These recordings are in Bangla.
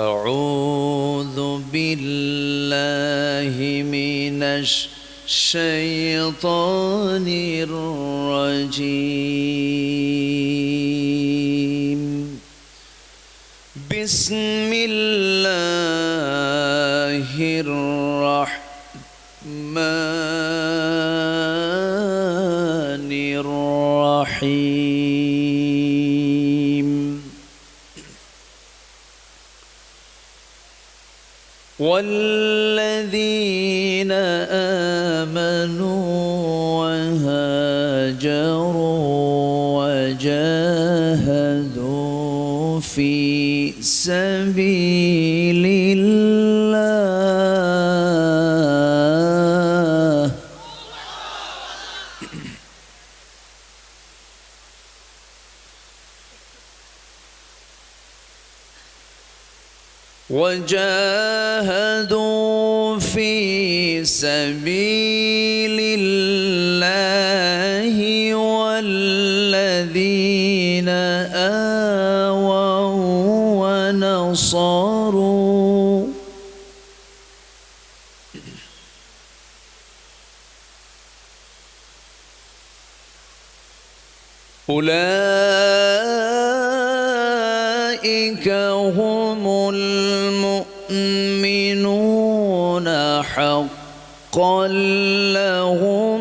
أعوذ بالله من الشيطان الرجيم. بسم الله الرحمن الرحيم. والذين آمنوا وهاجروا وجاهدوا في سبيل الله وجاهدوا في سبيل الله والذين آووا ونصروا أولئك هم المؤمنون حقا لهم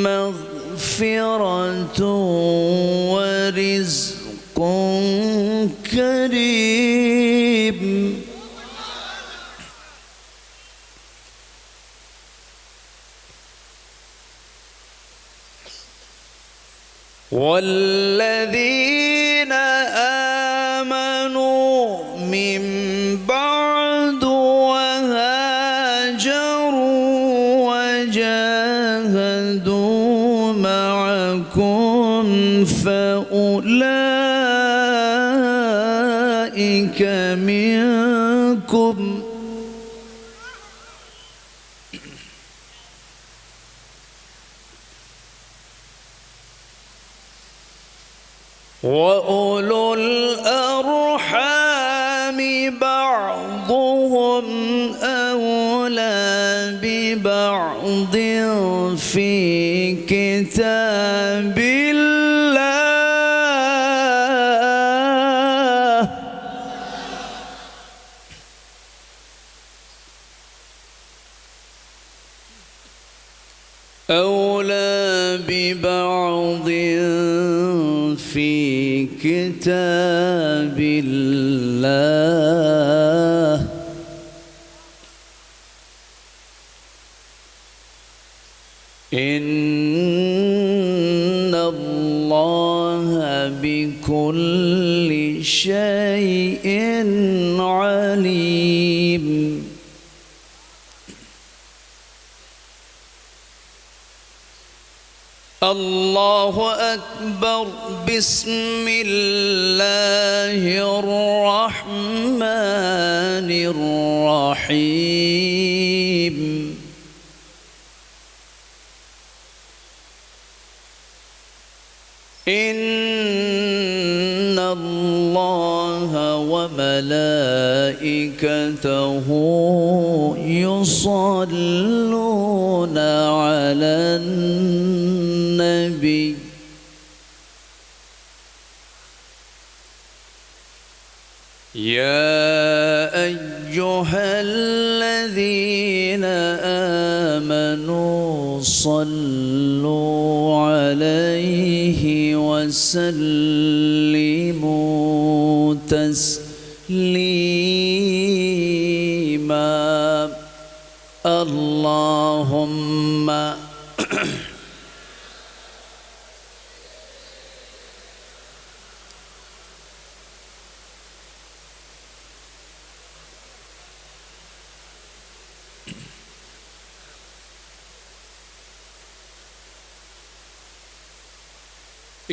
مغفرة ورزق كريم. والذين آمنوا من بعد وهاجروا وجاهدوا معكم فأولئك منكم وأولو الأرحام بعضهم أولى ببعض في كتاب الله أولى ببعض في كتاب الله إن الله بكل شيء عليم. الله أكبر. بسم الله الرحمن الرحيم. إن الله وملائكته يصلون على النبي يا أيها الذين آمنوا صلوا عليه وسلموا تسليما. اللهم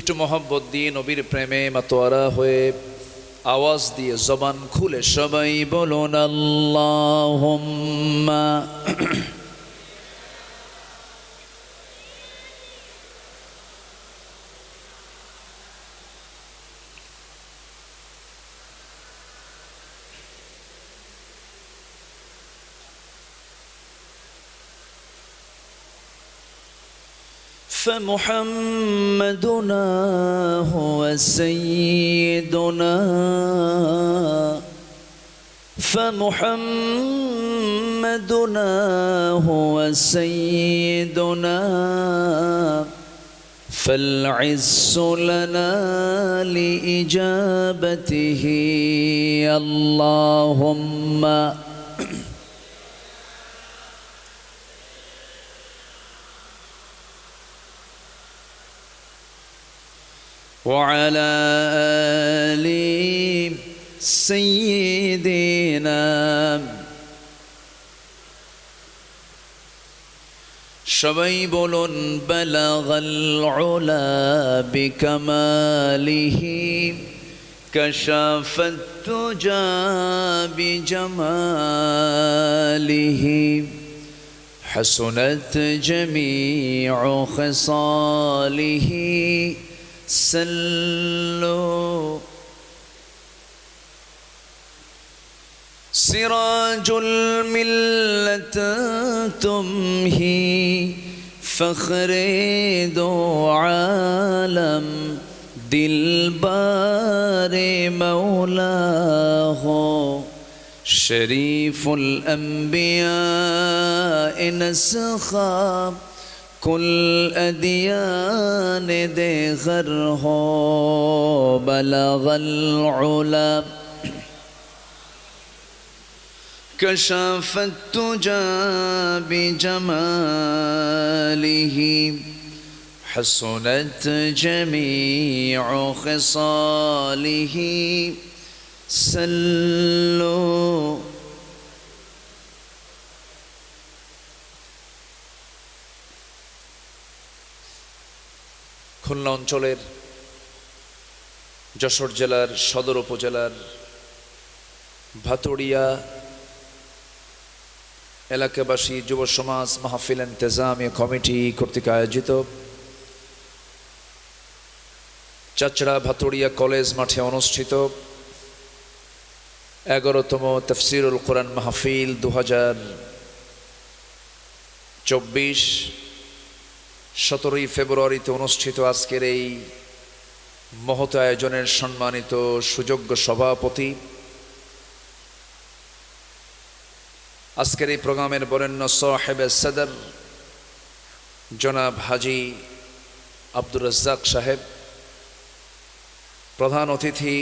একটু মহব্বত দিয়ে নবীর প্রেমে মাতোয়ারা হয়ে আওয়াজ দিয়ে জবান খুলে সবাই বলুন আল্লাহুম্মা فمحمدنا هو سيدنا فمحمدنا هو سيدنا فالعز لنا لإجابته اللهم وعلى آل سيدنا সবাই বলুন بلغ العلا بكماله كشف الدجى بجماله حسنت جميع خصاله سلوا سراج الملة تمهي فخر دو عالم دلبار مولاه شريف الأنبياء نسخا كل أديان دغره بلغ العلا كشف الدجى بجماله حسنت جميع خصاله سلوا খুলনা অঞ্চলের যশোর জেলার সদর উপজেলার ভাতুড়িয়া এলাকাবাসী যুব সমাজ মাহফিল ইন্তেজামিয়া কমিটি কর্তৃক আয়োজিত চাচড়া ভাতুড়িয়া কলেজ মাঠে অনুষ্ঠিত 11তম তাফসীরুল কোরআন মাহফিল 2024 17ই ফেব্রুয়ারিতে অনুষ্ঠিত আজকের এই মহৎ আয়োজনের সম্মানিত সুযোগ্য সভাপতি, আজকের এই প্রোগ্রামের বরেণ্য সাহেবে সদর জনাব হাজী আব্দুর রাজ্জাক সাহেব, প্রধান অতিথি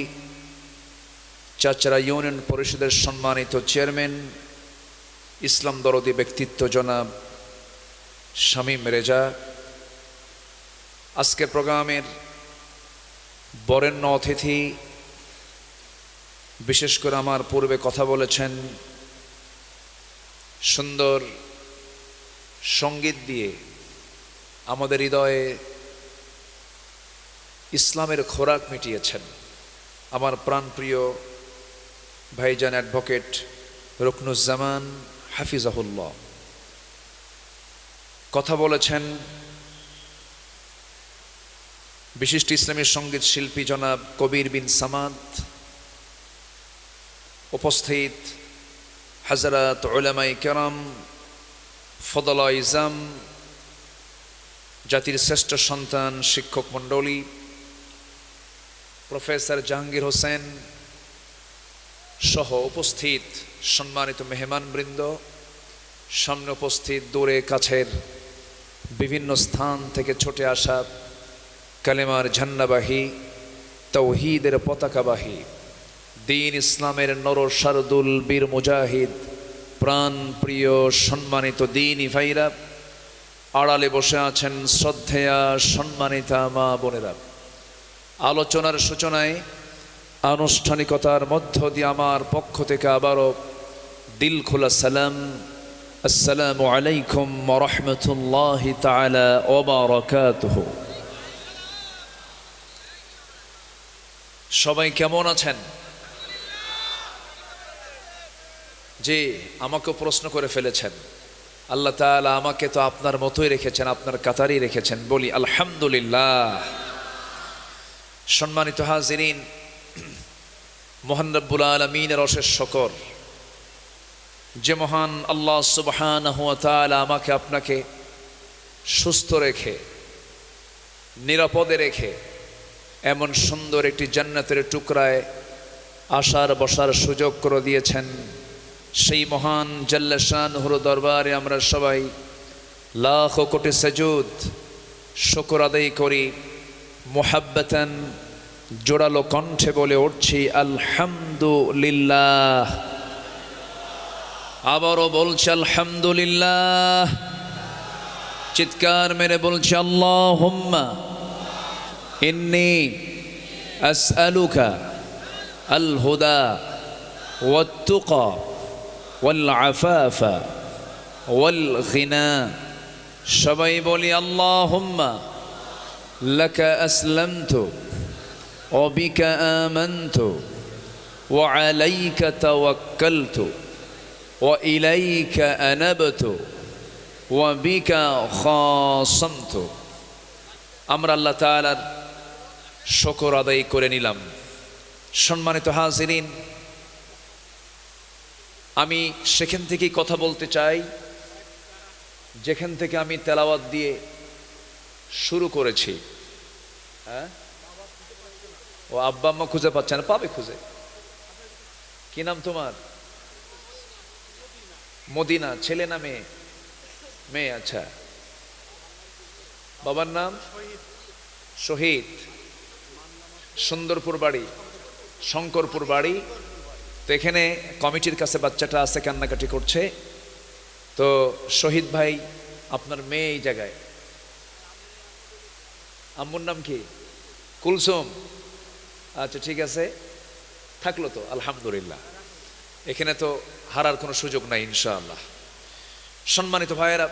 চাচড়া ইউনিয়ন পরিষদের সম্মানিত চেয়ারম্যান ইসলাম দরদি ব্যক্তিত্ব জনাব শামীম রেজা, আজকের প্রোগ্রামের বরেণ্য অতিথি, বিশেষ করে আমার পূর্বে কথা বলেছেন, সুন্দর সঙ্গীত দিয়ে আমাদের হৃদয়ে ইসলামের খোরাক মিটিয়েছেন আমার প্রাণপ্রিয় ভাইজান অ্যাডভোকেট রুকনুজ্জামান হাফিজাহুল্লাহ। কথা বলেছেন বিশিষ্ট ইসলামী সঙ্গীত শিল্পী জনাব কবির বিন সামাদ, উপস্থিত হযরত উলামায়ে কেরাম, ফদলা ইজাম, জাতির শ্রেষ্ঠ সন্তান শিক্ষক মণ্ডলী, প্রফেসর জাহাঙ্গীর হোসেন সহ উপস্থিত সম্মানিত মেহমানবৃন্দ, সামনে উপস্থিত দূরে কাছের বিভিন্ন স্থান থেকে ছুটে আসা কালেমার ঝান্ডাবাহী, তাওহীদের পতাকাবাহী, দ্বীন ইসলামের নর শারদুল বীর মুজাহিদ, প্রাণ প্রিয় সম্মানিত দ্বীনি ভাইরা, আড়ালে বসে আছেন শ্রদ্ধেয়া সম্মানিতা মা বোনেরা, আলোচনার সূচনায় আনুষ্ঠানিকতার মধ্য দিয়ে আমার পক্ষ থেকে আবারও দিল খোলা সালাম, আসসালামু আলাইকুম ওয়া রাহমাতুল্লাহি তাআলা ওয়া বারাকাতুহু। সবাই কেমন আছেন? যে আমাকে প্রশ্ন করে ফেলেছেন, আল্লাহ তাআলা আমাকে তো আপনার মতোই রেখেছেন, আপনার কাতারই রেখেছেন, বলি আলহামদুলিল্লাহ। সম্মানিত হাজিরিন, মহান রব্বুল আলামিনের অশেষ শকর, যে মহান আল্লাহ সুবহানাহু ওয়া তাআলা আমাকে আপনাকে সুস্থ রেখে নিরাপদে রেখে এমন সুন্দর একটি জান্নাতের টুকরায় আসার বসার সুযোগ করে দিয়েছেন। সেই মহান জাল্লা শানহুর দরবারে আমরা সবাই লাখ কোটি সাজুদ শুকর আদায় করি, মুহাব্বাতান জোড়ালো কণ্ঠে বলে উঠছি আলহামদুলিল্লাহ। আবারও বলছি আলহামদুলিল্লাহ। চিৎকার মেরে বলছি আল্লাহুম্মা ইন্নী আসআলুকা আল হুদা ওয়াত তুকা ওয়াল আফাফা ওয়াল গিনা। সবাই বলি আল্লাহুম্মা লাকা আসলামতু ওয়া বিকা আমানতু ওয়া আলাইকা তাওয়াক্কালতু ওয়া ইলাইকা আনাবতু ওয়া বিকা খাসামতু। আমরা আল্লাহ তাআলার শুকর আদায় করে নিলাম। সম্মানিত হাজিরিন, আমি সেখান থেকেই কথা বলতে চাই যেখান থেকে আমি তেলাওয়াত দিয়ে শুরু করেছি। হ্যাঁ, ও আব্বা আম্মা খুঁজে পাচ্ছে না, পাবে খুঁজে। কি নাম তোমার? মদিনা। ছেলে না মেয়ে? মেয়ে। আচ্ছা, বাবার নাম? শহীদ। সুন্দরপুর বাড়ি, শঙ্করপুর বাড়ি। তো এখানে কমিটির কাছে বাচ্চাটা আছে, কান্নাকাটি করছে। তো শহীদ ভাই, আপনার মেয়ে এই জায়গায়, আম্মুর নাম কি? কুলসুম। আচ্ছা ঠিক আছে, থাকলো তো আলহামদুলিল্লাহ। এখানে তো হারার কোনো সুযোগ নাই ইনশাআল্লাহ। সম্মানিত ভাইয়েরা,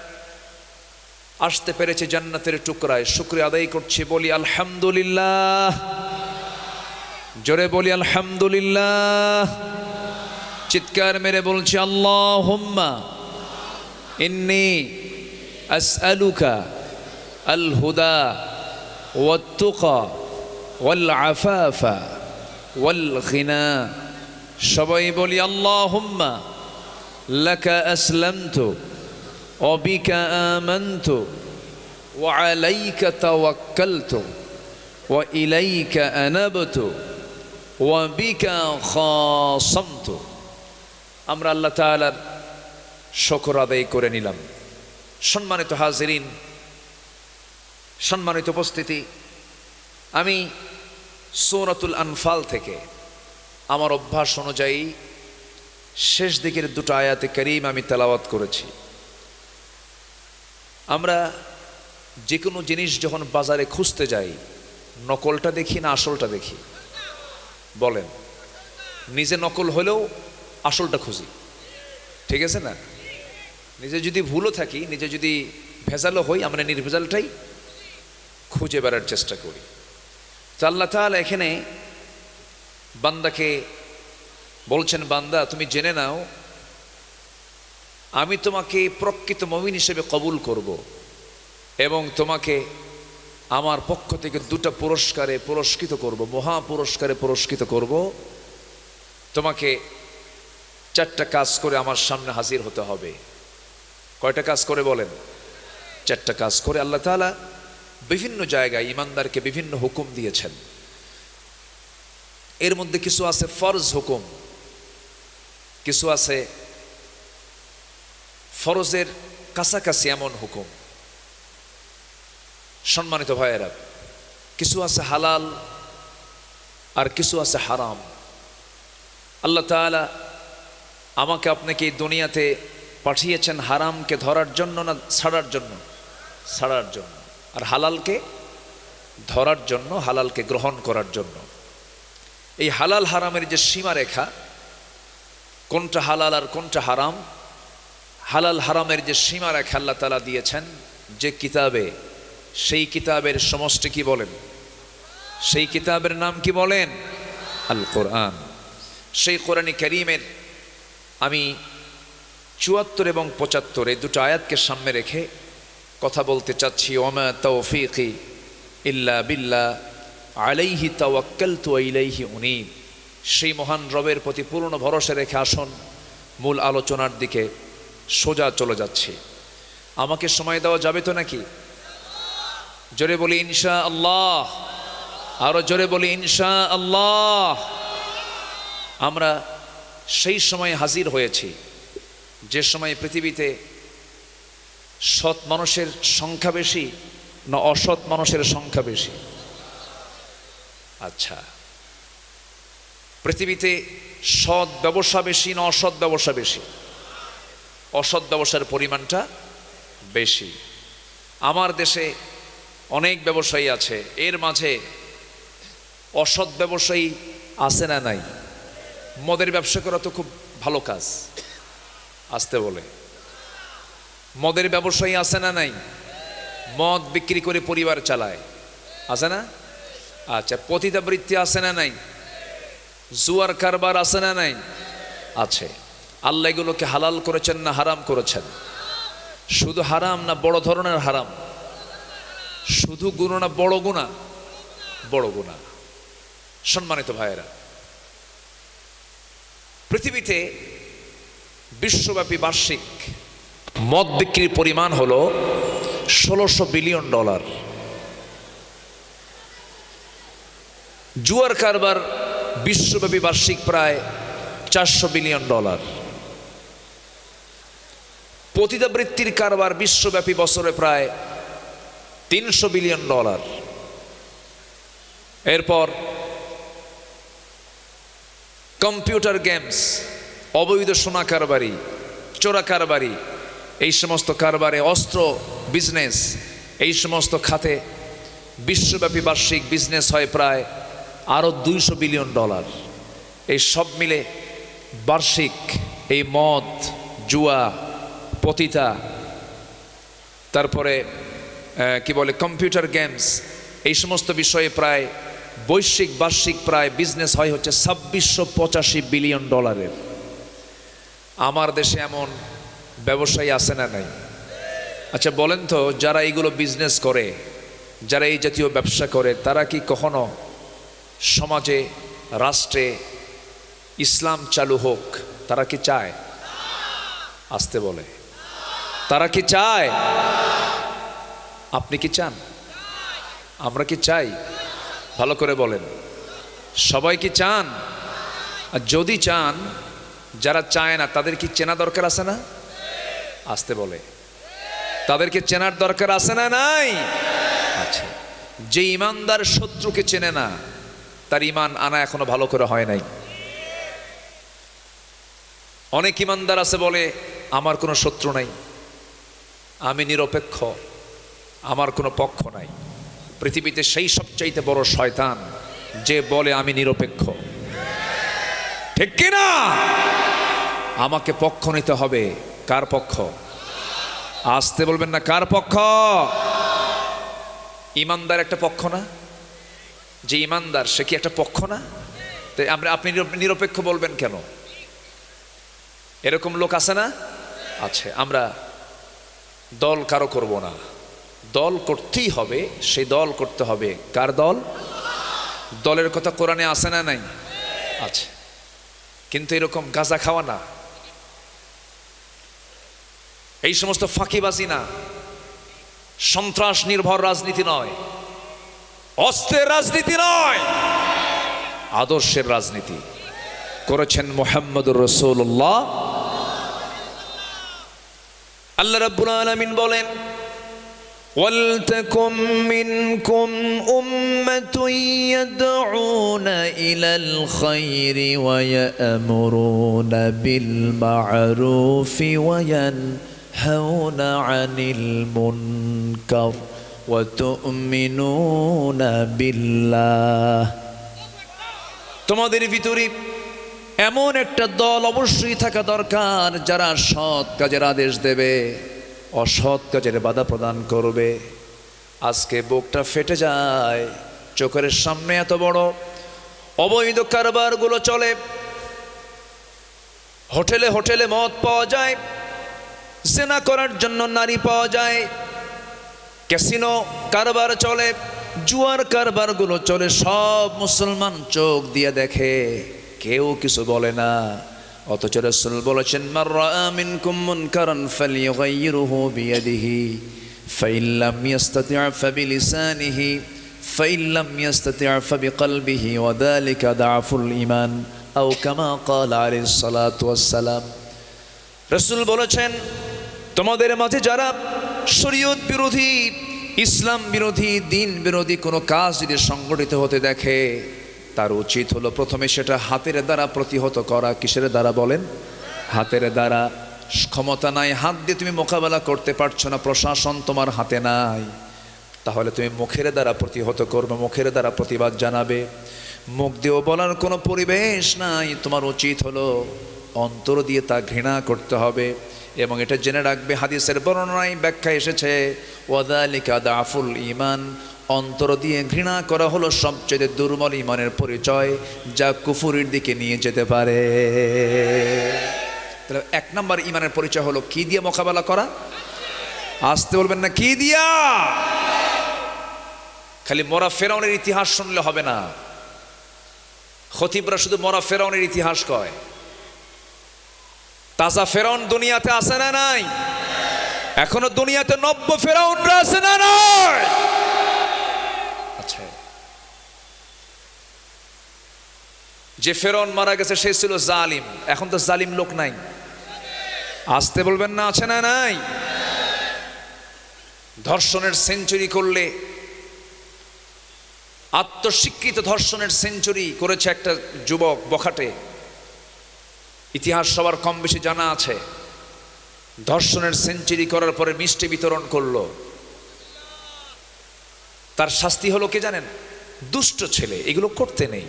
আসতে পেরেছে জান্নাতের টুকরায়, শুকরিয়া আদায় করছি, বলি আলহামদুলিল্লাহ। জোরে বলি আলহামদুলিল্লাহ। চিৎকার মেরে বলছি আল্লাহুম্মা ইন্নী আসআলুকা আল হুদা ওয়াত তুকা ওয়াল আফাফা ওয়াল গিনা। সবাই বলি আল্লাহুম্মা লাকা আসলামতু ওয়া বিকা আমানতু ওয়া আলাইকা তাওয়াক্কালতু ওয়া ইলাইকা আনাবতু ওয়া বিকা খাসামতু। আমরা আল্লাহ তাআলার শুকর আদায় করে নিলাম। সম্মানিত হাজিরিন, সম্মানিত উপস্থিতি, আমি সূরাতুল আনফাল থেকে আমার অভ্যাস অনুযায়ী শেষ দিকের দুটো আয়াতে কারীম আমি তেলাওয়াত করেছি। আমরা যে কোনো জিনিস যখন বাজারে খুঁজতে যাই, নকলটা দেখি না আসলটা দেখি? বলেন। নিজে নকল হলেও আসলটা খুঁজি, ঠিক আছে না? নিজে যদি ভুলও থাকি, নিজে যদি ভেজালও হই, আমরা নির্ভেজালটাই খুঁজে বেড়ার চেষ্টা করি। তো আল্লাহ তাআলা এখানে বান্দাকে বলছেন, বান্দা তুমি জেনে নাও আমি তোমাকে প্রকৃত মুমিন হিসেবে কবুল করব এবং তোমাকে আমার পক্ষ থেকে দুটো পুরস্কারে পুরস্কৃত করব, মহা পুরস্কারে পুরস্কৃত করব। তোমাকে চারটা কাজ করে আমার সামনে হাজির হতে হবে। কয়টা কাজ করে বলেন? চারটা কাজ করে। আল্লাহ তাআলা বিভিন্ন জায়গায় ইমানদারকে বিভিন্ন হুকুম দিয়েছেন। এর মধ্যে কিছু আছে ফরজ হুকুম, কিছু আছে ফরজের কাছাকাছি এমন হুকুম। সম্মানিত ভাইয়েরা, কিছু আছে হালাল আর কিছু আছে হারাম। আল্লাহ তাআলা আমাকে আপনাকে এই দুনিয়াতে পাঠিয়েছেন হারামকে ধরার জন্য না ছাড়ার জন্য? ছাড়ার জন্য। আর হালালকে ধরার জন্য, হালালকে গ্রহণ করার জন্য। এই হালাল হারামের যে সীমারেখা, কোনটা হালাল আর কোনটা হারাম, হালাল হারামের যে সীমারেখা আল্লাহ তাআলা দিয়েছেন যে কিতাবে, সেই কিতাবের সমষ্টি কি বলেন? সেই কিতাবের নাম কি বলেন? আল কোরআন। সেই কোরআনে কারীমের আমি ৭৪ এবং ৭৫ এই দুটো আয়াতকে সামনে রেখে কথা বলতে চাচ্ছি। ওমা তৌফিকি ইল্লা বিল্লাহ আলাইহি তাওয়াক্কালতু ওয়া ইলাইহি উনীব। সেই মহান রবের প্রতি পূর্ণ ভরসা রেখে আসুন মূল আলোচনার দিকে সোজা চলে যাচ্ছি। আমাকে সময় দেওয়া যাবে তো নাকি? জোরে বলি ইনশাআল্লাহ, আরো জোরে বলি ইনশাআল্লাহ। আমরা সেই সময় হাজির হয়েছি যে সময় পৃথিবীতে সৎ মানুষের সংখ্যা বেশি না অসৎ মানুষের সংখ্যা বেশি? আচ্ছা, পৃথিবীতে সৎ ব্যবসা বেশি না অসৎ ব্যবসা বেশি? অসৎ ব্যবসার পরিমাণটা বেশি। আমার দেশে অনেক ব্যবসায়ী আছে, এর মাঝে অসৎ ব্যবসায়ী আছে না নাই? মদের ব্যবসা করা তো খুব ভালো কাজ, আসতে বলে। মদের ব্যবসায়ী আছে না নাই? মদ বিক্রি করে পরিবার চালায়, আছে না? আচ্ছা, পতিতাবৃত্তি আছে না নাই? জুয়ার কারবার আছে না নাই? আছে। আল্লাহ এগুলোকে হালাল করেছেন না হারাম করেছেন? শুধু হারাম না বড় ধরনের হারাম? শুধু গুনাহ না বড় গুনাহ? বড় গুনাহ। সম্মানিত ভাইয়েরা, পৃথিবীতে বিশ্বব্যাপী বার্ষিক মদ বিক্রির পরিমাণ হলো $1600 বিলিয়ন। জুয়ার কারবার বিশ্বব্যাপী বার্ষিক প্রায় $400 বিলিয়ন। পতিতাবৃত্তির কারবার বিশ্বব্যাপী বছরে প্রায় $300 বিলিয়ন। এরপর কম্পিউটার গেমস, অবৈধ সোনা কারবারি, চোরা কারবারি, এই সমস্ত কারবারে, অস্ত্র বিজনেস, এই সমস্ত খাতে বিশ্বব্যাপী বার্ষিক বিজনেস হয় প্রায় আরো $200 বিলিয়ন। এই সব মিলে বার্ষিক এই মদ, জুয়া, পতিতা, তারপরে কি বলে কম্পিউটার গেমস, এই সমস্ত বিষয়ে প্রায় বৈশ্বিক বার্ষিক প্রায় বিজনেস হয় হচ্ছে $2685 বিলিয়ন। আমার দেশে এমন ব্যবসায়ী আছে না নাই? আচ্ছা বলেন তো, যারা এইগুলো বিজনেস করে, যারা এই জাতীয় ব্যবসা করে, তারা কি কখনো সমাজে, রাষ্ট্রে ইসলাম চালু হোক তারা কি চায়? আসতে বলে, তারা কি চায়? আপনি কি চান? আমরা কি চাই? ভালো করে বলেন, সবাই কি চান? আর যদি চান, যারা চায় না তাদের কি চেনা দরকার আছে না? আসতে বলে, তাদেরকে চেনার দরকার আছে না নাই? আচ্ছা, যে ইমানদার শত্রুকে চেনে না তার ইমান আনা এখনো ভালো করে হয় নাই। অনেক ইমানদার আছে বলে আমার কোনো শত্রু নাই, আমি নিরপেক্ষ, আমার কোনো পক্ষ নাই। পৃথিবীতে সেই সবচাইতে বড় শয়তান যে বলে আমি নিরপেক্ষ, ঠিক কিনা? আমাকে পক্ষ নিতে হবে। কার পক্ষ? আসতে বলবেন না, কার পক্ষ? ইমানদার একটা পক্ষ না? যে ইমানদার সে কি একটা পক্ষ না? তাই আপনি নিরপেক্ষ বলবেন কেন? এরকম লোক আছে না? আছে। আমরা দল কারো করব না, দল করতেই হবে, সেই দল করতে হবে। কার দল? দলের কথা কোরআনে আছে না নাই? আছে। কিন্তু এরকম গাঁজা খাওয়া না, এই সমস্ত ফাঁকিবাজি না, সন্ত্রাস নির্ভর রাজনীতি নয়, অস্ত্রের রাজনীতি নয়, আদর্শের রাজনীতি করেছেন মুহাম্মদুর রাসূলুল্লাহ। আল্লাহ রাব্বুল আলামিন বলেন, ওয়ালতাকুম মিনকুম উম্মাতুন ইয়াদউনা ইলাল খায়রি ওয়া ইয়া'মুরুনা বিল মা'রুফি ওয়া ইয়ানহাউনা আনিল মুনকার ওয়া তু'মিনুনা বিল্লাহ। তোমাদের ভিতরে এমন একটা দল অবশ্যই থাকা দরকার যারা সৎ কাজের আদেশ দেবে, অসৎ কাজের বাধা প্রদান করবে। আজকে বুকটা ফেটে যায়, চোখের সামনে এত বড় অবৈধ কারবারগুলো চলে। হোটেলে হোটেলে মদ পাওয়া যায়, জেনা করার জন্য নারী পাওয়া যায়, ক্যাসিনো কারবার চলে, জুয়ার কারবারগুলো চলে। সব মুসলমান চোখ দিয়ে দেখে, কেউ কিছু বলে না। অথচ রাসূল বলেছেন, মান রাআ মিনকুম মুনকারান ফালইয়ুগাইয়িরহু বিয়াদিহি فإن لم يستطع فبلسانه فإن لم يستطع فبقلبه وذلك ضعف الإيمان أو كما قال عليه الصلاة والسلام। রাসূল বলেছেন, তোমাদের মাঝে যারা শরীয়ত বিরোধী, ইসলাম বিরোধী, দিন বিরোধী কোনো কাজ যদি সংগঠিত হতে দেখে, তার উচিত হলো প্রথমে সেটা হাতের দ্বারা প্রতিহত করা। কিসের দ্বারা বলেন? হাতের দ্বারা। ক্ষমতা নাই, হাত দিয়ে তুমি মোকাবেলা করতে পারছো না, প্রশাসন তোমার হাতে নাই, তাহলে তুমি মুখের দ্বারা প্রতিহত করবে, মুখের দ্বারা প্রতিবাদ জানাবে। মুখ দিয়েও বলার কোনো পরিবেশ নাই, তোমার উচিত হলো অন্তর দিয়ে তা ঘৃণা করতে হবে। এবং এটা জেনে রাখবে, হাদিসের বর্ণনায় ব্যাখ্যা এসেছে, ওয়াযালিকা দাফুল ঈমান, অন্তর দিয়ে ঘৃণা করা হলো সবচেয়ে দুর্বল ঈমানের পরিচয়, যা কুফুরের দিকে নিয়ে যেতে পারে। তাহলে 1 নম্বর ঈমানের পরিচয় হলো কি দিয়ে মোকাবেলা করা? আসতে বলবেন না, কি দিয়া? খালি মরা ফেরাউনের ইতিহাস শুনলে হবে না। খতিবরা শুধু মরা ফেরাউনের ইতিহাস কয়। তাজা ফেরাউন দুনিয়াতে আছে না নাই? এখনো দুনিয়াতে নব্য ফেরাউনরা আছে না নাই? আচ্ছা, যে ফেরাউন মারা গেছে সে ছিল জালিম, এখন তো জালিম লোক নাই। আসতে বলবেন না, আছে না নাই? ধর্ষণের সেঞ্চুরি করলে, আত্মস্বীকৃত ধর্ষণের সেঞ্চুরি করেছে একটা যুবক বখাটে। ইতিহাস সবার কম বেশি জানা আছে। ধর্ষণের সেঞ্চুরি করার পরে মিষ্টি বিতরণ করলো। তার শাস্তি হলো কি জানেন? দুষ্ট ছেলে, এগুলো করতে নেই,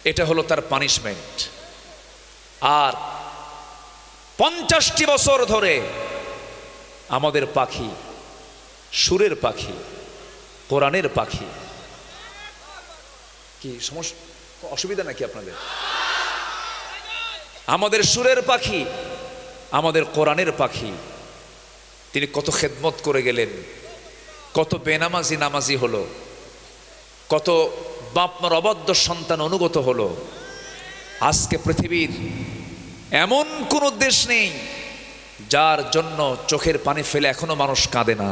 এটা হলো তার পানিশমেন্ট। আর 50টি বছর ধরে আমাদের পাখি, সুরের পাখি, কোরআনের পাখি, কি সমস্যা, অসুবিধা নাকি আপনাদের? আমাদের সুরের পাখি, আমাদের কোরআনের পাখি, তিনি কত খেদমত করে গেলেন, কত বেনামাজি নামাজি হলো, কত বাপমার অবাধ্য সন্তান অনুগত হলো। আজকে পৃথিবীর এমন কোন দেশ নেই যার জন্য চোখের পানি ফেলে এখনো মানুষ কাঁদে না।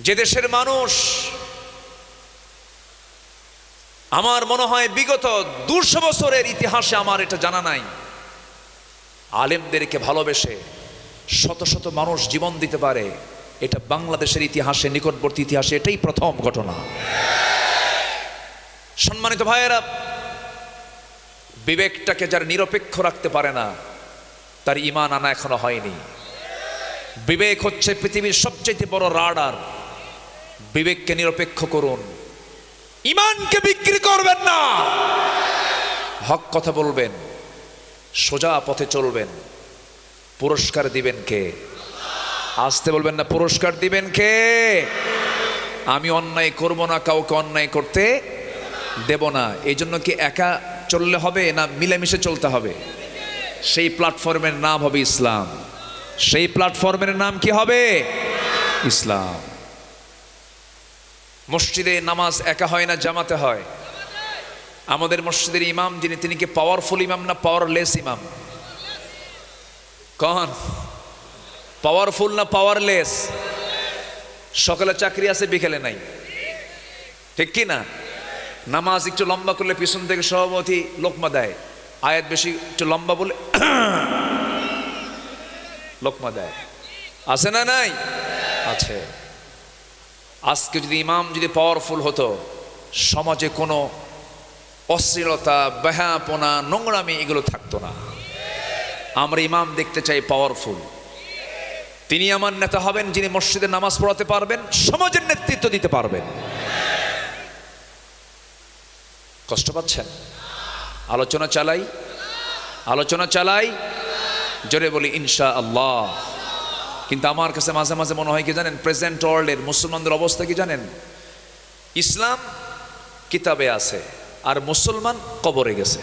যে দেশের মানুষ, আমার মনে হয় বিগত 200 বছরের ইতিহাসে, আমার এটা জানা নাই, আলেমদেরকে ভালোবেসে শত শত মানুষ জীবন দিতে পারে, এটা বাংলাদেশের ইতিহাসে, নিকটবর্তী ইতিহাসে এটাই প্রথম ঘটনা। সম্মানিত ভাইয়েরা, বিবেকটাকে যারা নিরপেক্ষ রাখতে পারে না, তার ঈমান আনা এখনো হয়নি। বিবেক হচ্ছে পৃথিবীর সবচেয়ে বড় রাডার। বিবেককে নিরপেক্ষ করুন, ঈমানকে বিক্রি করবেন না, হক কথা বলবেন, সোজা পথে চলবেন। পুরস্কার দিবেন কে? আসতে বলবেন না, পুরস্কার দিবেন কে? আমি অন্যায় করব না, কাউকে অন্যায় করতে দেব না। এই জন্য কি একা চললে হবে না মিলেমিশে চলতে হবে? সেই প্ল্যাটফর্মের নাম হবে ইসলাম। সেই প্ল্যাটফর্মের নাম কি হবে? ইসলাম। মসজিদে নামাজ একা হয় না, জামাতে হয়। আমাদের মসজিদের ইমাম যিনি, তিনি কি পাওয়ারফুল ইমাম না পাওয়ারলেস ইমাম? কন পাওয়ারফুল না পাওয়ারলেস? সকালে চাকরি আছে, বিকেলে নাই, ঠিক কি না? নামাজ একটু লম্বা করলে পিছন থেকে সভাপতি লোকমা দেয়, আয়াত বেশি একটু লম্বা বলে লোকমা দেয়, আছে না নাই? আছে। আজকে যদি ইমাম যদি পাওয়ারফুল হতো, সমাজে কোনো অশ্লীলতা, বেহাপনা, নোংরামি এগুলো থাকতো না। আমরা ইমাম দেখতে চাই পাওয়ারফুল। তিনি আমার নেতা হবেন যিনি মসজিদে নামাজ পড়াতে পারবেন, সমাজের নেতৃত্ব দিতে পারবেন। কষ্ট পাচ্ছেন? আলোচনা চালাই, আলোচনা চালাই, জোরে বলি ইনশাআল্লাহ। কিন্তু আমার কাছে মাঝে মাঝে মনে হয় কি জানেন, প্রেজেন্ট ওয়ার্ল্ডের মুসলমানদের অবস্থা কি জানেন? ইসলাম কিতাবে আছে আর মুসলমান কবরে গেছে।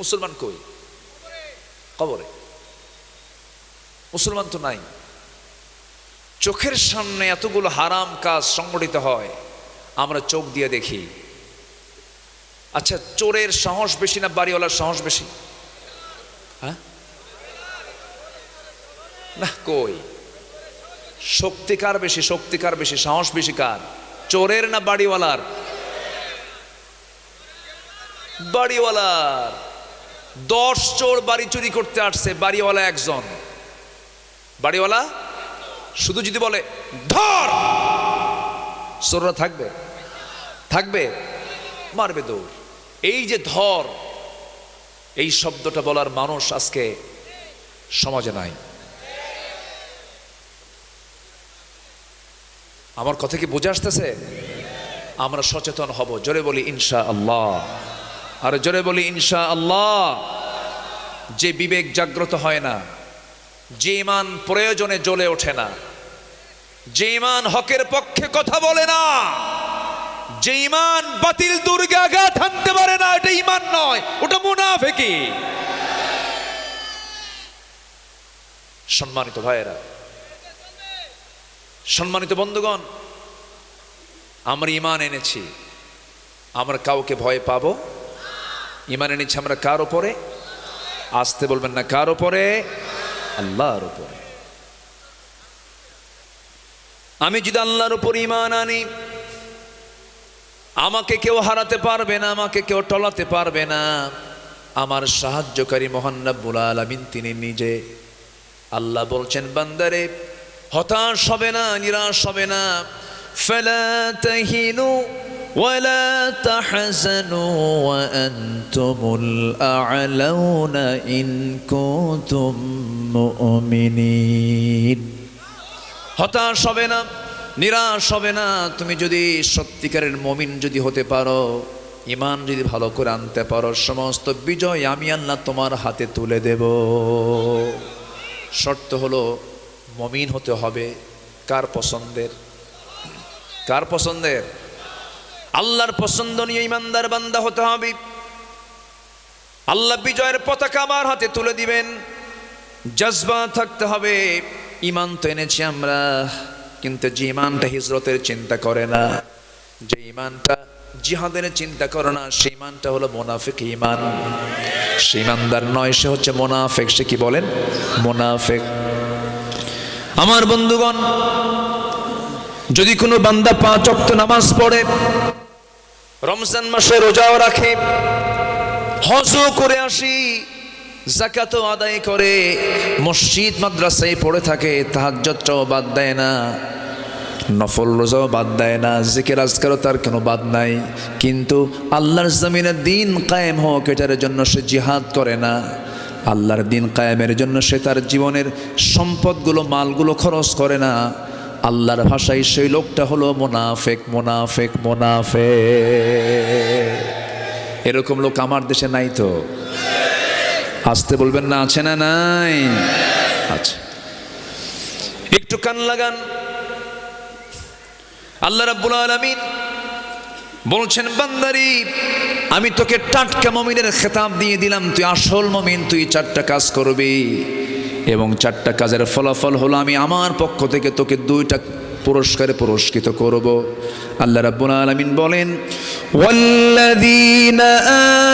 মুসলমান কই? কবরে। মুসলমান তো নাই। চোখের সামনে এতগুলো হারাম কাজ সংগঠিত হয়, আমরা চোখ দিয়ে দেখি। আচ্ছা, চোরের সাহস বেশি না বাড়িওয়ালার সাহস বেশি? হ্যাঁ, না, কই? শক্তি কার বেশি? শক্তি কার বেশি? সাহস বেশি কার? চোরের না বাড়িওয়ালার? বাড়িওয়ালার। 10 চোর বাড়ি চুরি করতে আসছে, বাড়িওয়ালা একজন। বাড়িওয়ালা শুধু যদি বলে ধর, চোররা থাকবে? থাকবে? মারবে দৌড়। এই যে ধর, এই শব্দটা বলার মানুষ আজকে সমাজে নাই। আমার কথা কি বুঝে আসতেছে? আমরা সচেতন হব। জোরে বলি ইনশাআল্লাহ, আর জোরে বলি ইনশাআল্লাহ। যে বিবেক জাগ্রত হয় না, যে ঈমান প্রয়োজনে জ্বলে ওঠে না, যে ঈমান হকের পক্ষে কথা বলে না, যে ঈমান বাতিল দুর্গে আঘাত হানতে পারে না, এটা ঈমান নয়, ওটা মুনাফিকি। সম্মানিত ভাইয়েরা, সম্মানিত বন্ধুগণ, আমরা ঈমান এনেছি, আমরা কাউকে ভয় পাবো? ঈমান এনেছি আমরা কার উপরে? আসতে বলবেন না, কার উপরে? আল্লাহর উপরে। আমি যদি আল্লাহর উপর ঈমান আনি, আমাকে কেউ হারাতে পারবে না, আমাকে কেউ টলাতে পারবে না। আমার সাহায্যকারী মহান রব্বুল আলামিন তিনি নিজে। আল্লাহ বলছেন, বান্দারে হতাশ হবে না, নিরাশ হবে না। ফালা তাহিনু ওয়ালা তাহজানু ওয়া আনতুমুল আ'লাউনা ইন কুনতুম মুমিনিন। হতাশ হবে না, নিরাশ হবে না। তুমি যদি সত্যিকারের মুমিন যদি হতে পারো, ঈমান যদি ভালো করে আনতে পারো, সমস্ত বিজয় আমি আল্লাহ তোমার হাতে তুলে দেব। শর্ত হলো মুমিন হতে হবে। কার পছন্দের? কার পছন্দের? আল্লাহর পছন্দনীয় ঈমানদার বান্দা হতে হবে। আল্লাহ বিজয়ের পতাকা আমার হাতে তুলে দিবেন। জজবা থাকতে হবে। ঈমান তো এনেছি আমরা, কিন্তু যে ঈমানটা হিজরতের চিন্তা করে না, যে ঈমানটা জিহাদের চিন্তা করে না, সেই ঈমানটা হলো মুনাফিক ঈমান। সে ঈমানদার নয়, সে হচ্ছে মুনাফিক। সে কি বলেন? মুনাফিক। আমার বন্ধুগণ, যদি কোনো বান্দা 5 ওয়াক্ত নামাজ পড়ে, রমজান মাসে রোজাও রাখে, হজও করে আসি, যাকাতও আদায় করে, মসজিদ মাদ্রাসায় পড়ে থাকে, তাহাজ্জুদটাও বাদ দেয় না, নফল রোজাও বাদ দেয় না, জিকির আজকারও তার কোনো বাদ নাই, কিন্তু আল্লাহর জমিনে দিন কায়েম হোক এটার জন্য সে জিহাদ করে না। আল্লাহর দিন কায়েমের জন্য সে তার জীবনের সম্পদগুলো, মালগুলো খরচ করে না। আল্লাহর ভাষায় সেই লোকটা হলো মুনাফিক। মুনাফিক, মুনাফিক। এরকম লোক আমার দেশে নাই তো? আসতে বলবেন না, আছে না নাই? আচ্ছা, একটু কান লাগান। আল্লাহ রাব্বুল আলামিন বলছেন, বান্দারি আমি তোকে টাটকা মুমিনের খেতাব দিয়ে দিলাম, তুই আসল মুমিন, তুই 4টা কাজ করবি, এবং 4টা কাজের ফলাফল হলো আমি আমার পক্ষ থেকে তোকে 2টা পুরস্কারে পুরস্কৃত করব। আল্লাহ রাব্বুল আলামিন বলেন, ওয়াল্লাযীনা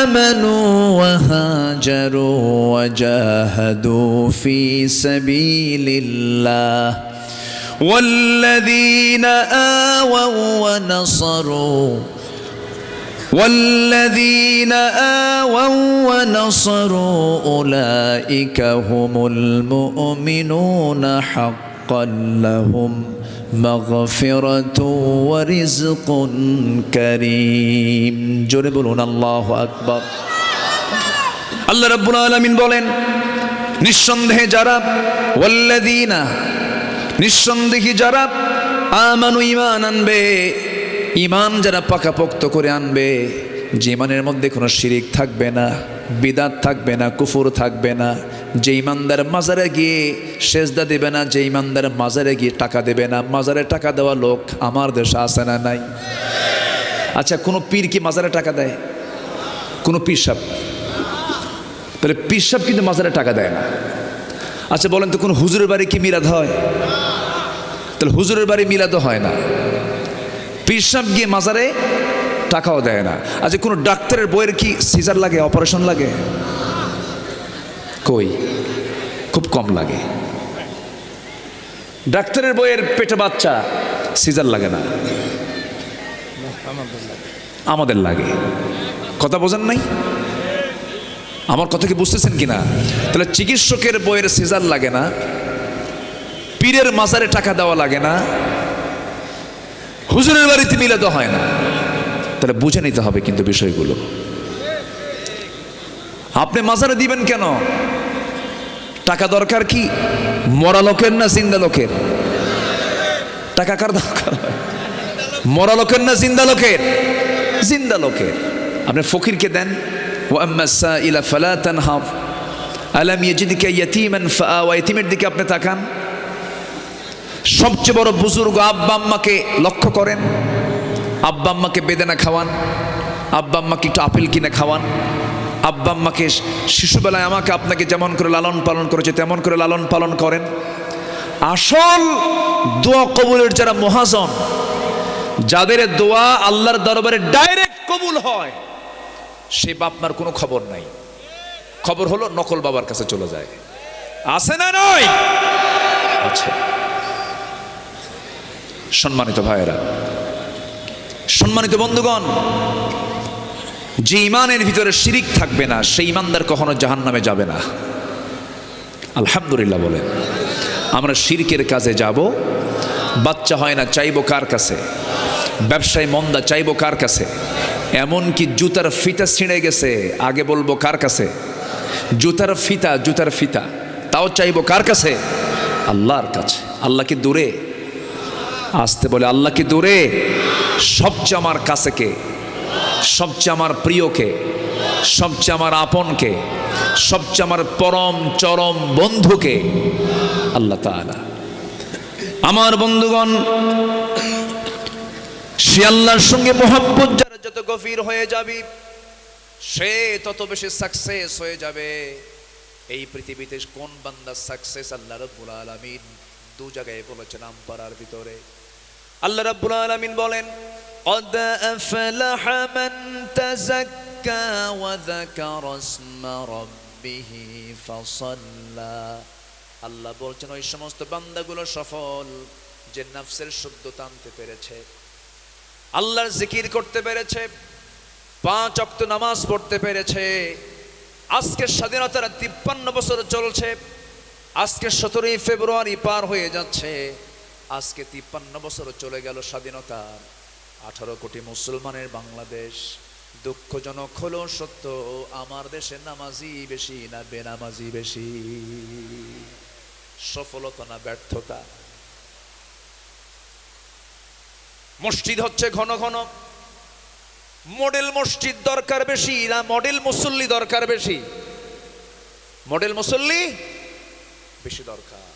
আমানু ওয়া হাজারু ওয়া জাহাদু ফি সাবিলিল্লাহ والذين آووا ونصروا أولئك هم المؤمنون حقا لهم مغفرة ورزق كريم। জোরে বলুন আল্লাহু আকবার। আল্লাহ রাব্বুল আলামিন বলেন, নিঃসন্দেহে যারা, ওয়াল্লাযীনা নিঃসন্দেহে যারা, আমানু ঈমান আনবে, ঈমান যারা পাকাপোক্ত করে আনবে, যে ঈমানের মধ্যে কোনো শিরিক থাকবে না, বিদাত থাকবে না, কুফর থাকবে না, যে ঈমানদার মাজারে গিয়ে সেজদা দেবে না, যে ঈমানদার মাজারে গিয়ে টাকা দেবে না। মাজারে টাকা দেওয়া লোক আমার দেশে আছে না নাই? আচ্ছা, কোনো পীর কি মাজারে টাকা দেয়? কোনো পীর সাহেব? তাহলে পীর সাহেব কিন্তু মাজারে টাকা দেয় না। আচ্ছা বলেন তো, কোনো হুজুরের বাড়ি কি মিলাদ হয়? তাহলে হুজুরের বাড়ি মিলাদও হয় না, পীর সাহেব গিয়ে মাজারে টাকাও দেয় না। আচ্ছা, কোনো ডাক্তারের বইয়ের কি সিজার লাগে, অপারেশন লাগে? কই, খুব কম লাগে। ডাক্তারের বইয়ের পেটে বাচ্চা, সিজার লাগে না, আমাদের লাগে। কথা বোঝেন নাই? আমার কথা কি বুঝতেছেন কিনা? তাহলে চিকিৎসকের বইয়ের সিজার লাগে না, পীরের মাজারে টাকা দেওয়া লাগে না, হুজুরের বাড়িতে মিলাদ হয় না। তাহলে বুঝে নিতে হবে কিন্তু বিষয়গুলো। আপনি মাজারে দিবেন কেন? টাকা দরকার কি মরা লোকের না জিন্দা লোকের? টাকা কার দরকার? মরা লোকের না জিন্দা লোকের? জিন্দা লোকের। আপনি ফকিরকে দেন, ওয়াম্মা সাইলা ফালা তানহার আলাম ইয়াজিদকা ইয়াতীমান ফাআওয়া, ইয়াতীমের দিকে আপনি তাকান। সবচেয়ে বড় বুজুর্গ আব্বা আম্মাকে লক্ষ্য করেন, আব্বা আম্মাকে বেদানা খাওয়ান, আব্বা আম্মাকে একটু আপেল কিনে খাওয়ান, আব্বা আম্মাকে শিশুবেলায় আমাকে আপনাকে যেমন করে লালন পালন করেছে তেমন করে লালন পালন করেন। আসল দোয়া কবুলের যারা মহাজন, যাদের দোয়া আল্লাহর দরবারে ডাইরেক্ট কবুল হয়, সে বাপমার কোনো খবর নাই। খবর হলো নকল বাবার কাছে চলে যায়। আছে না নয়? আচ্ছা, সম্মানিত ভাইয়েরা, সম্মানিত বন্ধুগণ, যে ইমানের ভিতরে শিরিক থাকবে না সেই ইমানদার কখনো জাহান্নামে যাবে না। আলহামদুলিল্লাহ বলেন। আমরা শিরকের কাজে যাব, বাচ্চা হয় না চাইবো কার কাছে? ব্যবসায় মন্দা চাইবো কার কাছে? এমনকি জুতার ফিতা ছিঁড়ে গেছে, আগে বলবো কার কাছে? জুতার ফিতা তাও চাইবো কার কাছে? আল্লাহর কাছে। আল্লাহ কি দূরে? আসতে বলে আল্লাহ কি দূরে? সবচেয়ে আমার কাছে কে? সবচেয়ে আমার প্রিয়কে, সবচেয়ে আমার আপনকে, সবচেয়ে আমার পরম চরম বন্ধুকে? আল্লাহ তাআলা। আমার বন্ধুগণ, সে আল্লাহর সঙ্গে মহব্বত যারা যত গভীর হয়ে যাবে, সে তত বেশি সাকসেস হয়ে যাবে। এই পৃথিবীতে কোন বান্দা সাকসেস? আল্লাহ রাব্বুল আলামিন দু জায়গায় বলেছেন আমপারার ভিতরে। আল্লাহ রাব্বুল আলামিন বলেন, قد أفلح من تزكى وذكر اسم ربه فصلى। আল্লাহ বলছেন ওই সমস্ত বান্দাগুলো সফল যে নফসের শুদ্ধতা আনতে পেরেছে, আল্লাহর জিকির করতে পেরেছে, 5 ওয়াক্ত নামাজ পড়তে পেরেছে। আজকে স্বাধীনতার 53 বছর চলছে, আজকে 17ই ফেব্রুয়ারি পার হয়ে যাচ্ছে, আজকে 53 বছর চলে গেল স্বাধীনতার। 18 কোটি মুসলমানের বাংলাদেশ। দুঃখজনক হলো সত্য, আমার দেশে নামাজি বেশি না বেনামাজি বেশি? সফলতা না ব্যর্থতা? মসজিদ হচ্ছে ঘন ঘন, মডেল মসজিদ দরকার বেশি না মডেল মুসল্লি দরকার বেশি? মডেল মুসল্লি বেশি দরকার।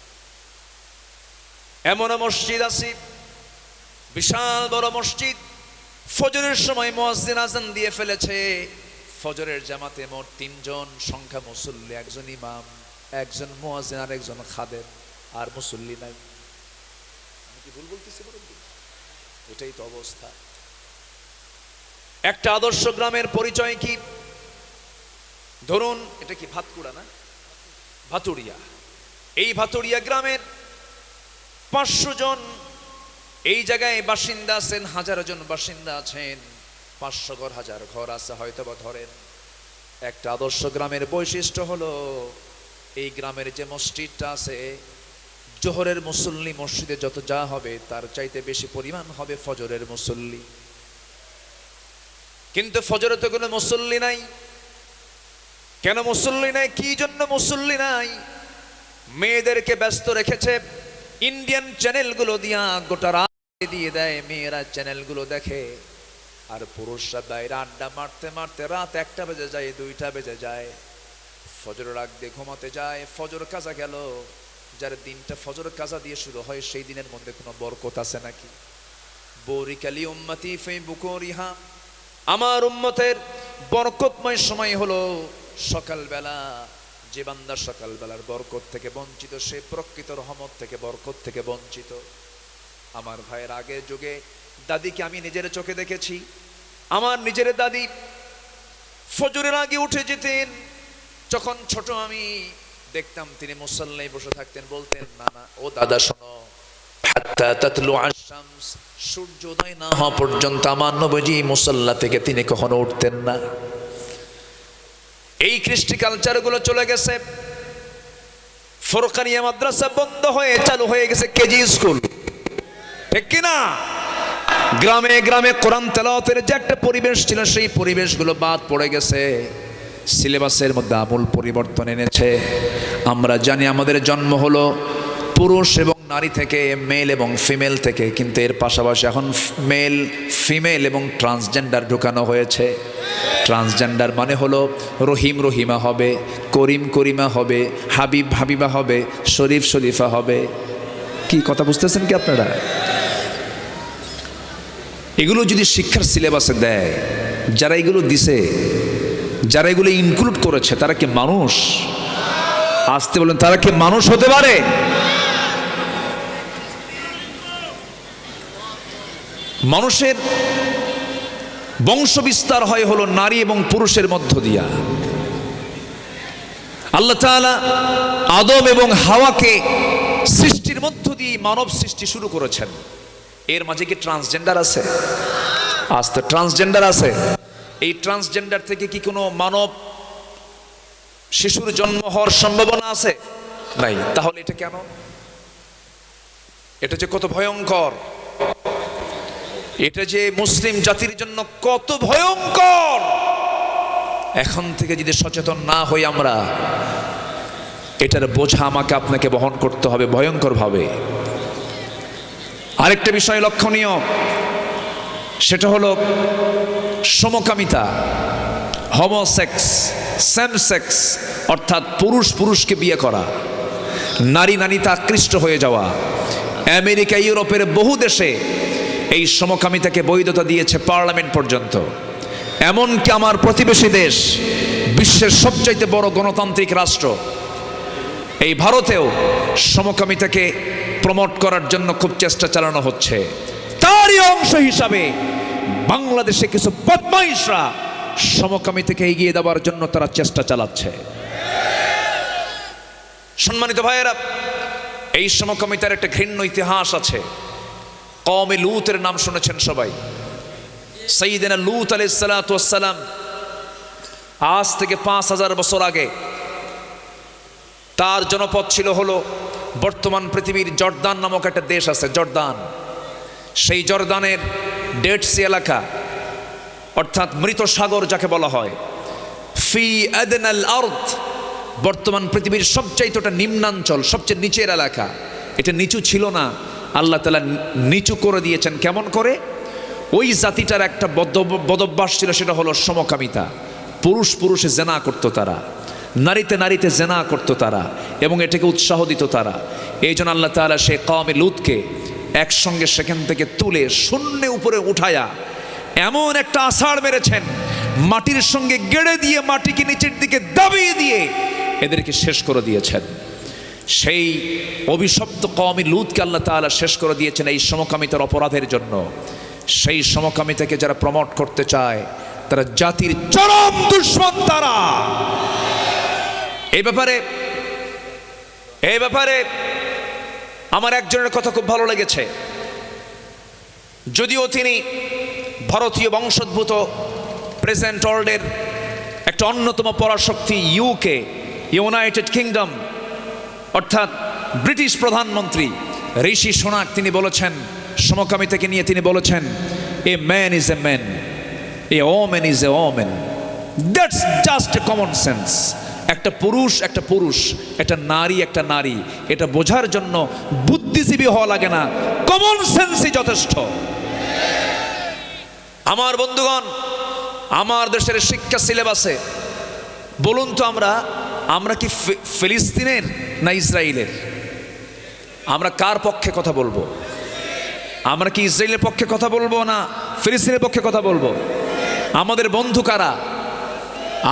এমন মসজিদ আছে, বিশাল বড় মসজিদ, ফজরের সময় মুয়াজ্জিন আযান দিয়ে ফেলেছে, ফজরের জামাতে মোট 3 জন সংখ্যা মুসল্লি, একজন ইমাম, একজন মুয়াজ্জিন আর একজন খাদেম, আর মুসল্লি নাই। আমি কি ভুল বলতেছি? এটাই তো অবস্থা। একটা আদর্শ গ্রামের পরিচয় কি? ধরুন এটা কি ভাতকুড়া না ভাতুড়িয়া, এই ভাতুড়িয়া গ্রামের 500 জন এই জায়গায় বাসিন্দা আছেন, 1000 জন বাসিন্দা আছেন, 500 ঘর 1000 ঘর আছে হয়তো বা ধরেন। একটা আদর্শ গ্রামের বৈশিষ্ট্য হলো এই গ্রামের যে মসজিদটা আছে, জোহরের মুসল্লি মসজিদে যত যা হবে তার চাইতে বেশি পরিমাণ হবে ফজরের মুসল্লি। কিন্তু ফজরে তো কোনো মুসল্লি নাই। কেন মুসল্লি নাই? কি জন্য মুসল্লি নাই? মেয়েদেরকে ব্যস্ত রেখেছে, ইন্ডিয়ান চ্যানেলগুলো দিয়া গোটা রাত দিয়ে দেয়, মেয়েরা চ্যানেলগুলো দেখে, আর পুরুষরা বাইরে আড্ডা মারতে মারতে রাত 1টা বেজে যায়, 2টা বেজে যায়, ফজরের আগ দিয়ে ঘুমাতে যায়। ফজর কাজা গেল। যার দিনটা ফজর কাজা দিয়ে শুরু হয় সেই দিনের মধ্যে কোনো বরকত আছে নাকি? বরিকালি উম্মতি ফি বুকুরিহা, আমার উম্মতের বরকতময় সময় হলো সকালবেলা। যে বান্দা সকালবেলার বরকত থেকে বঞ্চিত, সে প্রকৃত রহমত থেকে বরকত থেকে বঞ্চিত। আমার ভাইয়ের আগের যুগে দাদিকে আমি নিজের চোখে দেখেছি। আমার নিজের দাদি ফজরের আগে উঠে যেতেন। যখন ছোট আমি দেখতাম তিনি মুসল্লায় বসে থাকতেন, বলতেন, না না ও দাদা শোনো, হাত্তা তাতলু আশ-শামস, সূর্যোদয় না হওয়া পর্যন্ত আমার নবীজি মুসাল্লা থেকে তিনি কখনো উঠতেন না। এই কৃষ্টি কালচারগুলো চলে গেছে। ফোরকানিয়া মাদ্রাসা বন্ধ হয়ে চালু হয়ে গেছে কেজি স্কুল, ঠিক কিনা? গ্রামে গ্রামে কোরআন তেলাওয়াতের যে একটা পরিবেশ ছিল, সেই পরিবেশগুলো বাদ পড়ে গেছে। সিলেবাসের মধ্যে আমূল পরিবর্তন এনেছে। আমরা জানি আমাদের জন্ম হলো পুরুষ এবং নারী থেকে, মেল এবং ফিমেল থেকে, কিন্তু এর পাশাপাশি এখন মেল, ফিমেল এবং ট্রান্সজেন্ডার ঢুকানো হয়েছে। ট্রান্সজেন্ডার মানে হলো রহিম রহিমা হবে, করিম করিমা হবে, হাবিব হাবিবা হবে, শরীফ শরীফা হবে। কি কথা বুঝতেছেন কি আপনারা? এগুলো যদি শিক্ষার সিলেবাসে দেয়, যারা এগুলো দিছে, যারা এগুলো ইনক্লুড করেছে, তারা কি মানুষ? আসতে বলেন, তারা কি মানুষ হতে পারে? মানুষের বংশ বিস্তার হয় হলো নারী এবং পুরুষের মধ্য দিয়া। আল্লাহ তাআলা আদম এবং হাওয়াকে সৃষ্টির মধ্য দিয়ে মানব সৃষ্টি শুরু করেছেন। এর মাঝে কি ট্রান্সজেন্ডার আছে? আজ তো ট্রান্সজেন্ডার আছে। এই ট্রান্সজেন্ডার থেকে কি কোনো মানব শিশুর জন্ম হওয়ার সম্ভাবনা আছে? নাই। তাহলে এটা কেন? এটা যে কত ভয়ঙ্কর, এটা যে মুসলিম জাতির জন্য কত ভয়ঙ্কর, এখন থেকে যদি সচেতন না হই আমরা, এটার বোঝা আমাকে আপনাকে বহন করতে হবে ভয়ঙ্কর ভাবে। আরেকটা বিষয় লক্ষণীয়, সেটা হলো সমকামিতা, হোমোসেক্স, সেম সেক্স, অর্থাৎ পুরুষ পুরুষকে বিয়ে করা, নারী নারীতে আকৃষ্ট হয়ে যাওয়া। আমেরিকা, ইউরোপের বহু দেশে এই সমকামিতাকে বৈধতা দিয়েছে পার্লামেন্ট পর্যন্ত। এমনকি আমার প্রতিবেশী দেশ, বিশ্বের সবচাইতে বড় গণতান্ত্রিক রাষ্ট্র, এই ভারতেও সমকামিতাকে প্রমোট করার জন্য খুব চেষ্টা চালানো হচ্ছে। তারই অংশ হিসাবে বাংলাদেশে কিছু বদমাইশরা সমকামিতাকে এগিয়ে দেওয়ার জন্য তারা চেষ্টা চালাচ্ছে। সম্মানিত ভাইয়েরা, এই সমকামিতার একটা ঘৃণ্য ইতিহাস আছে। কওমে লূতের নাম শুনেছেন সবাই। সাইয়েদনা লূত আলাইহিস সালাতু ওয়াস সালাম আজ থেকে 5000 বছর আগে, তার জনপদ ছিল হলো বর্তমান পৃথিবীর জর্দান নামক একটা দেশ আছে, জর্দান। সেই জর্দানের ডেড সি এলাকা, অর্থাৎ মৃত সাগর যাকে বলা হয়, ফি আদনাল আরদ, বর্তমান পৃথিবীর সবচাইতে ওটা নিম্নাঞ্চল, সবচেয়ে নিচের এলাকা। এটা নিচু ছিল না, আল্লাহ তাআলা নিচু করে দিয়েছেন। কেমন করে? ওই জাতিটার একটা বদভ্যাস ছিল, সেটা হলো সমকামিতা। পুরুষ পুরুষে জেনা করত তারা, নারীতে নারীতে জেনা করত তারা, এবং এটাকে উৎসাহ দিত তারা। এই জন্য আল্লাহ তাআলা সেই কওমে লূতকে একসঙ্গে সেখান থেকে তুলে শূন্যে উপরে উঠায়া এমন একটা আছাড় মেরেছেন, মাটির সঙ্গে গেড়ে দিয়ে মাটিকে নিচের দিকে দাবিয়ে দিয়ে এদেরকে শেষ করে দিয়েছেন। সেই অভিশপ্ত কওমে লূতকে আল্লাহ তাআলা শেষ করে দিয়েছেন এই সমকামিতার অপরাধের জন্য। সেই সমকামিতাকে যারা প্রমোট করতে চায়, তারা জাতির চরম দুশমন। তারা এই ব্যাপারে আমার একজনের কথা খুব ভালো লেগেছে। যদিও তিনি ভারতীয় বংশোদ্ভূত, প্রেজেন্ট ওয়ার্ল্ডের একটা অন্যতম পরাশক্তি, ইউকে, ইউনাইটেড কিংডম, অর্থাৎ ব্রিটিশ প্রধানমন্ত্রী ঋষি সুনাক, তিনি বলেছেন সমকামিতাকে নিয়ে, তিনি বলেছেন, a man is a man, a woman is a woman, that's just a common sense. একটা পুরুষ একটা পুরুষ, একটা নারী একটা নারী, এটা বোঝার জন্য বুদ্ধিজীবী হওয়া লাগে না, কমন সেন্সই যথেষ্ট। আমার বন্ধুগণ, আমার দেশের শিক্ষা সিলেবাসে বলুন তো, আমরা কি ফিলিস্তিনের না ইসরায়েলের? আমরা কার পক্ষে কথা বলবো? আমরা কি ইসরায়েলের পক্ষে কথা বলবো না ফিলিস্তিনের পক্ষে কথা বলবো? আমাদের বন্ধু কারা?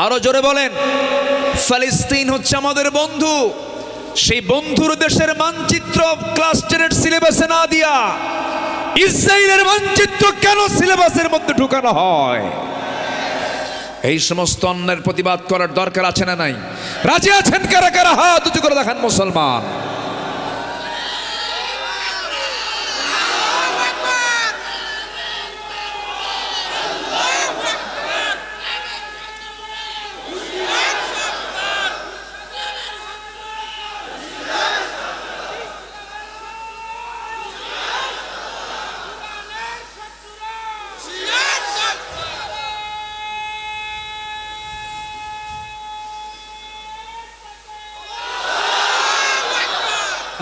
আরো জোরে বলেন। ফিলিস্তিন হচ্ছে আমাদের বন্ধু। সেই বন্ধুর দেশের মানচিত্র ক্লাস 10 সিলেবাসে না দিয়া ইসরায়েলের মানচিত্র কেন সিলেবাসের মধ্যে ঢুকানো হয়? এই সমস্ত অন্যের প্রতিবাদ করার দরকার আছে না নাই? রাজি আছেন কারা কারা? হাত উঁচু করে দেখান মুসলমান।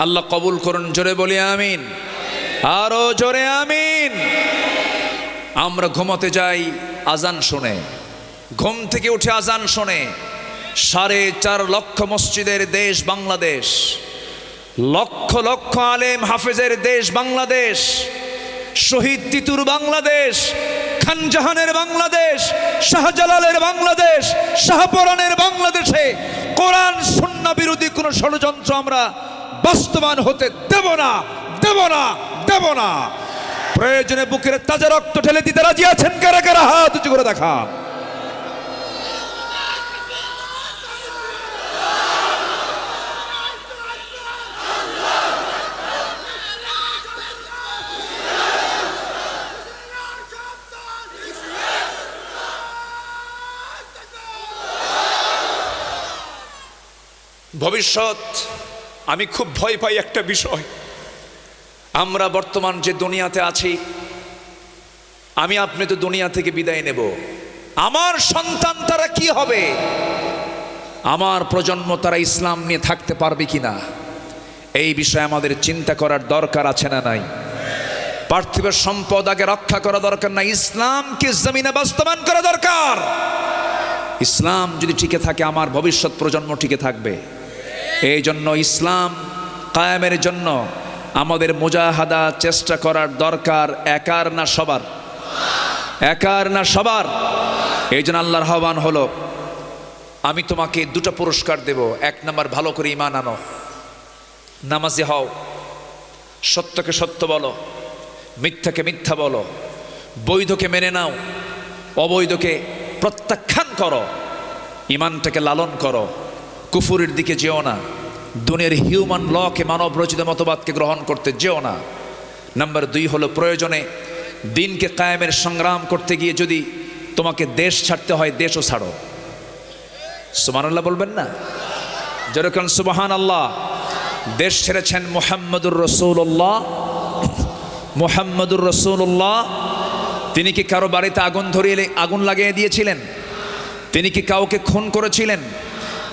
আল্লাহ কবুল করুন, জোরে বলি আমিন, আরো জোরে আমিন। আমরা ঘুমোতে যাই আজান শুনে, ঘুম থেকে উঠে আজান শুনে। 4.5 লক্ষ মসজিদের দেশ বাংলাদেশ, লক্ষ লক্ষ আলেম হাফেজের দেশ বাংলাদেশ, শহীদ তিতুর বাংলাদেশ, খানজাহানের বাংলাদেশ, শাহজালালের বাংলাদেশ, শাহপরানের বাংলাদেশে কোরআন সুন্নাহ বিরোধী কোন ষড়যন্ত্র আমরা বাস্তবায়ন হতে দেব না, দেব না, দেব না। প্রয়োজনে বুকের তাজা রক্ত ঢেলে দিতে রাজি আছেন কারা কারা? হাত উঁচু করে দেখা। ভবিষ্যৎ আমি খুব ভয় পাই একটা বিষয়, আমরা বর্তমান যে দুনিয়াতে আছি, আমি আপনি তো দুনিয়া থেকে বিদায় নেব, আমার সন্তান তারা কি হবে, আমার প্রজন্ম তারা ইসলাম নিয়ে থাকতে পারবে কিনা, এই বিষয়ে আমাদের চিন্তা করার দরকার আছে না নাই? পার্থিব সম্পদ আগে রক্ষা করা দরকার না, ইসলামকে জমিনে বাস্তবায়ন করা দরকার। ইসলাম যদি টিকে থাকে আমার ভবিষ্যৎ প্রজন্ম টিকে থাকবে। এই জন্য ইসলাম কায়েমের জন্য আমাদের মুজাহাদা চেষ্টা করার দরকার, একার না সবার, একার না সবার। এই জন্য আল্লাহর আহ্বান হলো, আমি তোমাকে 2টা পুরস্কার দেব। 1 নাম্বার, ভালো করে ঈমান আনো, নামাজি হও, সত্যকে সত্য বলো, মিথ্যাকে মিথ্যা বলো, বৈধকে মেনে নাও, অবৈধকে প্রত্যাখ্যান করো, ঈমানটাকে লালন করো, কুফুরের দিকে যেও না, দুনিয়ার হিউম্যান লকে মানব রচিত মতবাদকে গ্রহণ করতে যেও না। নাম্বার 2 হলো, প্রয়োজনে দিনকে কায়েমের সংগ্রাম করতে গিয়ে যদি তোমাকে দেশ ছাড়তে হয় দেশও ছাড়ো। সুবহানাল্লাহ বলবেন না? যেরকম সুবহানাল্লাহ। দেশ ছেড়েছেন মুহাম্মদুর রাসূলুল্লাহ, মুহাম্মদুর রাসূলুল্লাহ। তিনি কি কারো বাড়িতে আগুন ধরিয়ে আগুন লাগিয়ে দিয়েছিলেন? তিনি কি কাউকে খুন করেছিলেন?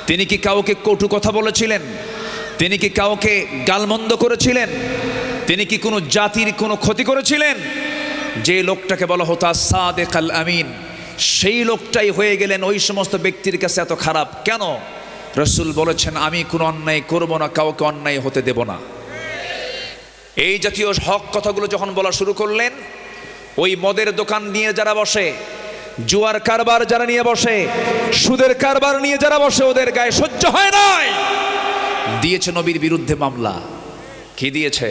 তিনি কি কাউকে কটু কথা বলেছিলেন? তিনি কি কাউকে গালমন্দ করেছিলেন? তিনি কি কোনো জাতির কোনো ক্ষতি করেছিলেন? যে লোকটাকে বলা হতো সাদেক আল আমিন, সেই লোকটাই হয়ে গেলেন ওই সমস্ত ব্যক্তির কাছে এত খারাপ কেন? রাসূল বলেছেন, আমি কোনো অন্যায় করব না, কাউকে অন্যায় হতে দেব না। এই জাতীয় হক কথাগুলো যখন বলা শুরু করলেন, ওই মদের দোকান নিয়ে যারা বসে, জুয়ার কারবার যারা নিয়ে বসে, সুদের কারবার নিয়ে যারা বসে, ওদের গায়ে সহ্য হয় নাই, দিয়েছে নবীর বিরুদ্ধে মামলা। কি দিয়েছে?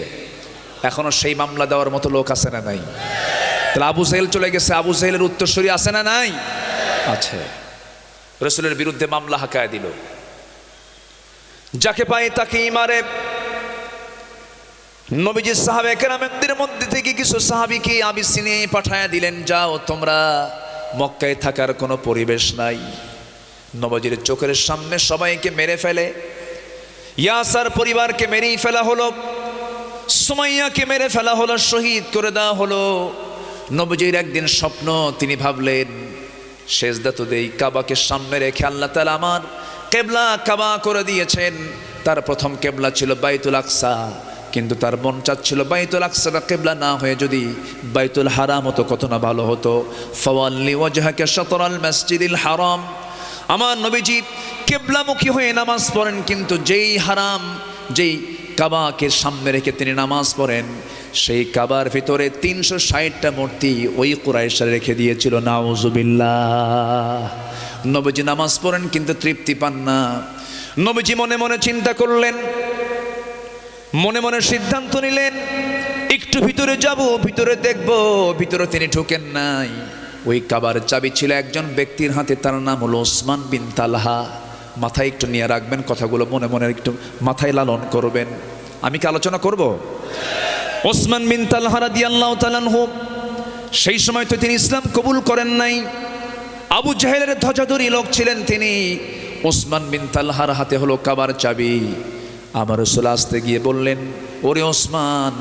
এখনো সেই মামলা দেওয়ার মতো লোক আছে না নাই? তাহলে আবু জাহেল চলে গেছে, আবু জাহেলের উত্তরসূরি আছে না নাই? আছে। রাসূলের বিরুদ্ধে মামলা হাঁকায় দিল, যাকে পায় তাকেই মারে। নবীজি সাহাবে কেরামদের মধ্যে থেকে কিছু সাহাবীকে আবিসিনিয়ায় পাঠায়া দিলেন, যাও তোমরা, মক্কায় থাকার কোনো পরিবেশ নাই। নবীজির চোখের সামনে সবাইকে মেরে ফেলে। ইয়াসার পরিবারকে মেরেই ফেলা হলো, সুমাইয়াকে মেরে ফেলা হলো, শহীদ করে দেওয়া হলো। নবীজির একদিন স্বপ্ন, তিনি ভাবলেন সেজদা তো দেই, কাবাকে সামনে রেখে আল্লাহ তাআলা আমার কিবলা কাবা করে দিয়েছেন। তার প্রথম কিবলা ছিল বাইতুল আকসা, কিন্তু তার মন চাচ্ছিল বাইতুল আকসাটা কিবলা না হয়ে যদি বাইতুল হারাম হতো কত না ভালো হতো। ফাওয়াল্লি ওয়াজহাকা শাতরাল মসজিদিল হারাম। আমার নবীজি কিবলামুখী হয়ে নামাজ পড়েন, কিন্তু যেই হারাম, যেই কাবাকে সামনে রেখে তিনি নামাজ পড়েন, সেই কাবার ভিতরে 360টা মূর্তি ওই কুরাইশরা রেখে দিয়েছিল। নাউজুবিল্লাহ। নবীজি নামাজ পড়েন কিন্তু তৃপ্তি পান না। নবীজি মনে মনে চিন্তা করলেন, মনে মনে সিদ্ধান্ত নিলেন, একটু ভিতরে যাব, ভিতরে দেখব। ভিতরে তিনি ঢোকেন নাই। ওই কাবার চাবি ছিল একজন ব্যক্তির হাতে, তার নাম হলো ওসমান বিন তালহা। মাথায় একটু নিয়ে রাখবেন, কথাগুলো মনে মনে একটু মাথায় লালন করবেন। আমি কি আলোচনা করব? ওসমান বিন তালহা রাদিয়াল্লাহু তাআলা আনহু, সেই সময় তো তিনি ইসলাম কবুল করেন নাই। আবু জাহেলের ধ্বজাধারী লোক ছিলেন তিনি। ওসমান বিন তালহার হাতে হলো কাবার চাবি। আমার রাসূল আসতে গিয়ে বললেন, ওরে ওসমান,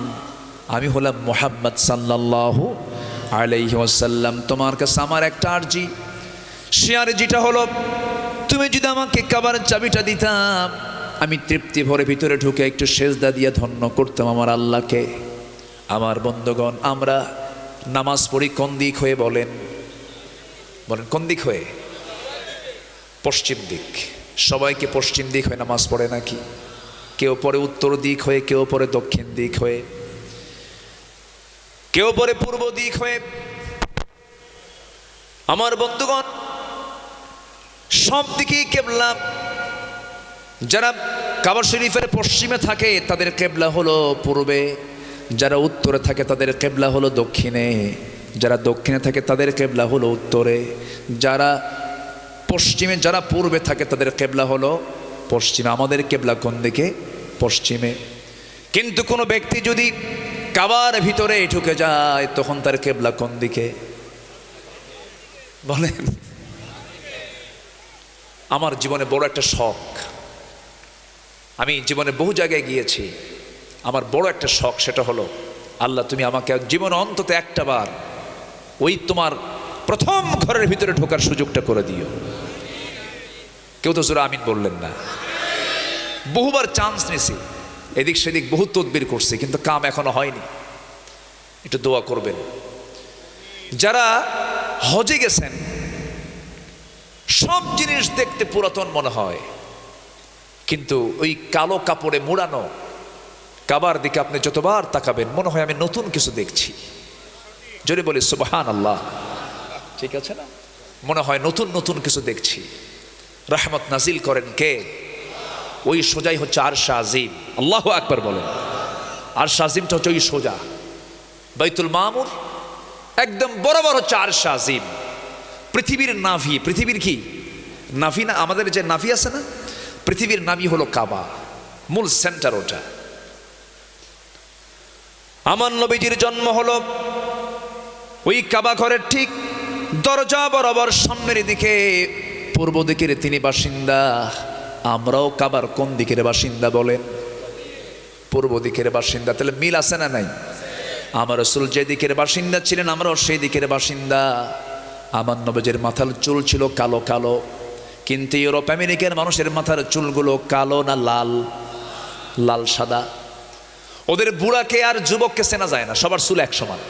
আমি হলাম মুহাম্মদ সাল্লাল্লাহু আলাইহি ওয়াসাল্লাম, তোমার কাছে আমার একটা আরজি। সে আরজিটা হলো, তুমি যদি আমাকে কাবার চাবিটা দিতাম, আমি তৃপ্তি ভরে ভিতরে ঢুকে একটু সেজদা দিয়ে ধন্য করতাম আমার আল্লাহকে। আমার বন্ধুগণ, আমরা নামাজ পড়ি কোন দিক হয়ে বলেন? বলেন কোন দিক হয়ে? পশ্চিম দিক। সবাইকে পশ্চিম দিক হয়ে নামাজ পড়ে নাকি? কেউ পড়ে উত্তর দিক হয়ে, কেউ পড়ে দক্ষিণ দিক হয়ে, কেউ পড়ে পূর্ব দিক হয়ে। আমার বন্ধুগণ, সব দিকেই কেবলা। যারা কাবা শরীফের পশ্চিমে থাকে তাদের কেবলা হলো পূর্বে, যারা উত্তরে থাকে তাদের কেবলা হলো দক্ষিণে, যারা দক্ষিণে থাকে তাদের কেবলা হলো উত্তরে, যারা পশ্চিমে যারা পূর্বে থাকে তাদের কেবলা হলো পশ্চিমে। আমাদের কেবলা কোন দিকে? পশ্চিমে। কিন্তু কোনো ব্যক্তি যদি কাবার ভিতরে ঢুকে যায় তখন তার কেবলা কোন দিকে বলেন? আমার জীবনে বড় একটা শখ, আমি জীবনে বহু জায়গায় গিয়েছি, আমার বড় একটা শখ, সেটা হলো আল্লাহ তুমি আমাকে জীবনে অন্তত একটা বার ওই তোমার প্রথম ঘরের ভিতরে ঢোকার সুযোগটা করে দিও। কেউ তো জোরে আমিন বললেন না। বহুবার চান্স নিয়েছি, এদিক সেদিক বহু তদবির করছি, কিন্তু কাম এখনো হয়নি। একটু দোয়া করবেন। যারা হজে গেছেন সব জিনিস দেখতে পুরাতন মনে হয়, কিন্তু ওই কালো কাপড়ে মোড়ানো কাবার দিকে আপনি যতবার তাকাবেন মনে হয় আমি নতুন কিছু দেখছি। জোরে বলি সুবহানাল্লাহ। ঠিক আছে না? মনে হয় নতুন নতুন কিছু দেখছি। রহমত নাজিল করেন কে? ওই সোজাই হচ্ছে আরশ আজিম। আল্লাহু আকবার বলেন। আরশ আজিমটা হচ্ছে ওই সোজা বাইতুল মামুর, একদম বরাবর হচ্ছে আরশ আজিম। পৃথিবীর নাভি, পৃথিবীর কি নাভি না, আমাদের যে নাভি আছে না, পৃথিবীর নাভি হলো কাবা, মূল সেন্টার ওটা। আমার নবীজির জন্ম হলো ওই কাবা ঘরের ঠিক দরজা বরাবর সামনের দিকে, পূর্ব দিকের তিনি বাসিন্দা। আমরাও কাবার কোন দিকের বাসিন্দা বলেন? পূর্ব দিকের বাসিন্দা। তাহলে মিল আছে না নাই? আমার রাসূল যে দিকের বাসিন্দা ছিলেন আমরাও সেই দিকের বাসিন্দা। আমার নবীজির মাথার চুল ছিল কালো কালো, কিন্তু ইউরোপ আমেরিকার মানুষের মাথার চুলগুলো কালো না লাল? লাল সাদা। ওদের বুড়াকে আর যুবককে চেনা যায় না, সবার চুল এক সমান।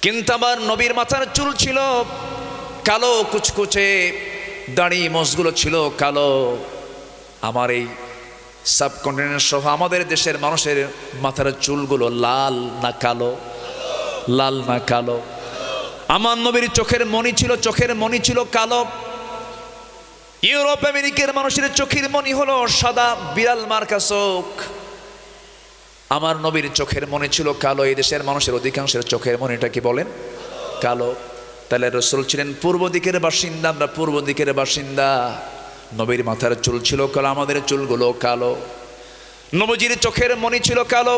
কিন্তু আমার নবীর মাথার চুল ছিল কালো কুচকুচে, দাড়ি মোছগুলো ছিল কালো। আমার এই সাবকন্টিনেন্ট সহ আমাদের দেশের মানুষের মাথার চুলগুলো লাল না কালো? লাল না কালো? আমার নবীর চোখের মণি ছিল, চোখের মণি ছিল কালো। ইউরোপ আমেরিকার মানুষের চোখের মণি হলো সাদা, বিড়াল মার্কা চোখ। আমার নবীর চোখের মণি ছিল কালো। এই দেশের মানুষের অধিকাংশের চোখের মণিটা কি বলেন? কালো। তাহলে রাসূল ছিলেন পূর্ব দিকের বাসিন্দা, আমরা পূর্ব দিকের বাসিন্দা। নবীর মাথার চুল ছিল কালো, আমাদের চুলগুলো কালো। নবীজির চোখের মণি ছিল কালো,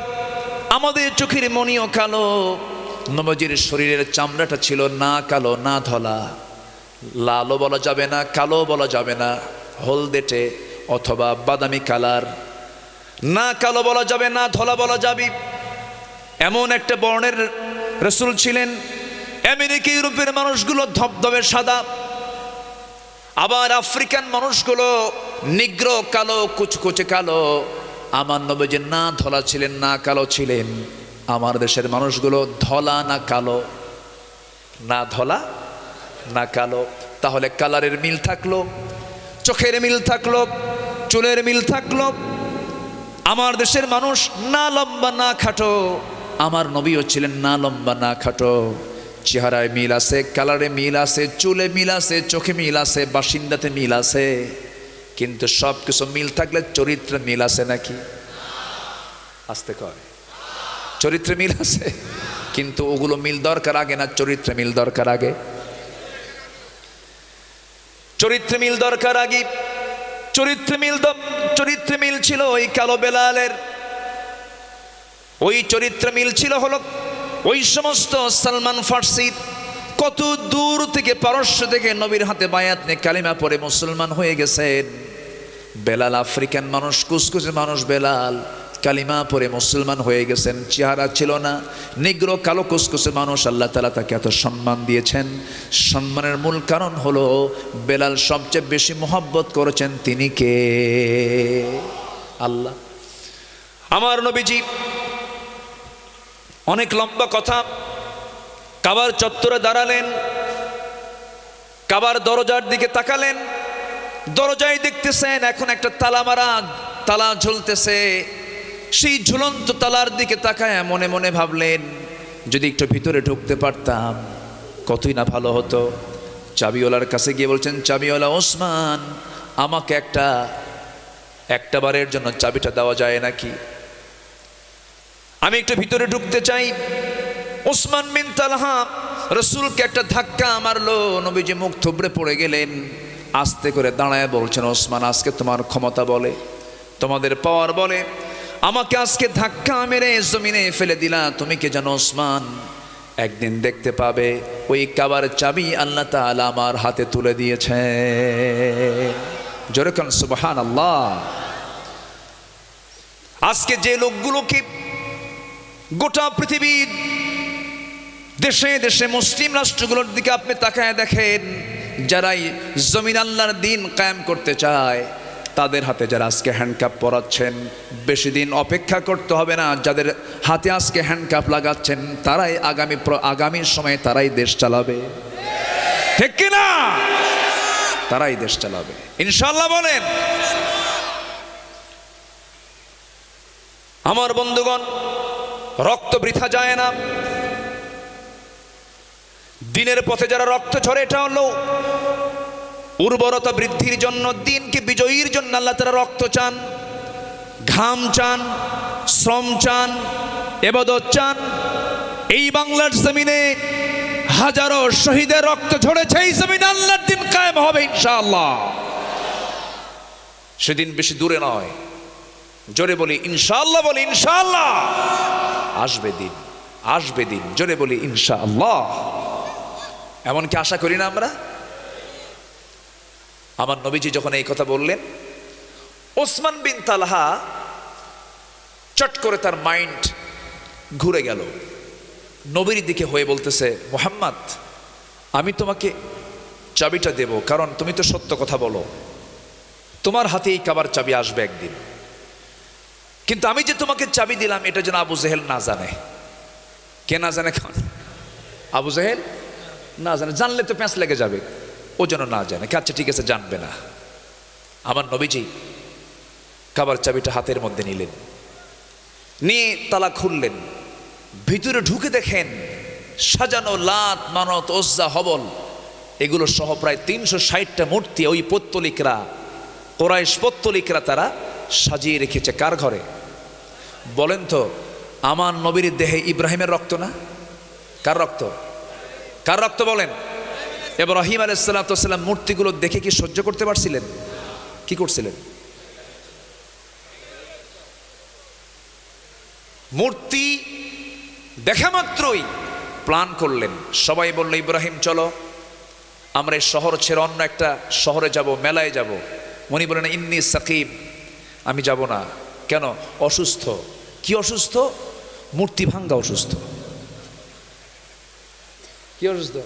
আমাদের চোখের মণিও কালো। নবীজির শরীরের চামড়াটা ছিল না কালো না ধলা, লালও বলা যাবে না কালো বলা যাবে না, হলদেটে অথবা বাদামি কালার। না কালো বলা যাবে না ধলা বলা যাবে, এমন একটা বর্ণের রাসূল ছিলেন। আমেরিকা ইউরোপের মানুষগুলো ধবধবে সাদা, আবার আফ্রিকান মানুষগুলো নিগ্র কালো কুচকুচে কালো। আমার নবীজি না ধলা ছিলেন না কালো ছিলেন। আমার দেশের মানুষগুলো ধলা না কালো? না ধলা না কালো। তাহলে কালারের মিল থাকলো, চোখের মিল থাকলো, চুলের মিল থাকলো। আমার দেশের মানুষ না লম্বা না খাটো, আমার নবীও ছিলেন না লম্বা না খাটো। চেহারায় মিল আছে, কালারে মিল আছে, চুলে মিল আছে, চোখে মিল আছে, বাসিন্দাতে মিল আছে। কিন্তু সব কিছু মিল থাকলে চরিত্রে মিল আছে নাকি? আসতে কয় চরিত্রে মিল আছে, কিন্তু ওগুলো মিল দরকার আগে না চরিত্রে মিল দরকার আগে? চরিত্রে মিল দরকার আগে। চরিত্রে মিল ছিল ওই কালো বেলালের, ওই চরিত্র মিল ছিল হলো ওই সমস্ত সালমান ফার্সি কত দূর থেকে পারস্য থেকে নবীর হাতে বায়াত নিয়ে কালিমা পড়ে মুসলমান হয়ে গেছেন। বেলাল আফ্রিকান মানুষ, কুসকুসে মানুষ বেলাল, কালিমা পড়ে মুসলমান হয়ে গেছেন। চেহারা ছিল না, নিগ্র কালো কুসকুসে মানুষ, আল্লাহ তাআলা তাকে এত সম্মান দিয়েছেন। সম্মানের মূল কারণ হলো বেলাল সবচেয়ে বেশি মহব্বত করেছেন তিনি কে? আল্লাহ। আমার নবীজি অনেক লম্বা কথা, কাবার চত্বরে দাঁড়ালেন, কাবার দরজার দিকে তাকালেন, দরজায় দেখতেছেন এখন একটা তালা মারা, তালা ঝুলতেছে। সেই ঝুলন্ত তালার দিকে তাকায় মনে মনে ভাবলেন, যদি একটু ভিতরে ঢুকতে পারতাম কতই না ভালো হতো। চাবিওয়ালার কাছে গিয়ে বলছেন, চাবিওয়ালা ওসমান, আমাকে একটা বারের জন্য চাবিটা দেওয়া যায় নাকি? আমি একটু ভিতরে ঢুকতে চাই। ওসমান বিন তালহা রাসূলকে একটা ধাক্কা মারলো, নবীজি মুখ থুবড়ে পড়ে গেলেন। আস্তে করে দাঁড়ায় বলছেন, ওসমান, আজকে তোমার ক্ষমতা বলে, তোমাদের পাওয়ার বলে আমাকে আজকে ধাক্কা মেরে জমিনে ফেলে দিলা। তুমি কি জানো ওসমান, একদিন দেখতে পাবে ওই কাবার চাবি আল্লাহ তাআলা আমার হাতে তুলে দিয়েছে। জোরে কান সুবহানাল্লাহ। আজকে যে লোকগুলোকে গোটা পৃথিবীর দেশে দেশে মুসলিম রাষ্ট্রগুলোর দিকে আপনি তাকায় দেখেন, যারাই জমিন আল্লাহর দিন কায়েম করতে চায়, তাদের হাতে যারা আজকে হ্যান্ডকাপ পরাচ্ছেন, বেশি দিন অপেক্ষা করতে হবে না। যাদের হাতে আজকে হ্যান্ডকাপ লাগাচ্ছেন তারাই আগামী সময়ে তারাই দেশ চালাবে, ঠিক কিনা? তারাই দেশ চালাবে ইনশাআল্লাহ। বলেন। আমার বন্ধুগণ, রক্ত বৃথা যায় না। দিনের পথে যারা রক্ত ঝরে, এটা হলো উর্বরতা বৃদ্ধির জন্য, দিনকে বিজয়ীর জন্য আল্লাহ তাআলা রক্ত চান, ঘাম চান, শ্রম চান, ইবাদত চান। এই বাংলার জমিনে হাজারো শহীদের রক্ত ঝরেছে, এই জমিনে আল্লাহর দিন কায়েম হবে ইনশাআল্লাহ। সেদিন বেশি দূরে নয়, জোরে বলি ইনশাআল্লাহ। বলি ইনশাআল্লাহ। আসবে দিন, আসবে দিন, জোরে বলি ইনশাআল্লাহ। এমনকি আশা করি না আমরা? আমার নবীজি যখন এই কথা বললেন, ওসমান বিন তালহা চট করে তার মাইন্ড ঘুরে গেল, নবীর দিকে হয়ে বলতেছে, মুহাম্মদ, আমি তোমাকে চাবিটা দেব, কারণ তুমি তো সত্য কথা বলো, তোমার হাতে এই কাবার চাবি আসবে একদিন। কিন্তু আমি যে তোমাকে চাবি দিলাম এটা যেন আবু জেহেল না জানে। কে না জানে? কারণ আবু জেহেল না জানে, জানলে তো প্যাঁচ লেগে যাবে, ও যেন না জানে। আচ্ছা ঠিক আছে, জানবে না। আমার নবীজি কাবার চাবিটা হাতের মধ্যে নিলেন, নিয়ে তালা খুললেন, ভিতরে ঢুকে দেখেন সাজানো লাত, মানত, ওজ্জা, হবল এগুলো সহ প্রায় 360টা মূর্তি ওই পত্তলিকরা, কোরাইশ পত্তলিকরা তারা সাজিয়ে রেখেছে। কার ঘরে বলেন তো? আমার নবীর দেহে ইব্রাহিমের রক্ত না? কার রক্ত? কার রক্ত বলেন? ইব্রাহিম আলাইহিস সালাম মূর্তিগুলো দেখে কি সহ্য করতে পারছিলেন? কি করছিলেন? মূর্তি দেখা মাত্রই প্ল্যান করলেন। সবাই বলল, ইব্রাহিম চলো আমরা এই শহর ছেড়ে অন্য একটা শহরে যাব, মেলায় যাব। উনি বলেন, ইন্নী সাকিব, আমি যাব না। কেন? অসুস্থ। কি অসুস্থ? মূর্তি ভাঙ্গা অসুস্থ। কি অসুস্থ?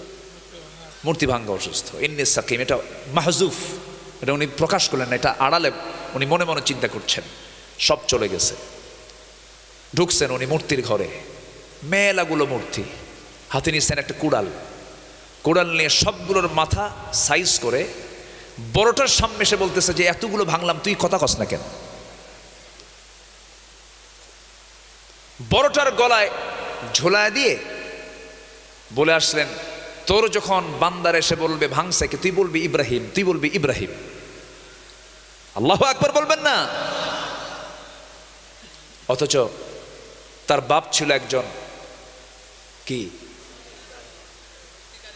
মূর্তি ভাঙ্গা অসুস্থ। ইন্নী সাকিম, এটা মাহজুফ, এটা উনি প্রকাশ করলেন না, এটা আড়ালে উনি মনে মনে চিন্তা করছেন। সব চলে গেছে। ঢুকছেন উনি মূর্তির ঘরে, মেলাগুলো মূর্তি, হাতে নিচ্ছেন একটা কুড়াল, কুড়াল নিয়ে সবগুলোর মাথা সাইজ করে বড়টার সামনে এসে বলতেছে যে এতগুলো ভাঙলাম, তুই কথা কস না কেন? বড়টার গলায় ঝোলায় দিয়ে বলে আসলেন, তোর যখন বান্দার এসে বলবে ভাঙছে কি, তুই বলবি ইব্রাহিম, তুই বলবি ইব্রাহিম। আল্লাহু আকবার বলবেন না? অথচ তার বাপ ছিল একজন কি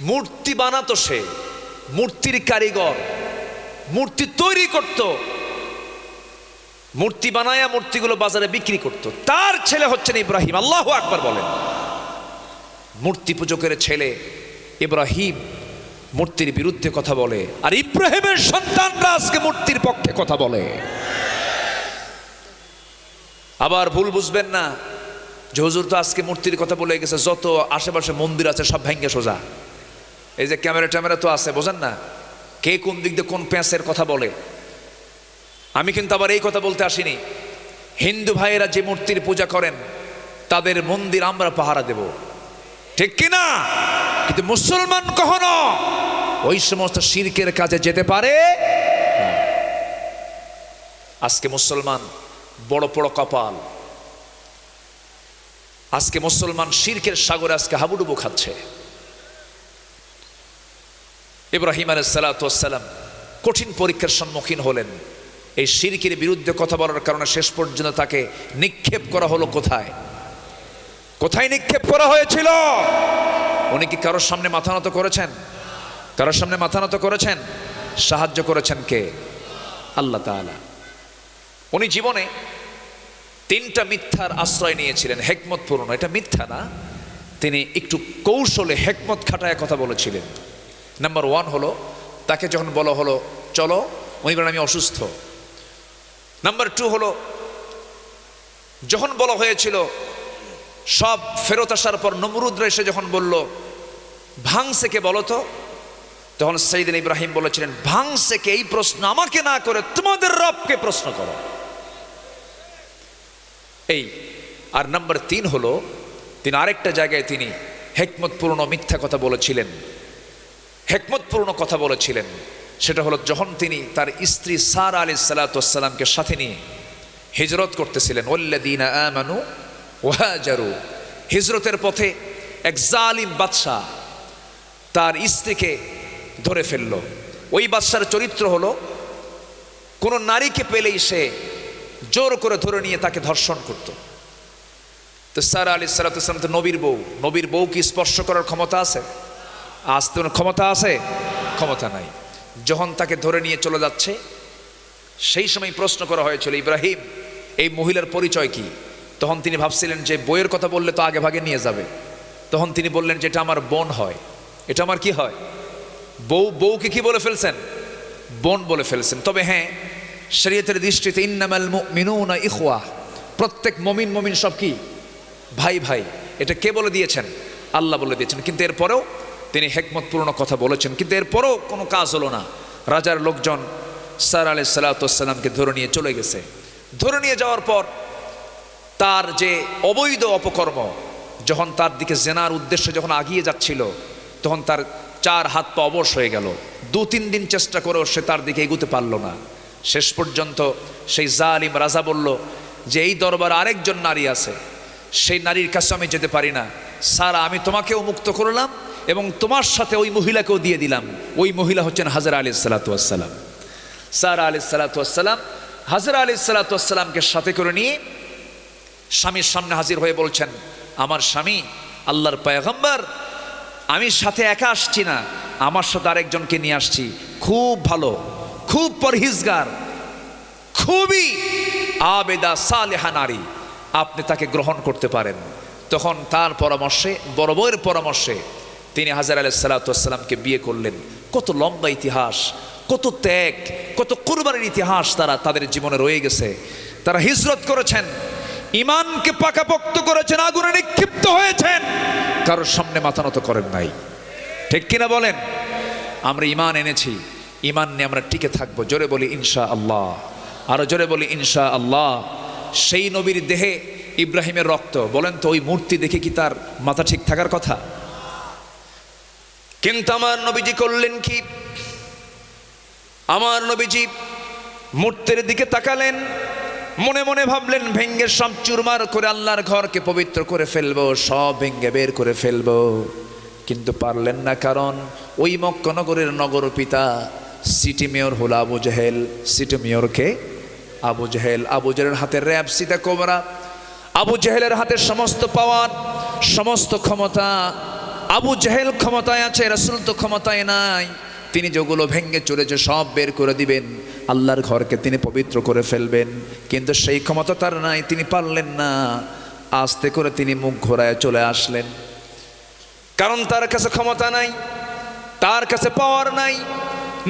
মূর্তি বানাতো, সে মূর্তির কারিগর, মূর্তি তৈরি করত, মূর্তি বানায়া মূর্তিগুলো বাজারে বিক্রি করত। তার ছেলে হচ্ছেন ইব্রাহিম। আল্লাহু আকবার বলেন। মূর্তি পূজকের ছেলে ইব্রাহিম মূর্তির বিরুদ্ধে কথা বলে, আর ইব্রাহিমের সন্তানরা আজকে মূর্তির পক্ষে কথা বলে। আবার ভুল বুঝবেন না যে হুজুর তো আজকে মূর্তির কথা বলে গেছে, যত আশেপাশে মন্দির আছে সব ভেঙ্গে সোজা। এই যে ক্যামেরা ট্যামেরা তো আছে, বোঝেন না কে কোন দিক দিয়ে কোন প্যাঁচের কথা বলে। আমি কিন্তু আবার এই কথা বলতে আসিনি, হিন্দু ভাইয়েরা যে মূর্তির পূজা করেন তাদের মন্দির আমরা পাহারা দেব, ঠিক কিনা? কিন্তু মুসলমান কখনো ওই সমস্ত শিরকের কাজে যেতে পারে। আজকে মুসলমান বড় বড় কপাল, আজকে মুসলমান শিরকের সাগরে আজকে হাবুডুবু খাচ্ছে। ইব্রাহিম আলাইহিস সালাতু ওয়াস সালাম কঠিন পরীক্ষার সম্মুখীন হলেন। এই শিরকের বিরুদ্ধে কথা বলার কারণে শেষ পর্যন্ত তাকে নিক্ষেপ করা হলো কোথায়? কোথায় নিক্ষেপ করা হয়েছিল? উনি কি কারোর সামনে মাথা নত করেছেন? কারোর সামনে মাথা নত করেছেন? সাহায্য করেছেন কে? আল্লাহ তাআলা। উনি জীবনে 3টা মিথ্যার আশ্রয় নিয়েছিলেন, হিকমতপূর্ণ। এটা মিথ্যা না, তিনি একটু কৌশলে হিকমত খাটায় কথা বলেছিলেন। নাম্বার 1 হলো, তাকে যখন বলা হলো চলো, উনি বলেন আমি অসুস্থ। নাম্বার 2 হলো, যখন বলা হয়েছিল সব ফেরত আসার পর নমরুদরা এসে যখন বলল ভাঙছে কে বলো তো, তখন সাইয়েদনা ইব্রাহিম বলেছিলেন ভাঙছে কে এই প্রশ্ন আমাকে না করে তোমাদের রবকে প্রশ্ন করো। এই আর নাম্বার 3 হলো, তিনি আরেকটা জায়গায় তিনি হিকমতপূর্ণ মিথ্যা কথা বলেছিলেন, হিকমতপূর্ণ কথা বলেছিলেন। সেটা হলো যখন তিনি তার স্ত্রী সারা আলাইহিস সালাতু ওয়াস সালামকে সাথে নিয়ে হিজরত করতেছিলেন, ওয়াল্লাযীনা আমানু ওয়া হাজারু, হিজরতের পথে এক জালিম বাদশা তার স্ত্রীকে ধরে ফেললো। ওই বাদশার চরিত্র হলো কোন নারীকে পেলেই সে জোর করে ধরে নিয়ে তাকে ধর্ষণ করত। তো সারা আলাইহিস সালাতু ওয়াস সালাম তো নবীর বউ, নবীর বউ কি স্পর্শ করার ক্ষমতা আছে? আসতে ক্ষমতা আছে? ক্ষমতা নাই। যখন তাকে ধরে নিয়ে চলে যাচ্ছে সেই সময় প্রশ্ন করা হয়েছিল ইব্রাহিম এই মহিলার পরিচয় কি? তখন তিনি ভাবছিলেন যে বইয়ের কথা বললে তো আগে ভাগে নিয়ে যাবে। তখন তিনি বললেন যে এটা আমার বোন হয়। এটা আমার কি হয়? বউ। বউকে কি বলে ফেলছেন? বোন বলে ফেলছেন। তবে হ্যাঁ, শরীয়তের দৃষ্টিতে ইন্নামাল মুমিনুনা ইখওয়া, প্রত্যেক মুমিন মুমিন সব কি ভাই ভাই। এটা কে বলে দিয়েছেন? আল্লাহ বলে দিয়েছেন। কিন্তু এরপরেও তিনি হিকমতপূর্ণ কথা বলেছেন, কিন্তু এরপরও কোনো কাজ হলো না। রাজার লোকজন সারা আলাইহিস সালাতু ওয়াস সালামকে ধরে নিয়ে চলে গেছে। ধরে নিয়ে যাওয়ার পর তার যে অবৈধ অপকর্ম, যখন তার দিকে জেনার উদ্দেশ্যে যখন আগিয়ে যাচ্ছিল তখন তার 4 হাত পা অবশ হয়ে গেল। 2-3 দিন চেষ্টা করেও সে তার দিকে এগুতে পারল না। শেষ পর্যন্ত সেই জালিম রাজা বলল যে এই দরবার আরেকজন নারী আছে, সেই নারীর কাছে আমি যেতে পারি না। সারা, আমি তোমাকেও মুক্ত করলাম এবং তোমার সাথে ওই মহিলাকেও দিয়ে দিলাম। ওই মহিলা হচ্ছেন হাজরা আলাইহিস সালাতু ওয়াস সালাম। সারা আলাইহিস সালাতু ওয়াস সালাম হাজরা আলাইহিস সালাতু ওয়াস সালামকে সাথে করে নিয়ে স্বামীর সামনে হাজির হয়ে বলছেন, আমার স্বামী আল্লাহর পয়গম্বর, আমি সাথে একা আসছি না, আমার সাথে আরেকজনকে নিয়ে আসছি, খুব ভালো, খুব পরহেজগার, খুবই আবেদা সালেহা নারী, আপনি তাকে গ্রহণ করতে পারেন। তখন তার পরামর্শে, বড় বউয়ের পরামর্শে তিনি হাজরা আলাইহিস সালাতু ওয়াস সালামকে বিয়ে করলেন। কত লম্বা ইতিহাস, কত ত্যাগ, কত কুরবানির ইতিহাস তাদের জীবনে রয়ে গেছে। তারা হিজরত করেছেন, ইমানকে পাকাপোক্ত করেছেন, আগুনে নিক্ষিপ্ত হয়েছেন, কারোর সামনে মাথা নত করেন নাই। ঠিক কিনা বলেন? আমরা ইমান এনেছি, ইমান নিয়ে আমরা টিকে থাকবো। জোরে বলি ইনশাআল্লাহ, আরো জোরে বলি ইনশাআল্লাহ। সেই নবীর দেহে ইব্রাহিমের রক্ত, বলেন তো ওই মূর্তি দেখে কি তার মাথা ঠিক থাকার কথা? কিন্তু আমার নবীজি করলেন কি? আমার নবীজি মূর্তির দিকে তাকালেন, মনে মনে ভাবলেন ভেঙ্গে সব চুরমার করে আল্লাহর ঘরকে পবিত্র করে ফেলবো, সব ভেঙ্গে বের করে ফেলবো। কিন্তু পারলেন না, কারণ ওই মক্কা নগরের নগর পিতা সিটি মেয়র হলো আবু জেহেল। সিটি মেয়রকে আবু জেহেল। আবু জেহেলের হাতে র‍্যাব সীতা কোবরা, আবু জেহেলের হাতে সমস্ত পাওয়ার, সমস্ত ক্ষমতা। আবু জেহেল ক্ষমতায় আছে, রাসূল তো ক্ষমতায় নাই। তিনি যেগুলো ভেঙ্গে চলেছে সব বের করে দিবেন, আল্লাহর ঘরকে তিনি পবিত্র করে ফেলবেন, কিন্তু সেই ক্ষমতা তার নাই। তিনি পারলেন না। আস্তে করে তিনি মুখ ঘোরায় চলে আসলেন, কারণ তার কাছে ক্ষমতা নাই, তার কাছে পাওয়ার নাই।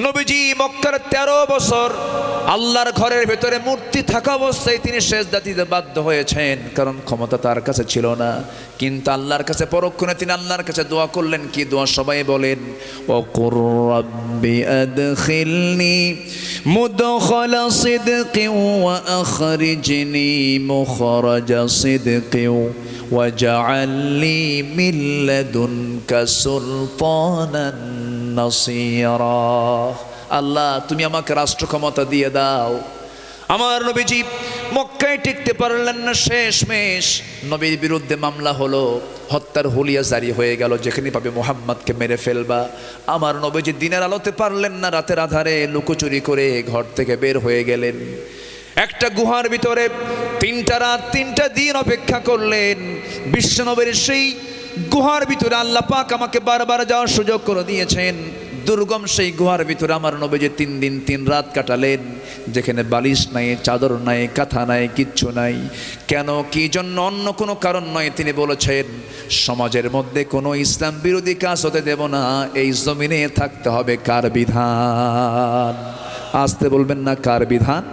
নবীজি মক্কার 13 বছর আল্লাহর ঘরের ভেতরে মূর্তি থাকা অবস্থায় তিনি সেজদা দিতে বাধ্য হয়েছেন, কারণ ক্ষমতা তার কাছে ছিল না। কিন্তু আল্লাহর কাছে পরক্ষণে তিনি আল্লাহর কাছে দোয়া করলেন। কি দোয়া? সবাই বলেন, ওয়াকুর রাব্বি আদখিলনি মুদখালা সিদকিন ওয়া আখরিজনি মুখরাজা সিদকিন ওয়াজআল লি মিন লাদুনকা সুলতানান নাসীরা। আল্লাহ, তুমি আমাকে রাষ্ট্র ক্ষমতা দিয়ে দাও। আমার নবীজি মক্কায় টিকতে পারলেন না, শেষমেশ নবীর বিরুদ্ধে মামলা হলো, হত্যার হুলিয়া জারি হয়ে গেল, যেখানে পাবে মুহাম্মদকে মেরে ফেলবা। আমার নবীজি দিনের আলোতে পারলেন না, রাতের আধারে লুকোচুরি করে ঘর থেকে বের হয়ে গেলেন। একটা গুহার ভিতরে 3টা রাত 3টা দিন অপেক্ষা করলেন। বিশ্বনবীর সেই গুহার ভিতরে আল্লাহ পাক আমাকে বারবার যাওয়ার সুযোগ করে দিয়েছেন। দুর্গম সেই গুহার ভিতরে আমার নবীজি 3 দিন 3 রাত কাটালেন, যেখানে বালিশ নাই, চাদর নাই, কাঁথা নাই, কিচ্ছু নাই। কেন, কি জন্য? অন্য কোনো কারণ নয়। তিনি বলেছেন, সমাজের মধ্যে কোনো ইসলাম বিরোধী কাজ হতে দেব না। এই জমিনে থাকতে হবে কার বিধান? আসতে বলবেন না, কার বিধান?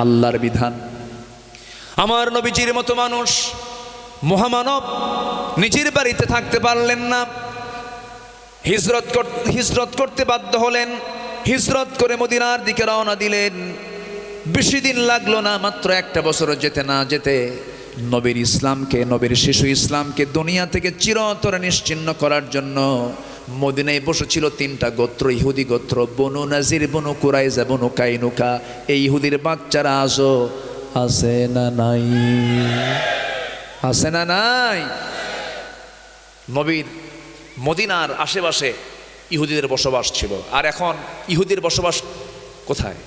আল্লাহর বিধান। আমার নবীজির মতো মানুষ, মহামানব, নিজের বাড়িতে থাকতে পারলেন না, হিজরত করতে বাধ্য হলেন। হিজরত করে মদিনার দিকে রওনা দিলেন। বেশি দিন লাগলো না, মাত্র 1টা বছর যেতে না যেতে নবীর ইসলামকে, নবীর শিশু ইসলামকে দুনিয়া থেকে চিরতরে নিশ্চিহ্ন করার জন্য মদিনায় বসেছিল 3টা গোত্র, ইহুদি গোত্র, বনু নাজির, বনু কুরাইজা, বনু কাইনুকা। এই ইহুদির বাচ্চারা আজও আছে না নাই? আছে না নাই? নবীর মদিনার আশেপাশে ইহুদিদের বসবাস ছিল। আর এখন ইহুদির বসবাস কোথায়?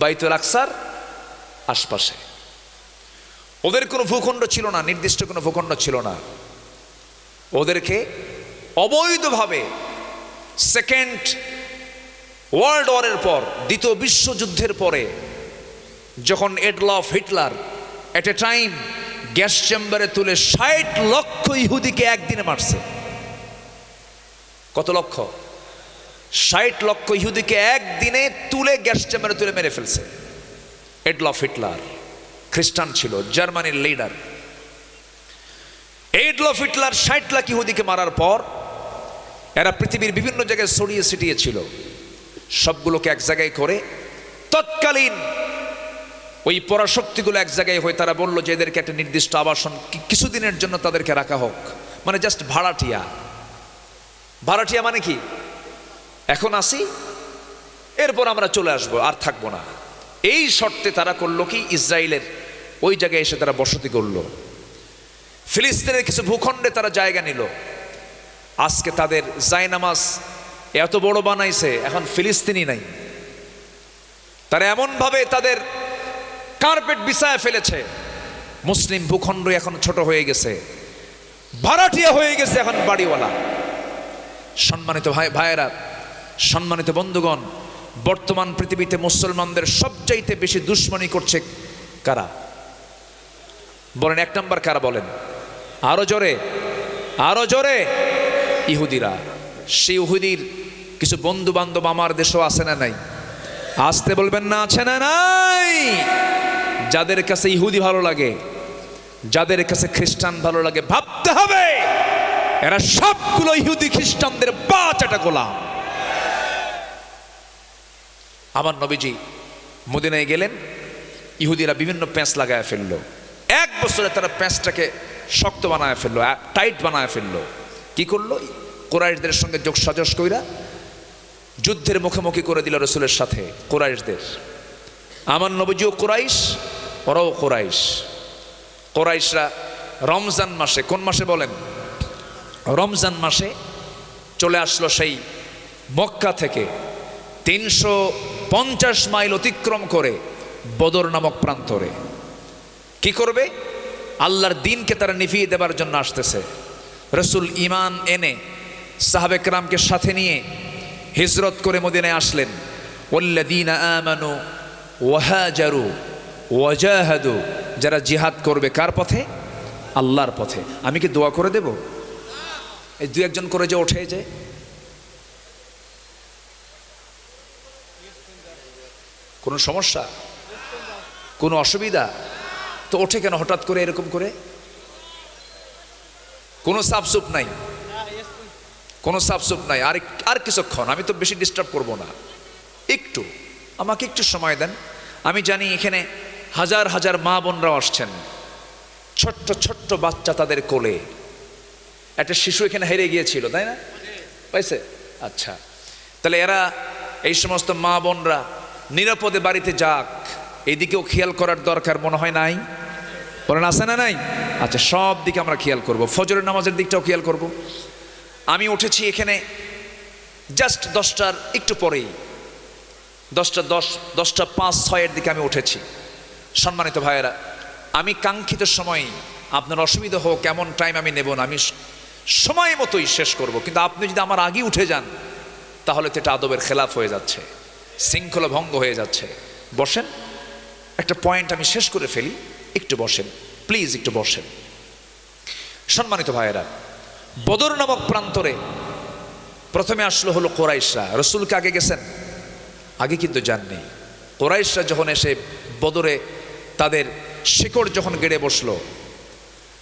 বাইতুল আকসার আশপাশে। ওদের কোনো ভূখণ্ড ছিল না, নির্দিষ্ট কোনো ভূখণ্ড ছিল না। ওদেরকে অবৈধভাবে সেকেন্ড ওয়ার্ল্ড ওয়ারের পর, দ্বিতীয় বিশ্বযুদ্ধের পরে, যখন এডলফ হিটলার এট এ টাইম গ্যাস চেম্বারে তুলে 60 লক্ষ ইহুদিকে একদিনে মারছে। কত লক্ষ? 60 লক্ষ ইহুদিকে একদিনে তুলে গ্যাস চেম্বারে তুলে মেরে ফেলছে। এডলফ হিটলার খ্রিস্টান ছিল, জার্মানির লিডার। এডলফ হিটলার 60 লাখ ইহুদিকে মারার পর এরা পৃথিবীর বিভিন্ন জায়গায় ছড়িয়ে ছিটিয়ে ছিল। সবগুলোকে এক জায়গায় করে তৎকালীন ওই পরাশক্তিগুলো এক জায়গায় হয়ে তারা বলল যে এদেরকে একটা নির্দিষ্ট আবাসন কিছুদিনের জন্য তাদেরকে রাখা হোক, মানে জাস্ট ভাড়াটিয়া। ভাড়াটিয়া মানে কি? এখন আসি, এরপর আমরা চলে আসবো, আর থাকবো না। এই শর্তে তারা করলো কি, ইসরায়েলের ওই জায়গায় এসে তারা বসতি করলো। ফিলিস্তিনের কিছু ভূখণ্ডে তারা জায়গা নিল। আজকে তাদের জায়নামাজ এত বড় বানাইছে, এখন ফিলিস্তিনি নাই। তারা এমনভাবে তাদের কার্পেট বিছায় ফেলেছে, মুসলিম ভূখণ্ড এখন ছোট হয়ে গেছে, ভাড়াটিয়া হয়ে গেছে এখন বাড়িওয়ালা। সম্মানিত ভাইয়েরা, সম্মানিত বন্ধুগণ, বর্তমান পৃথিবীতে মুসলমানদের সবচাইতে বেশি দুশ্মনী করছে কারা? বলেন, 1 নাম্বার কারা? বলেন আরো জোরে, আরো জোরে। ইহুদিরা। সেই ইহুদির কিছু বন্ধু বান্ধব আমার দেশেও আছে না নাই? আসতে বলবেন না, আছে না নাই? যাদের কাছে ইহুদি ভালো লাগে, যাদের কাছে খ্রিস্টান ভালো লাগে, ভাবতে হবে এরা সবগুলো ইহুদি খ্রিস্টানদের বাচ্চাটা গোলাম। আমার নবীজি মদিনায় গেলেন, ইহুদিরা বিভিন্ন প্যাঁচ লাগায় ফেললো। 1 বছরে তারা প্যাঁচটাকে শক্ত বানায় ফেললো, টাইট বানায় ফেললো। কি করলো? কুরাইশদের সঙ্গে যোগ সাজস কইরা যুদ্ধের মুখোমুখি করে দিল রসুলের সাথে কুরাইশদের। আমার নবীজিও কুরাইশ, ওরাও কুরাইশ। কুরাইশরা রমজান মাসে, কোন মাসে বলেন? রমজান মাসে চলে আসলো সেই মক্কা থেকে 350 মাইল অতিক্রম করে বদর নামক প্রান্তরে। কি করবে? আল্লাহর দিনকে তারা নিভিয়ে দেবার জন্য আসতেছে। রসুল ঈমান এনে সাহাবে কেরামকে সাথে নিয়ে হিজরত করে মদিনায় আসলেন। ওয়াল্লাযীনা আমানু ওয়াহাজারু ওয়াজাহাদু, যারা জিহাদ করবে কার পথে? আল্লাহর পথে। আমি কি দোয়া করে দেব? এই 2-1 জন করে যে ওঠে, যে কোনো সমস্যা, কোনো অসুবিধা? তো ওঠে কেন হঠাৎ করে এরকম করে? কোনো সাফসুপ নাই, কোনো সাফসুপ নাই। আর কিছুক্ষণ, আমি তো বেশি ডিস্টার্ব করব না, একটু আমাকে একটু সময় দেন। আমি জানি এখানে হাজার হাজার মা বোনরাও আসছেন, ছোট্ট ছোট্ট বাচ্চা তাদের কোলে। একটা শিশু এখানে হেরে গিয়েছিল, তাই না? পাইছে? আচ্ছা, তাহলে এরা, এই সমস্ত মা বোনরা নিরাপদে বাড়িতে যাক, এইদিকেও খেয়াল করার দরকার মনে হয় নাই? বলেন আছে না নাই? আচ্ছা, সব দিকে আমরা খেয়াল করব, ফজরের নামাজের দিকটাও খেয়াল করব। আমি উঠেছি এখানে জাস্ট 10টার একটু পরেই, 10টা 10, 10টা 5-6 দিকে আমি উঠেছি। সম্মানিত ভাইয়েরা, আমি কাঙ্ক্ষিত সময়, আপনার অসুবিধা হোক এমন টাইম আমি নেব না, আমি সময় মতোই শেষ করব। কিন্তু আপনি যদি আমার আগে উঠে যান তাহলে তো এটা আদবের খেলাফ হয়ে যাচ্ছে, শৃঙ্খলা ভঙ্গ হয়ে যাচ্ছে। বসেন, একটা পয়েন্ট আমি শেষ করে ফেলি, একটু বসেন প্লিজ, একটু বসেন। সম্মানিত ভাইয়েরা, বদর নামক প্রান্তরে প্রথমে আসলো হলো কোরাইশরা। রসুলকে আগে গেছেন? আগে কিন্তু যাননি। কোরাইশরা যখন এসে বদরে তাদের শিকড় যখন গেড়ে বসলো,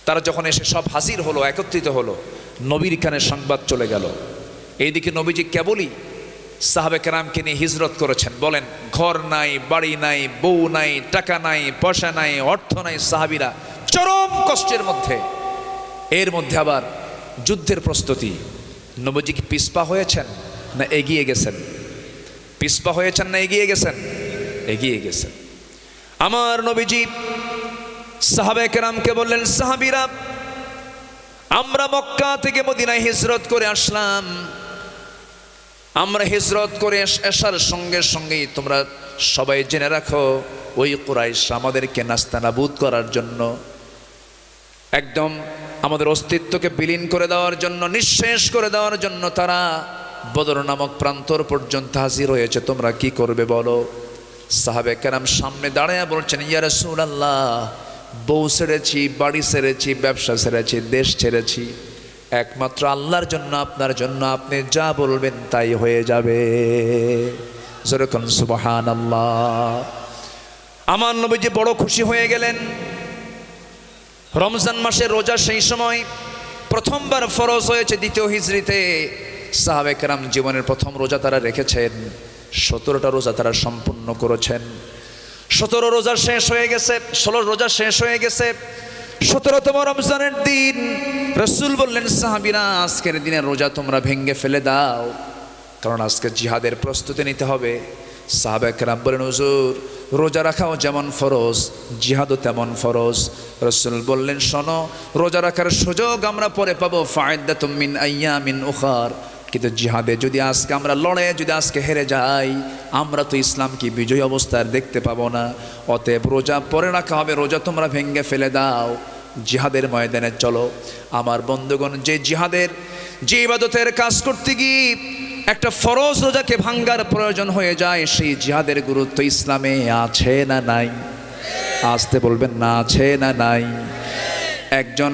তারা যখন এসে সব হাজির হলো, একত্রিত হলো, নবীর কানে সংবাদ চলে গেল। এইদিকে নবীজি কেবলই সাহাবে কেরামকে নিয়ে হিজরত করেছেন। বলেন, ঘর নাই, বাড়ি নাই, বউ নাই, টাকা নাই, পয়সা নাই, অর্থ নাই, সাহাবিরা চরম কষ্টের মধ্যে। এর মধ্যে আবার যুদ্ধের প্রস্তুতি। নবীজি কি পিছপা হয়েছেন না এগিয়ে গেছেন? পিছপা হয়েছেন না এগিয়ে গেছেন? এগিয়ে গেছেন। আমার নবীজি সাহাবে কেরামকে বললেন, সাহাবীরা, আমরা মক্কা থেকে মদিনায় হিজরত করে আসলাম। আমরা হিজরত করে আসার সঙ্গে সঙ্গেই তোমরা সবাই জেনে রাখো, ওই কুরাইশ আমাদেরকে নাস্তানাবুদ করার জন্য, একদম আমাদের অস্তিত্বকে বিলীন করে দেওয়ার জন্য, নিঃশেষ করে দেওয়ার জন্য তারা বদর নামক প্রান্তর পর্যন্ত হাজির হয়েছে। তোমরা কি করবে বলো? সাহাবে কেরাম সামনে দাঁড়ায় বলছেন, ইয়া রাসূলুল্লাহ, বউ ছেড়েছি, বাড়ি ছেড়েছি, ব্যবসা ছেড়েছি, দেশ ছেড়েছি, একমাত্র আল্লাহর জন্য, আপনার জন্য, আপনি যা বলবেন তাই হয়ে যাবে। যেরকম সুবহানাল্লাহ। আমার নবীজি বড় খুশি হয়ে গেলেন। রমজান মাসের রোজা সেই সময় প্রথমবার ফরজ হয়েছে দ্বিতীয় হিজরিতে। সাহাবে কেরাম জীবনের প্রথম রোজা তারা রেখেছেন, 17টা রোজা তারা সম্পূর্ণ করেছেন। 17 রোজা শেষ হয়ে গেছে, 16 রোজা শেষ হয়ে গেছে। 17তম রমজানের দিন রাসূল বললেন, সাহাবীরা, আজকের দিনের রোজা তোমরা ভেঙে ফেলে দাও, কারণ আজকে জিহাদের প্রস্তুতি নিতে হবে। সাহাবা কেরাম বলেন, হুজুর, রোজা রাখাও যেমন ফরজ, জিহাদও তেমন ফরজ। রাসূল বললেন, শোনো, রোজা রাখার সুযোগ আমরা পরে পাবো, ফাইদ্দাতুম মিন আইয়ামিন উখার, কিন্তু জিহাদে যদি আজকে আমরা লড়ে যদি আজকে হেরে যাই, আমরা তো ইসলামকে বিজয়ী অবস্থায় দেখতে পাবো না। অতএব রোজা পরে রাখা হবে, রোজা তোমরা ভেঙে ফেলে দাও, জিহাদের ময়দানে চলো। আমার বন্ধুগণ, যে জিহাদের, যে ইবাদতের কাজ করতে গিয়ে একটা ফরজ রোজাকে ভাঙ্গার প্রয়োজন হয়ে যায়, সেই জিহাদের গুরুত্ব ইসলামে আছে না নাই? আসতে বলবেন না, আছে না নাই? একজন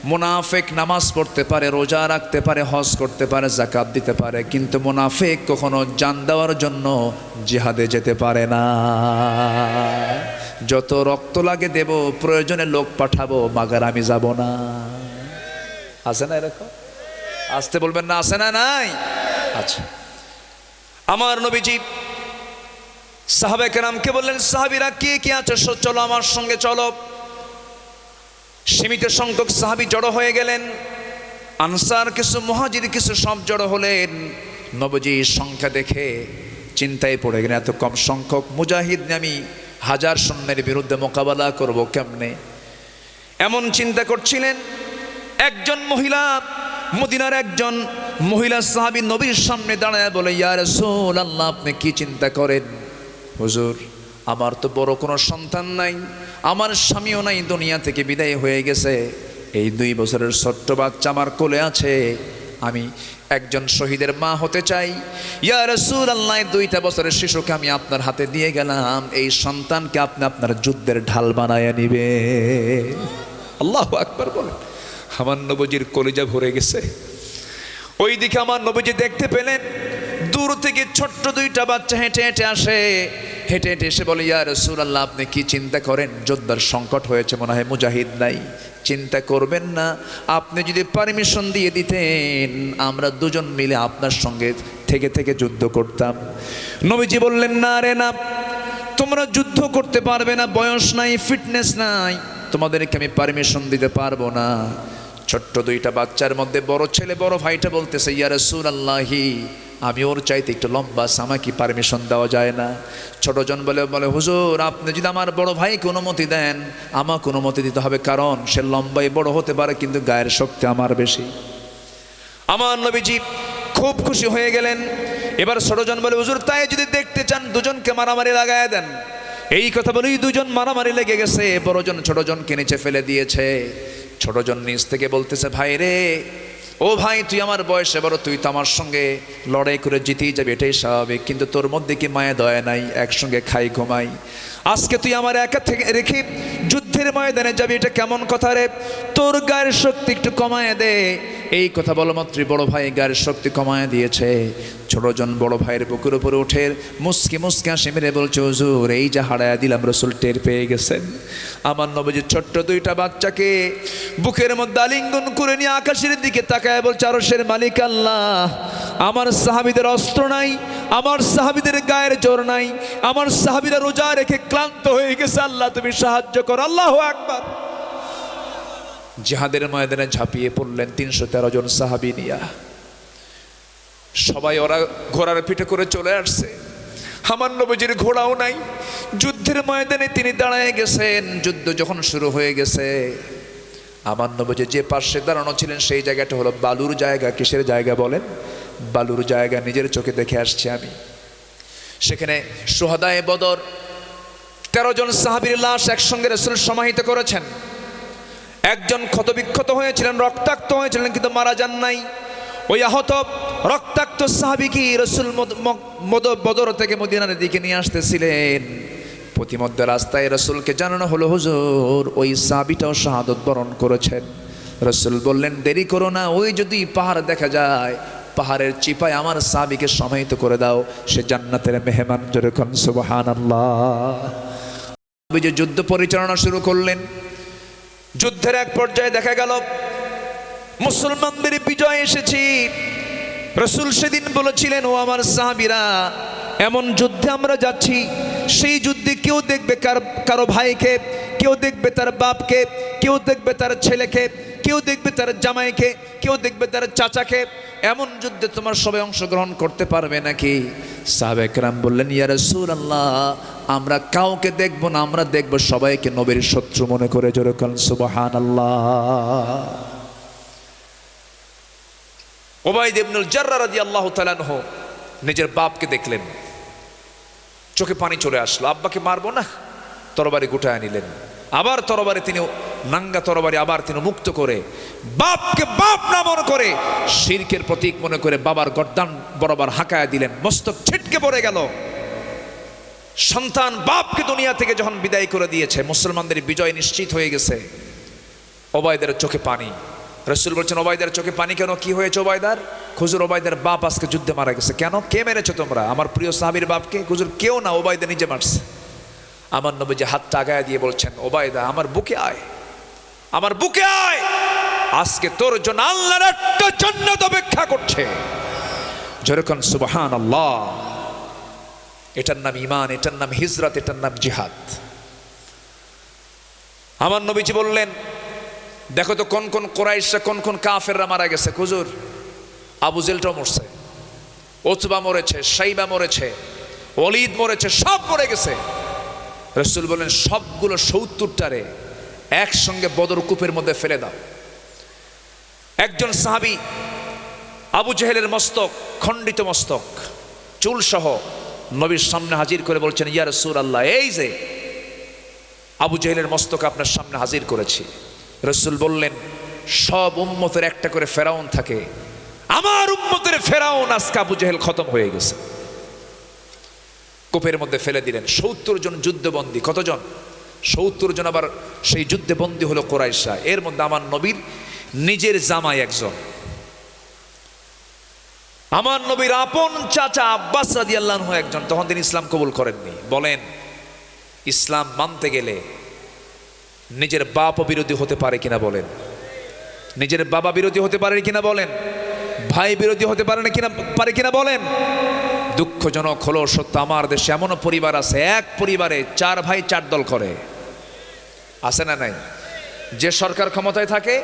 মুনাফিক নামাজ পড়তে পারে, রোজা রাখতে পারে, হজ করতে পারে, যাকাত দিতে পারে, কিন্তু মুনাফিক কখনো জান দেওয়ার জন্য জিহাদে যেতে পারে না। যত রক্ত লাগে দেব, প্রয়োজনে লোক পাঠাবো, মাগার আমি যাব না। আছে না এরকম? আসতে বলবেন না, আছে না নাই? আচ্ছা, আমার নবীজি সাহাবে কেরামকে বললেন, সাহাবীরা কে কে আছে চলো আমার সঙ্গে চলো। সীমিত সংখ্যক সাহাবী জড়ো হয়ে গেলেন। আনসার কিছু, মুহাজির কিছু, সব জড়ো হলেন। নবীজি সংখ্যা দেখে চিন্তায় পড়ে গেলেন, এত কম সংখ্যক মুজাহিদ নিয়ে আমি 1000 সৈন্যের বিরুদ্ধে মোকাবেলা করব কেমনে, এমন চিন্তা করছিলেন। একজন মহিলা, মদিনার একজন মহিলা সাহাবী নবীর সামনে দাঁড়ায় বলে, ইয়া রাসূলুল্লাহ, আপনি কি চিন্তা করেন? হুজুর, আমার তো বড় কোনো সন্তান নাই, আমার স্বামীও নাই, দুনিয়া থেকে বিদায় হয়ে গেছে, এই 2 বছরের ছোট্ট বাচ্চা আমার কোলে আছে, আমি একজন শহীদের মা হতে চাই। ইয়া রাসূলুল্লাহ, 2টা বছরের শিশুকে আমি আপনার হাতে দিয়ে গেলাম, এই সন্তানকে আপনি আপনার যুদ্ধের ঢাল বানায় নিবে। আল্লাহু আকবার বলে। আমার নবীজির কলিজা ভরে গেছে। ওইদিকে আমার নবীজি দেখতে পেলেন দূর থেকে ছোট্ট 2টা বাচ্চা হেঁটে হেঁটে আসে। হেঁটে হেঁটে এসে বলে, ইয়া রাসূলুল্লাহ, আপনি কি চিন্তা করেন? যোদ্ধার সংকট হয়েছে, মনে হয় মুজাহিদ নাই। চিন্তা করবেন না, আপনি যদি পারমিশন দিয়ে দিতেন আমরা দুজন মিলে আপনার সঙ্গে থেকে থেকে যুদ্ধ করতাম। নবীজি বললেন, না রে না, তোমরা যুদ্ধ করতে পারবে না, বয়স নাই, ফিটনেস নাই, তোমাদেরকে আমি পারমিশন দিতে পারবো না। ছোট্ট দুইটা বাচ্চার মধ্যে বড় ছেলে, বড় ভাইটা বলতেছে, ইয়া রাসূলুল্লাহি, আমি ওর চাইতে একটু লম্বা, আমাকে পারমিশন দেওয়া যায় না? ছোটজন বলে, হুজুর, আপনি যদি আমার বড় ভাইকে অনুমতি দেন আমাকে অনুমতি দিতে হবে, কারণ সে লম্বাই বড় হতে পারে কিন্তু গায়ের শক্তি আমার বেশি। আমার নবীজি খুব খুশি হয়ে গেলেন। এবার ছোটজন বলে, হুজুর, তাই যদি দেখতে চান দুজনকে মারামারি লাগায় দেন। এই কথা বলেই দুজন মারামারি লেগে গেছে। বড়জন ছোটজনকে নিচে ফেলে দিয়েছে। ছোটজন নিচ থেকে বলতেছে, ভাই রে, ও ভাই, তুই আমার বয়সে বড়, তুই তো আমার সঙ্গে লড়াই করে জিতেই যাবে, এটাই স্বাভাবিক, কিন্তু তোর মধ্যে কি মায়া দয়া নাই? একসঙ্গে খাই ঘুমাই, আজকে তুই আমার একা থেকে রেখে যুদ্ধের ময়দানে যাবি, এটা কেমন কথা রে? তোর গায়ের শক্তি একটু কমায় দে। এই কথা বলা মাত্রই বড় ভাই গায়ের শক্তি কমায় দিয়েছে। ছোটজন বড় ভাইয়ের বুকের উপরে উঠে মুসকি মুসকি হাসি মেরে বলছে, হুজুর, এই যে হারায়া দিলাম, রাসূল টের পেয়ে গেছেন। আমার নবীজি ছোট্ট দুইটা বাচ্চাকে বুকের মধ্যে আলিঙ্গন করে নিয়ে আকাশের দিকে তাকায় বলছে, আরশের মালিক আল্লাহ, আমার সাহাবীদের অস্ত্র নাই, আমার সাহাবীদের গায়ের জোর নাই, আমার সাহাবীরা রোজা রেখে ক্লান্ত হয়ে গেছে, আল্লাহ তুমি সাহায্য করো। আল্লাহু আকবার। জিহাদের ময়দানে ঝাঁপিয়ে পড়লেন 313 জন সাহাবী নিয়া। সবাই ওরা ঘোড়ার পিঠে করে চলে আসছে। আমার নবীজির ঘোড়াও নাই। যুদ্ধের ময়দানে তিনি দাঁড়ায় গেছেন। যুদ্ধ যখন শুরু হয়ে গেছে, আমার নবীজি যে পাশে দাঁড়ানো ছিলেন সেই জায়গাটা হলো বালুর জায়গা। কিসের জায়গা বলেন? বালুর জায়গা। নিজের চোখে দেখে আসছি আমি। সেখানে শুহাদায়ে বদর 13 জন সাহাবীর লাশ একসঙ্গে রাসূল সমাহিত করেছেন। একজন ক্ষতবিক্ষত হয়েছিলেন, রক্তাক্ত হয়েছিলেন, কিন্তু মারা যান নাই। ওই আহত রক্তাক্ত সাহাবীকে রাসূল বদর থেকে মদিনার দিকে নিয়ে আসতেছিলেন। প্রতিমধ্যে রাস্তায় রাসূলকে জানানো হলো, হুজুর, ওই সাহাবীটাও শাহাদত বরণ করেছেন। রাসূল বললেন, দেরি করো না, ওই যদি পাহাড় দেখা যায়, পাহাড়ের চিপায় আমার সাহাবীকে সমাহিত করে দাও, সে জান্নাতের মেহমান। যেরকম সুবহানাল্লাহ। নবীজি যুদ্ধ পরিচালনা শুরু করলেন। যুদ্ধের এক পর্যায়ে দেখা গেল মুসলমানদের বিজয় এসেছে। রাসূল সেদিন বলেছিলেন, ও আমার সাহাবীরা, এমন যুদ্ধে আমরা যাচ্ছি, সেই যুদ্ধে কেউ দেখবে কারো ভাইকে, কেউ দেখবে তার বাপকে, কেউ দেখবে তার ছেলেকে, কেউ দেখবে তার জামাইকে, কেউ দেখবে তার চাচাকে। এমন যুদ্ধে তোমার সবাই অংশগ্রহণ করতে পারবে নাকি? সাহাবায়ে কেরাম বললেন, ইয়া রাসূলুল্লাহ, আমরা কাউকে দেখব না, আমরা দেখব সবাইকে নবীর শত্রু মনে করে। যেরকম সুবহানাল্লাহ। উবাইদ ইবনুল জাররাহ রাদিয়াল্লাহু তাআলা আনহু নিজের বাপকে দেখলেন, চোখে পানি চলে আসলো। আব্বাকে মারবো না, তরবারি গুটায় নিলেন। আবার তরবারি তিনি, নাঙ্গা তরবারি আবার তিনি মুক্ত করে বাপকে বাপ না মনে করে, শিরকের প্রতীক মনে করে বাবার গর্দান বরাবর হাঁকায় দিলেন। মস্তক ছিটকে পড়ে গেল। সন্তান বাপকে দুনিয়া থেকে যখন বিদায় করে দিয়েছে, মুসলমানদের বিজয় নিশ্চিত হয়ে গেছে, ওবায়দার চোখে পানি। রাসূল বলছেন, ওবায়দার চোখে পানি কেন? কি হয়েছে ওবায়দার? হুজুর, ওবায়দার বাপ আজকে যুদ্ধে মারা গেছে। কেন? কে মেরেছো তোমরা? আমার প্রিয় সাহাবীর বাপকে। হুজুর, কেউ না, ওবায়দা নিজে মারছে। আমার নবীজি হাতটা আগায় দিয়ে বলছেন, ওবায়দা, আমার বুকে আয়, আমার বুকে আয়, আজকে তোর জন্য আল্লাহর একটা জান্নাত অপেক্ষা করছে। যেরকম সুবহানাল্লাহ। এটার নাম ঈমান, এটার নাম হিজরত, এটার নাম জিহাদ। আমার নবীজি বললেন, দেখো তো কোন কোন কুরাইশরা, কোন কোন কাফেররা মারা গেছে। হুজুর, আবু জেলটাও মরছে, উতবা মরেছে, শাইবা মরেছে, ওয়ালিদ মরেছে, সব মরে গেছে। রাসূল বলেন, সবগুলো 70টারে একসঙ্গে বদর কূপের মধ্যে ফেলে দাও। একজন সাহাবী আবু জেহেলের মস্তক, খণ্ডিত মস্তক, চুল সহ নবীর সামনে হাজির করে বলছেন, ইয়া রাসূলুল্লাহ, এই যে আবু জেহেলের মস্তক আপনার সামনে হাজির করেছি। রাসূল বললেন, সব উম্মতের একটা করে ফেরাউন থাকে, আমার উম্মতের ফেরাউন আজকে আবু জেহেল খতম হয়ে গেছে। কূপের মধ্যে ফেলে দিলেন। 70 জন যুদ্ধবন্দী। কতজন? 70 জন। আবার সেই যুদ্ধে বন্দী হলো কুরাইশরা। এর মধ্যে আমার নবীর নিজের জামাই একজন। আমার নবীর আপন চাচা আব্বাস রাদিয়াল্লাহু আনহু একজন, তখন তিনি ইসলাম কবুল করেননি। বলেন, ইসলাম মানতে গেলে নিজের বাপ বিরোধী হতে পারে কিনা বলেন? নিজের বাবা বিরোধী হতে পারে কিনা বলেন? ভাই বিরোধী হতে পারে কিনা বলেন? দুঃখজনক হলো সত্য, আমার দেশে এমনও পরিবার আছে, এক পরিবারে 4 ভাই 4 দল করে। আছে না নাই? যে সরকার ক্ষমতায় থাকে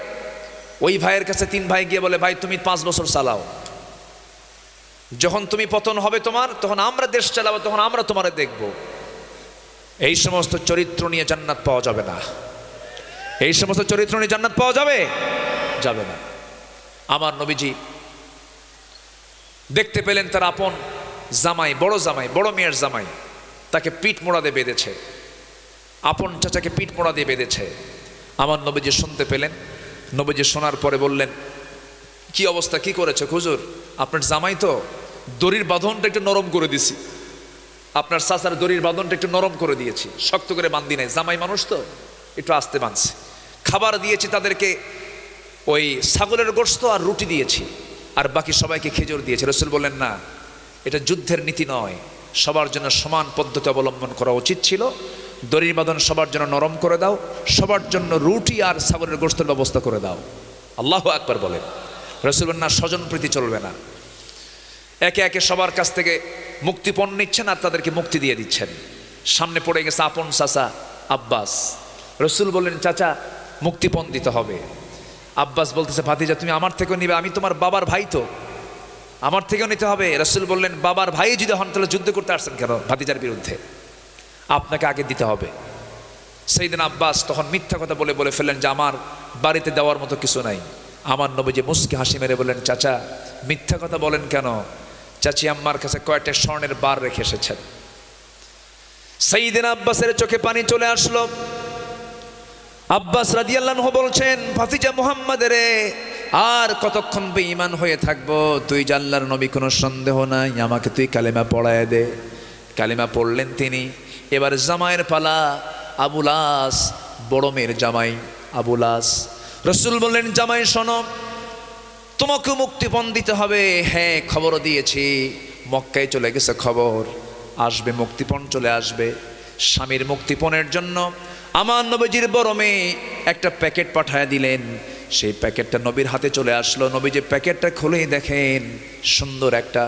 ওই ভাইয়ের কাছে 3 ভাই গিয়ে বলে, ভাই তুমি 5 বছর চালাও, যখন তুমি পতন হবে তোমার, তখন আমরা দেশ চালাবো, তখন আমরা তোমারে দেখব। এই সমস্ত চরিত্র নিয়ে জান্নাত পাওয়া যাবে না। এই সমস্ত চরিত্র নিয়ে জান্নাত পাওয়া যাবে না। আমার নবীজি দেখতে পেলেন তার আপন জামাই, বড় মেয়ের জামাই তাকে পিঠ মোড়া দিয়ে বেঁধেছে, আপন চাচাকে পিঠ মোড়া দিয়ে বেঁধেছে। আমার নবীজি শুনতে পেলেন। নবীজি শোনার পরে বললেন, কি অবস্থা, কি করেছে হুজুর? আপনার জামাই তো দড়ির বাঁধনটা একটু নরম করে দিছি, আপনার চাচার দড়ির বাঁধনটা একটু নরম করে দিয়েছি, শক্ত করে বাঁধি নাই, জামাই মানুষ তো একটু আস্তে বাঁধছে। খাবার দিয়েছি তাদেরকে, ওই ছাগলের গোশত আর রুটি দিয়েছি, আর বাকি সবাইকে খেজুর দিয়েছে। রাসূল বললেন, না, এটা যুদ্ধের নীতি নয়, সবার জন্য সমান পদ্ধতি অবলম্বন করা উচিত ছিল। দড়ির বাঁধন সবার জন্য নরম করে দাও, সবার জন্য রুটি আর ছাগলের গোশতের ব্যবস্থা করে দাও। আল্লাহু আকবার বলেন। রাসূল বলেন, না, স্বজন প্রীতি চলবে না। একে একে সবার কাছ থেকে মুক্তিপণ নিচ্ছেন আর তাদেরকে মুক্তি দিয়ে দিচ্ছেন। সামনে পড়ে গেছে আপন চাচা আব্বাস। রাসূল বললেন, চাচা মুক্তিপণ দিতে হবে। আব্বাস বলতেছে, ভাতিজা তুমি আমার থেকেও নিবে, আমি তোমার বাবার ভাই, তো আমার থেকেও নিতে হবে। রাসূল বললেন, বাবার ভাই যদি হন তাহলে যুদ্ধ করতে আসছেন কেন ভাতিজার বিরুদ্ধে? আপনাকে আগে দিতে হবে। সাইয়েদনা আব্বাস তখন মিথ্যা কথা বলে ফেললেন যে আমার বাড়িতে দেওয়ার মতো কিছু নাই। আমার নবীজি মুস্কি হাসি মেরে বললেন, চাচা মিথ্যা কথা বলেন কেন? চাচি আম্মার কাছে কয়েকটা স্বর্ণের বার রেখে এসেছেন। সাইয়েদনা আব্বাসের চোখে পানি চলে আসলো। আব্বাস রাদিয়াল্লাহু আনহু বলছেন, ভাতিজা মুহাম্মাদের, আর কতক্ষণ বেঈমান হয়ে থাকবো? তুই যে আল্লাহর নবী, কোনো সন্দেহ নাই, আমাকে তুই কালেমা পড়ায় দে। কালেমা পড়লেন তিনি। এবার জামাইয়ের পালা, আবুল আস, বড় মেয়ের জামাই আবুল আস। রাসূল বললেন, জামাই শোনো, তোমাকে মুক্তিপণ দিতে হবে। হ্যাঁ, খবরও দিয়েছি, মক্কায় চলে গেছে খবর, আসবে মুক্তিপণ চলে আসবে। স্বামীর মুক্তিপণের জন্য আমার নবীজির বড় মেয়ে একটা প্যাকেট পাঠায় দিলেন। সেই প্যাকেটটা নবীর হাতে চলে আসলো। নবীজি প্যাকেটটা খুলেই দেখেন সুন্দর একটা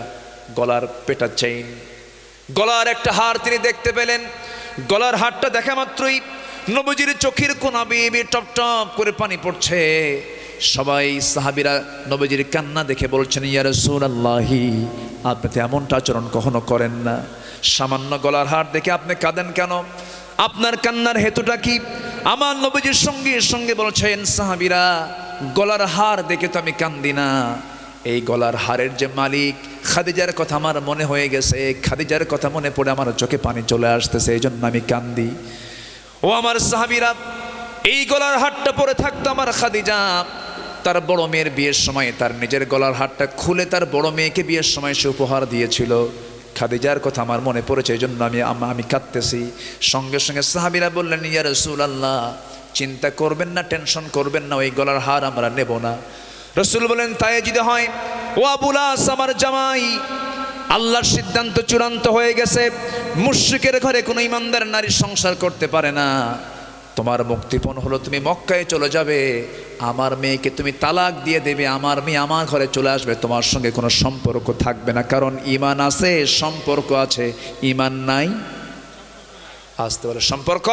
গলার পেটা চেইন, গলার একটা হার তিনি দেখতে পেলেন। গলার হারটা দেখা মাত্রই নবীজির চোখের কোনা বেয়ে টপ টপ করে পানি পড়ছে। সবাই সাহাবীরা নবীজির কান্না দেখে বলছেন, ইয়া রাসূলুল্লাহি, আপনি তো এমনটা আচরণ কখনো করেন না, সামান্য গলার হার দেখে আপনি কাঁদেন কেন? আপনার কান্নার হেতুটা কি? আমার নবীজির সঙ্গে সঙ্গে বলছেন সাহাবীরা, গলার হার দেখে তো আমি কান্দি না, এই গলার হারের যে মালিক খাদিজার কথা আমার মনে হয়ে গেছে, খাদিজার কথা মনে পড়ে আমার চোখে পানি চলে আসতেছে, এই জন্য আমি কান্দি। ও আমার সাহাবীরা, এই গলার হারটা পরে থাকতো আমার খাদিজা, তার বড় মেয়ের বিয়ের সময় তার নিজের গলার হারটা খুলে তার বড় মেয়েকে বিয়ের সময় সে উপহার দিয়েছিল। খাদিজার কথা আমার মনে পড়েছে, এই জন্য আমি কাঁদতেছি। সঙ্গে সঙ্গে সাহাবীরা বললেন, ইয়া রাসূলুল্লাহ, চিন্তা করবেন না, টেনশন করবেন না, ওই গলার হার আমরা নেব না। রাসূল বলেন, তাই যদি হয়, ও আবুল আস আমার জামাই, আল্লাহর সিদ্ধান্ত চূড়ান্ত হয়ে গেছে, মুশরিকের ঘরে কোনো ইমানদার নারী সংসার করতে পারে না। তোমার মুক্তিপণ হলো তুমি মক্কায় চলে যাবে, আমার মেয়েকে তুমি তালাক দিয়ে দেবে, আমার মেয়ে আমার ঘরে চলে আসবে, তোমার সঙ্গে কোনো সম্পর্ক থাকবে না। কারণ ঈমান আছে, সম্পর্ক আছে, ঈমান নাই, আসতে বলে সম্পর্ক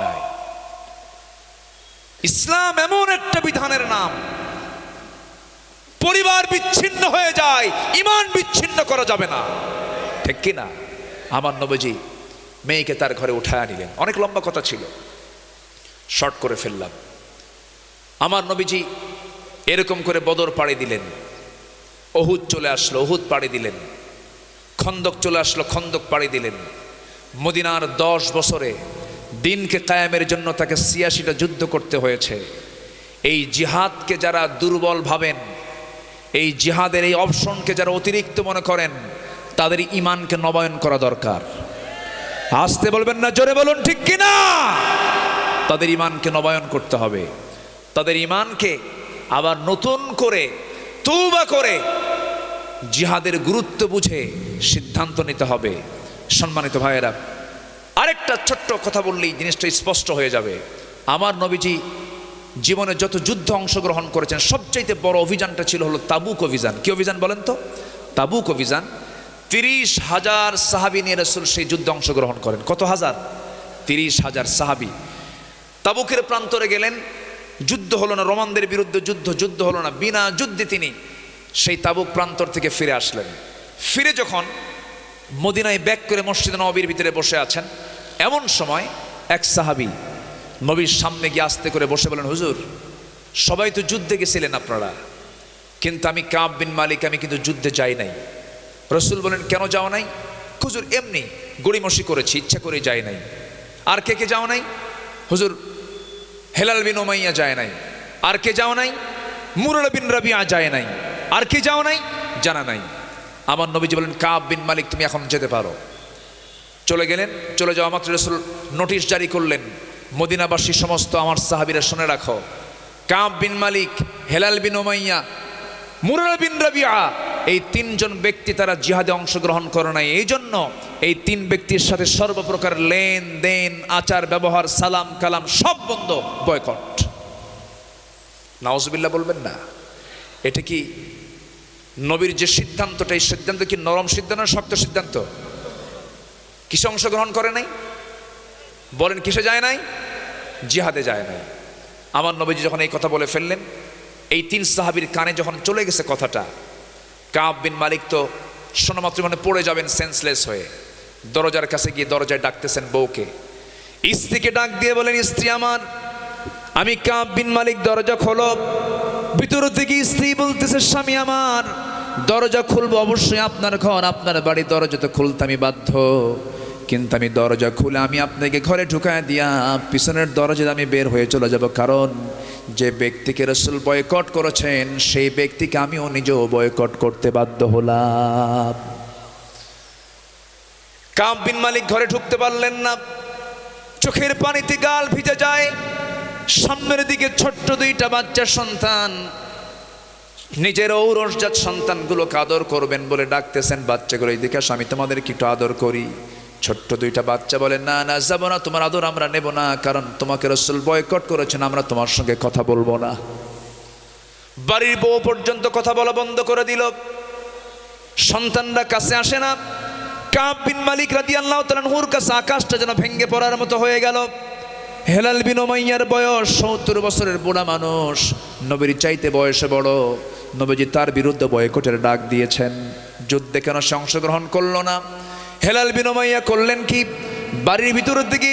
নাই। ইসলাম এমন একটা বিধানের নাম, পরিবার বিচ্ছিন্ন হয়ে যায়, ঈমান বিচ্ছিন্ন করা যাবে না, ঠিক কি না? আমার নবীজি মেয়েকে তার ঘরে উঠায় নিলেন। অনেক লম্বা কথা ছিল, শর্ট করে ফেললাম। আমার নবীজি এরকম করে বদর পাড়ি দিলেন, উহুদ চলে আসলো, উহুদ পাড়ি দিলেন, খন্দক চলে আসলো, খন্দক পাড়ি দিলেন। মদিনার 10 বছরে দিনকে কায়েমের জন্য তাকে 86টা যুদ্ধ করতে হয়েছে। এই জিহাদকে যারা দুর্বল ভাবেন, এই জিহাদের এই অপশনকে যারা অতিরিক্ত মনে করেন, তাদের ঈমানকে নবায়ন করা দরকার। আসতে বলবেন না, জোরে বলুন, ঠিক কিনা? তাদের ঈমানকে নবায়ন করতে হবে, তাদের ঈমানকে আবার নতুন করে তওবা করে জিহাদের গুরুত্ব বুঝে সিদ্ধান্ত নিতে হবে। সম্মানিত ভাইয়েরা, আরেকটা ছোট্ট কথা বললেই জিনিসটা স্পষ্ট হয়ে যাবে। আমার নবীজি জীবনে যত যুদ্ধ অংশগ্রহণ করেছেন সবচাইতে বড় অভিযানটা ছিল হলো তাবুক অভিযান। কি অভিযান বলেন তো? তাবুক অভিযান। 30,000 সাহাবী নিয়ে রাসূল সেই যুদ্ধে অংশগ্রহণ করেন। কত হাজার? 30,000 সাহাবী তাবুকের প্রান্তরে গেলেন। যুদ্ধ হলো না, রোমানদের বিরুদ্ধে যুদ্ধ হলো না, বিনা যুদ্ধে তিনি সেই তাবুক প্রান্তর থেকে ফিরে আসলেন। ফিরে যখন মদিনায় ব্যাক করে মসজিদে নববীর ভিতরে বসে আছেন, এমন সময় এক সাহাবী নবীর সামনে গিয়ে আস্তে করে বসে বলেন, হুজুর সবাই তো যুদ্ধে গেছিলেন আপনারা, কিন্তু আমি কাব বিন মালিক, আমি কিন্তু যুদ্ধে যাই নাই। রাসূল বলেন, কেন যাও নাই? হুজুর এমনি গড়িমসি করেছি, ইচ্ছা করে যাই নাই। আর কে কে যাও নাই? হুজুর হেলাল বিন উমাইয়া যায় নাই। আর কে যাও নাই? মুরারা বিন রাবিয়া যায় নাই। আর কে যাও নাই? জানা নাই। আমার নবীজি বলেন, কাব বিন মালিক তুমি এখন যেতে পারো। চলে গেলেন। চলে যাওয়া মাত্র রাসূল নোটিশ জারি করলেন, মদিনাবাসী সমস্ত আমার সাহাবীরা শুনে রাখো, কাব বিন মালিক, হেলাল বিন উমাইয়া, মুরারা বিন রাবিয়া, এই 3 জন ব্যক্তি তারা জিহাদে অংশগ্রহণ করে নাই। এই জন্য এই 3 ব্যক্তির সাথে সর্বপ্রকার লেনদেন, আচার ব্যবহার, সালাম কালাম সব বন্ধ, বয়কট। নাউজুবিল্লাহ বলবেন না? এটা কি নবীর যে সিদ্ধান্তটা, এই সিদ্ধান্ত কি নরম সিদ্ধান্ত না শক্ত সিদ্ধান্ত? কিসে অংশগ্রহণ করে নাই? বলেন কিসে যায় নাই? জিহাদে যায় নাই। আমার নবীজি যখন এই কথা বলে ফেললেন, এই 3 সাহাবীর কানে যখন চলে গেছে কথাটা, কাব বিন মালিক তো শোনা মাত্র মানে পড়ে যাবেন সেন্সলেস হয়ে। দরজার কাছে গিয়ে দরজায় ডাকতেছেন বউকে, স্ত্রীকে ডাক দিয়ে বলেন, স্ত্রী আমার, আমি কাব বিন মালিক, দরজা খোলো। ভিতর থেকে স্ত্রী বলতেছে, স্বামী আমার, দরজা খুলবো অবশ্যই, আপনার ঘর আপনার বাড়ি, দরজা তো খুলতে আমি বাধ্য, কিন্তু আমি দরজা খুলে আমি আপনাকে ঘরে ঢুকায় দিয়া পিছনের দরজায় আমি বের হয়ে চলে যাব, কারণ যে ব্যক্তিকে রাসূল বয়কট করেছেন সেই ব্যক্তিকে আমিও নিজেও বয়কট করতে বাধ্য হলাম। কাব বিন মালিক ঘরে ঢুকতে পারলেন না, চোখের পানিতে গাল ভিজে যায়। সামনের দিকে ছোট্ট 2টা বাচ্চা সন্তান, নিজের ঔরসজাত সন্তানগুলোকে আদর করবেন বলে ডাকতেছেন, বাচ্চাগুলো এদিকে আসো, আমি তোমাদেরকে একটু আদর করি। ছোট্ট 2টা বাচ্চা বলে, না না যাব না, তোমার আদর আমরা নেব না, কারণ তোমাকে রাসূল বয়কট করেছেন, আমরা তোমার সঙ্গে কথা বলবো না। বাড়ির বউ পর্যন্ত কথা বলা বন্ধ করে দিল। সন্তানরা কাছে আসে না। কাব বিন মালিক রাদিয়াল্লাহু তাআলা আনহুর কাছে আকাশটা যেন ভেঙে পড়ার মতো হয়ে গেল। হেলাল বিন উমাইয়ার বয়স 70 বছরের বুড়া মানুষ, নবীর চাইতে বয়সে বড়। নবীজি তার বিরুদ্ধে বয়কটের ডাক দিয়েছেন। যুদ্ধে কেন সে অংশগ্রহণ করলো না? হেলাল বিন উমাইয়া করলেন কি, বাড়ির ভিতরের দিকে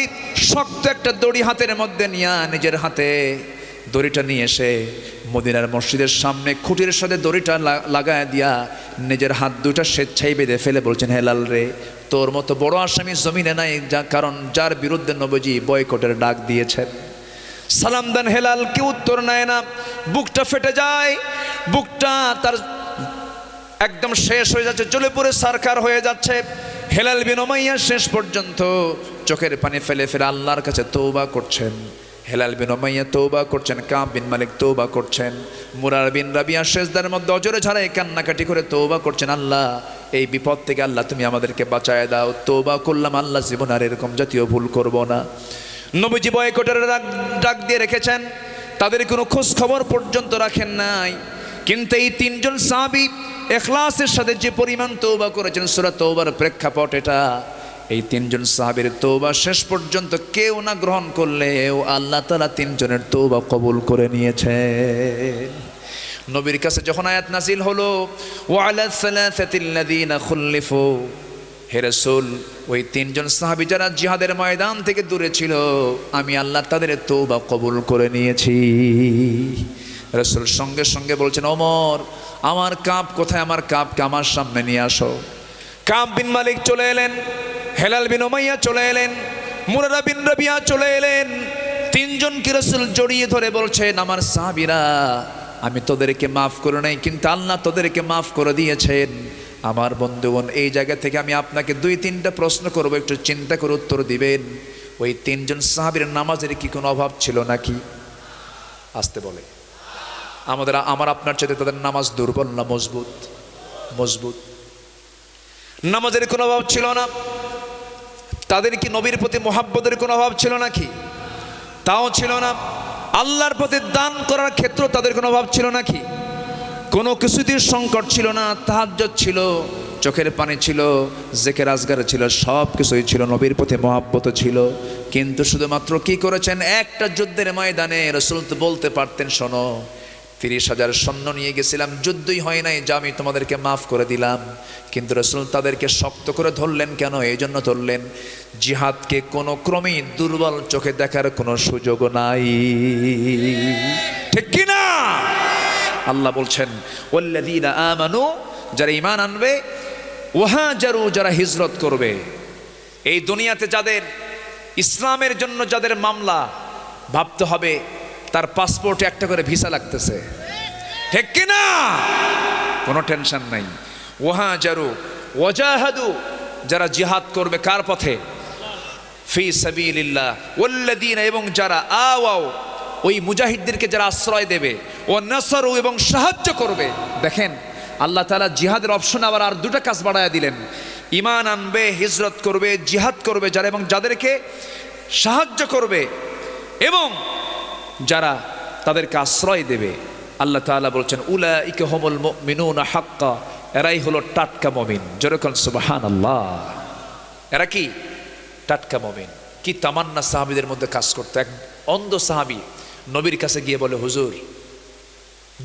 শক্ত একটা দড়ি হাতের মধ্যে নিয়ে, নিজের হাতে দড়িটা নিয়ে এসে মদিনার মসজিদের সামনে খুঁটির সাথে দড়িটা লাগায় দিয়া নিজের হাত 2টা স্বেচ্ছায় বেঁধে ফেলে বলছেন, হেলাল রে, তোর মতো বড় আসামি জমিনে নাই, কারণ যার বিরুদ্ধে নবীজি বয়কটের ডাক দিয়েছেন। সালাম দেন হেলাল, কেউ উত্তর নেয় না। বুকটা ফেটে যায়, বুকটা তার একদম শেষ হয়ে যাচ্ছে, জ্বলে পুড়ে সারখার হয়ে যাচ্ছে। হেলাল বিন উমাইয়া শেষ পর্যন্ত চোখের পানি ফেলে ফেলে আল্লাহর কাছে তওবা করছেন। হেলাল বিন উমাইয়া তওবা করছেন, কাব বিন মালিক তওবা করছেন, মুরারা বিন রাবিয়া সিজদার মধ্যে অজরে ঝাড়ায় কান্নাকাটি করে তওবা করছেন, আল্লাহ এই বিপদ থেকে আল্লাহ তুমি আমাদেরকে বাঁচায় দাও, তওবা করলাম আল্লাহ, জীবন আর এরকম জাতীয় ভুল করব না। নবীজি বয়কটের ডাক দিয়ে রেখেছেন, তাদের কোনো খোঁজ খবর পর্যন্ত রাখেন নাই। কিন্তু এই 3 জন সাহাবী ইখলাসের সাথে যে পরিমাণ তওবা করেছেন, সূরা তওবার প্রেক্ষাপট এটা। এই 3 জন সাহাবীর তওবা শেষ পর্যন্ত কেউ না গ্রহণ করলেও আল্লাহ তাআলা 3 জনের তওবা কবুল করে নিয়েছেন। নবীর কাছে যখন আয়াত নাজিল হলো, ওয়ালা সালাসাতিল্লাযীনা খুল্লিফু, হে রাসূল, ওই 3 জন সাহাবী যারা জিহাদের ময়দান থেকে দূরে ছিল, আমি আল্লাহ তাদের তওবা কবুল করে নিয়েছি। রাসূল সঙ্গে সঙ্গে বলছেন, ওমর, আমার কাব কোথায়? আমার কাবকে আমার সামনে নিয়ে আসো। কাব বিন মালিক চলে এলেন, হেলাল বিন উমাইয়া চলে এলেন, মুরারা বিন রাবিয়া চলে এলেন। 3 জনকে রাসূল জড়িয়ে ধরে বলছেন, আমার সাহাবীরা, আমি তোদেরকে মাফ করে নাই, কিন্তু আল্লাহ তোদেরকে মাফ করে দিয়েছেন। আমার বন্ধুগণ, এই জায়গা থেকে আমি আপনাকে 2-3টা প্রশ্ন করব, একটু চিন্তা করে উত্তর দিবেন। ওই 3 জন সাহাবীর নামাজের কি কোনো অভাব ছিল নাকি? আসতে বলে, আমার আপনার চাইতে তাদের নামাজ দুর্বল না মজবুত? মজবুত। নামাজের কোনো অভাব ছিল না। তাদের কি নবীর প্রতি মোহাব্বতের কোনো অভাব ছিল নাকি? তাও ছিল না। আল্লাহর পথে দান করার ক্ষেত্রে তাদের কোনো অভাব ছিল নাকি? কোনো কিছুতেই সংকট ছিল না। তাহাজ্জুদ ছিল, চোখের পানি ছিল, জিকির আজগার ছিল, সব কিছুই ছিল, নবীর প্রতি মহব্বত ছিল। কিন্তু শুধুমাত্র কি করেছেন, একটা যুদ্ধের ময়দানে রাসূল তো বলতে পারতেন, শোনো 30,000 সৈন্য নিয়ে গেছিলাম, যুদ্ধই হয় নাই, যা আমি তোমাদেরকে মাফ করে দিলাম। কিন্তু রাসূল তাদেরকে শক্ত করে ধরলেন কেন? এই জন্য ধরলেন, জিহাদকে কোনো ক্রমেই দুর্বল চোখে দেখার কোনো সুযোগ নাই, ঠিক কি না? আল্লাহ বলছেন ওয়াল্লাযীনা আমানু, যারা ঈমান আনবে, ওয়াহাজারু, যারা হিজরত করবে। এই দুনিয়াতে যাদের ইসলামের জন্য যাদের মামলা, ভাবতে হবে তার পাসপোর্টে একটা করে ভিসা লাগতেছে, ঠিক কি না? কোনো টেনশন নাই। ওয়াহাজারু ওয়াজাহাদু, যারা জিহাদ করবে কার পথে? ফি সাবিলিল্লাহ। ওয়াল্লাযীনা, এবং যারা আওয়াও, ওই মুজাহিদদেরকে যারা আশ্রয় দেবে, ও নাসারু, এবং সাহায্য করবে। দেখেন আল্লাহ তাআলা জিহাদের অপশন আবার আর দুটো কাজ বাড়ায়া দিলেন। ঈমান আনবে, হিজরত করবে, জিহাদ করবে যারা, এবং যাদেরকে সাহায্য করবে এবং যারা তাদেরকে আশ্রয় দেবে, আল্লাহ তাআলা বলছেন উলাইকা হুমুল মুমিনুনা হাক্কা, এরাই হলো টাটকা মুমিন। যেরকম সুবহানাল্লাহ, এরা কি টাটকা মুমিন। কি তামান্না সাহাবীদের মধ্যে কাজ করতো। এক অন্ধ সাহাবী নবীর কাছে গিয়ে বলে, হুজুর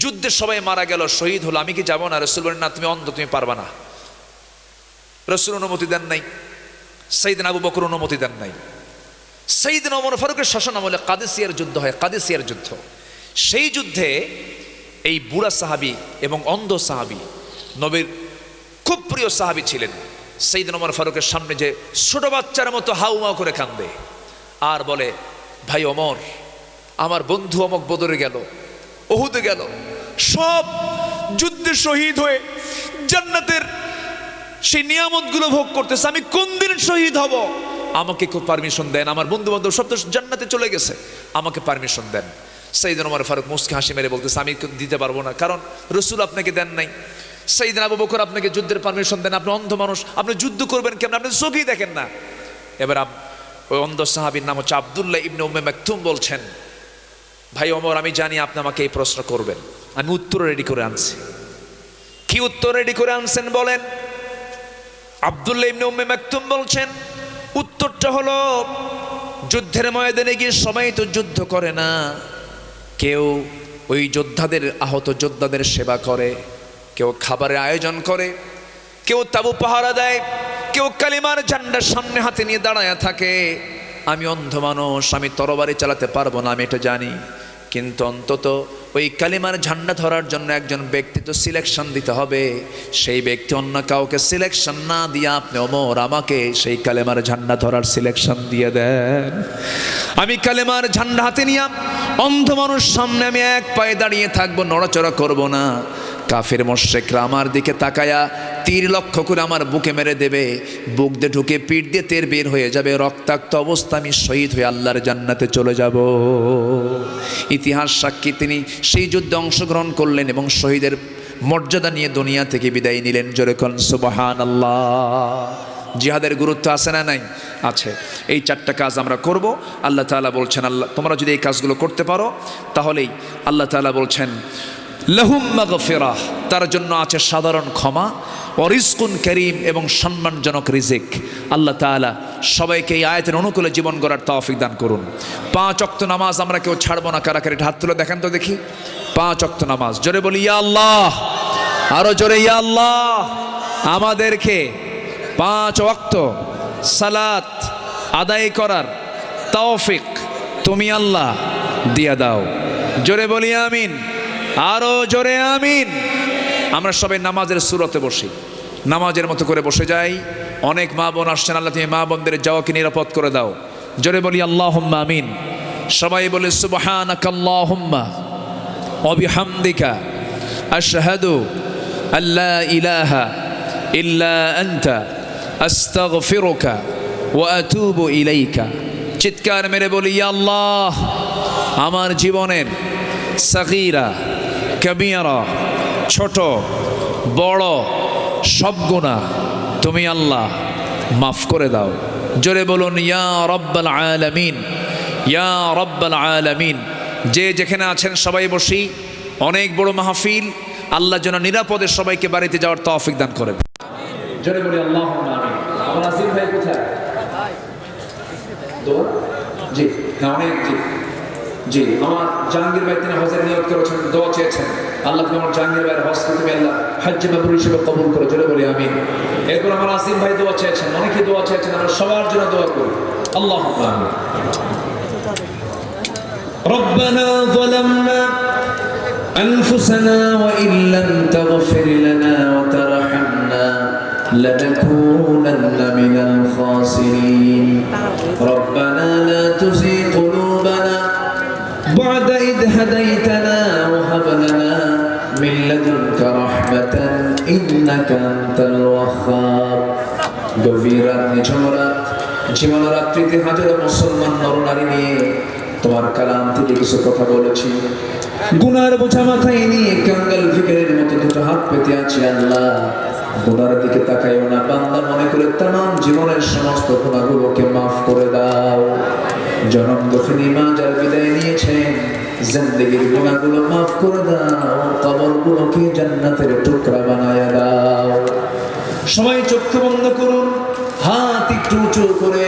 যুদ্ধে সবাই মারা গেল, শহীদ হলো, আমি কি যাবো না? রাসূল বলেন, না, তুমি অন্ধ, তুমি পারবা না। রাসূল অনুমতি দেন নাই, সাইয়েদনা আবু বকর অনুমতি দেন নাই। সাইয়েদনা ওমর ফারুকের শাসন আমলে কাদেসিয়ার যুদ্ধ হয়, কাদেসিয়ার যুদ্ধ। সেই যুদ্ধে এই বুড়া সাহাবী এবং অন্ধ সাহাবী, নবীর খুব প্রিয় সাহাবী ছিলেন, সাইয়েদনা ওমর ফারুকের সামনে যে ছোট বাচ্চার মতো হাউমাউ করে কান্দে আর বলে, ভাই ওমর, আমার বন্ধু অমক বদরে গেল, উহুদে গেল, সব যুদ্ধে শহীদ হয়ে জান্নাতের সেই নিয়ামতগুলো ভোগ করতেছে, আমি কোন দিন শহীদ হব? আমাকে খুব পারমিশন দেন, আমার বন্ধু বান্ধব সব তো জান্নাতে চলে গেছে, আমাকে পারমিশন দেন। সাইয়েদনা ওমর ফারুক মুস্কি হাসি মেরে বলতেছে, আমি দিতে পারবো না, কারণ রাসূল আপনাকে দেন নাই। সাইয়েদনা আবু বকর আপনাকে যুদ্ধের পারমিশন দেন, আপনি অন্ধ মানুষ, আপনি যুদ্ধ করবেন কেমন? আপনি চোখেই দেখেন না। এবার ওই অন্ধ সাহাবীর নাম হচ্ছে আব্দুল্লাহ ইবনে উম্মে মাকতুম বলছেন, ভাই ওমর, আমি জানি আপনি আমাকে এই প্রশ্ন করবেন, আমি উত্তর রেডি করে আনছি। কি উত্তর রেডি করে আনছেন বলেন? আব্দুল্লাহ ইবনে উম্মে মাকতুম বলছেন, উত্তরটা হলো, যুদ্ধের ময়দানে গিয়ে সবাই তো যুদ্ধ করে না, কেউ ওই যোদ্ধাদের, আহত যোদ্ধাদের সেবা করে, কেউ খাবারের আয়োজন করে, কেউ তাবু পাহারা দেয়, কেউ কালিমার ঝান্ডা সামনে হাতে নিয়ে দাঁড়ায় থাকে। আমি অন্ধ মানুষ, আমি তরবারি চালাতে পারবো না, আমি এটা জানি, কিন্তু অন্তত ওই কালিমার ঝান্ডা ধরার জন্য একজন ব্যক্তি তো সিলেকশন দিতে হবে। সেই ব্যক্তি অন্য কাউকে সিলেকশন না দিয়ে আপনি ওমর আমাকে সেই কালেমার ঝান্ডা ধরার সিলেকশন দিয়ে দেন। আমি কালেমার ঝান্ডা হাতে নিয়ে অন্ধ মানুষ সামনে আমি এক পায়ে দাঁড়িয়ে থাকবো, নড়াচড়া করব না। কাফের মুশরিকরা আমার দিকে তাকায়া তীর লক্ষ্য করে আমার বুকে মেরে দেবে, বুক দিয়ে ঢুকে পিঠ দিয়ে তের বের হয়ে যাবে, রক্তাক্ত অবস্থা আমি শহীদ হয়ে আল্লাহর জান্নাতে চলে যাব। ইতিহাস সাক্ষী, তিনি সেই যুদ্ধে অংশগ্রহণ করলেন এবং শহীদের মর্যাদা নিয়ে দুনিয়া থেকে বিদায় নিলেন। জোরে কোন সুবহানাল্লাহ। জিহাদের গুরুত্ব আছে না নাই? আছে। এই চারটা কাজ আমরা করব। আল্লাহ তাআলা বলছেন, আল্লাহ তোমরা যদি এই কাজগুলো করতে পারো তাহলেই আল্লাহ তাআলা বলছেন লাহুম মাগফিরাহ, তার জন্য আছে সাধারণ ক্ষমা, ও রিজকুন কারীম, এবং সম্মানজনক রিজিক। আল্লাহ তাআলা সবাইকে এই আয়াতের অনুকূলে জীবন গড়ার তৌফিক দান করুন। 5 ওয়াক্ত নামাজ আমরা কেউ ছাড়বো না। কারাকারি হাত তুলে দেখেন তো দেখি। 5 ওয়াক্ত নামাজ, জোরে বলি ইয়া আল্লাহ, আরো জোরে ইয়া আল্লাহ। আমাদেরকে 5 ওয়াক্ত সালাত আদায় করার তৌফিক তুমি আল্লাহ দিয়া দাও। জোরে বলি আমিন, আরো জোরে আমিন। আমরা সবাই নামাজের সুরতে বসি, নামাজের মতো করে বসে যাই। অনেক মা বোন আসছেন, আল্লাহ তুমি মা বোনদের যাওয়াকে নিরাপদ করে দাও। জোরে বলি আল্লাহুম্মা আমিন। সবাই বলে সুবহানাকাল্লাহুম্মা ওয়া বিহামদিকা আশহাদু আল্লা ইলাহা ইল্লা আনতা আস্তাগফিরুকা ওয়া আতুবু ইলাইকা। চিৎকার মেরে বলি ইয়া আল্লাহ, আমার জীবনের সাগীরা কবিরা, ছোট বড় সব গুনাহ তুমি আল্লাহ মাফ করে দাও। জোরে বলুন ইয়া রাব্বাল আলামিন, ইয়া রাব্বাল আলামিন। যে যেখানে আছেন সবাই বসি, অনেক বড় মাহফিল, আল্লাহ যেন নিরাপদে সবাইকে বাড়িতে যাওয়ার তৌফিক দান করেন। জোরে বলি আল্লাহুম্মা আমিন। আমার আসিফ ভাই কোথায়? দোয়া জি না অনেক জি জি। আমার জাহাঙ্গীর ভাই তিনি হজের নিয়ত করেছেন, দোয়া চেয়েছেন, আল্লাহ তুমি আমার জাহাঙ্গীর ভাইয়ের হজকে তুমি আল্লাহ হজ্জে মাবরুর হিসেবে কবুল করো। জোরে বলি আমিন। এরপর আমার আসিফ ভাই দোয়া চেয়েছেন, অনেকে দোয়া চেয়েছেন, আমরা সবার জন্য দোয়া করি। আল্লাহুম্মা আমিন। রব্বানা যালামনা أنفسنا وإن لم تغفر لنا وترحمنا لنكونن من الخاسرين ربنا لا تزغ قلوبنا بعد إذ هديتنا وهب لنا من لدنك رحمة إنك أنت الوهاب গভীর রাত নিঝুম রাত জীবন রাত্রিতে হাজারো মুসলমান নরনারী নিয়ে তোমার কালাম থেকে কিছু কথা বলেছি, গুনার বোঝা মাথায় নিয়ে কাঙ্গাল ফিকিরের মতো দুটো হাত পেতে আছি। আল্লাহ গুনার দিকে তাকাইও না, বান্দা মনে করে তামাম জীবনের সমস্ত গুনাহগুলোকে মাফ করে দাও। জনম দক্ষিণী মা যার বিদায় নিয়েছেন, জিন্দেগির গুনাহগুলো মাফ করে দাও, কবরগুলোকে জান্নাতের টুকরা বানায়া দাও। সবাই চোখ বন্ধ করুন, হাত একটু উঁচু করে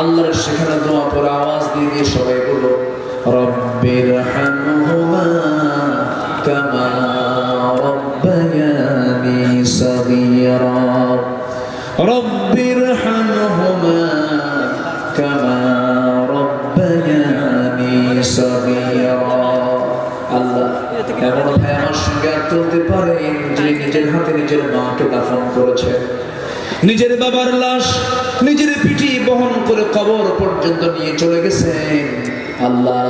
আল্লাহর শেখানো দোয়া পড়ে আওয়াজ দিয়ে দিয়ে সবাই বলো রব্বিরহামহুমা কামা রব্বায়ানি সগীরা রব্বিরহামহুমা কামা রব্বায়ানি সগীরা। আল্লাহ এমন ভাই আমার সঙ্গে আর তুলতে পারেন যে নিজের হাতে নিজের মাকে দাফন করেছে, নিজের বাবার লাশ নিজের পিঠে বহন করে কবর পর্যন্ত নিয়ে চলে গেছেন। আল্লাহ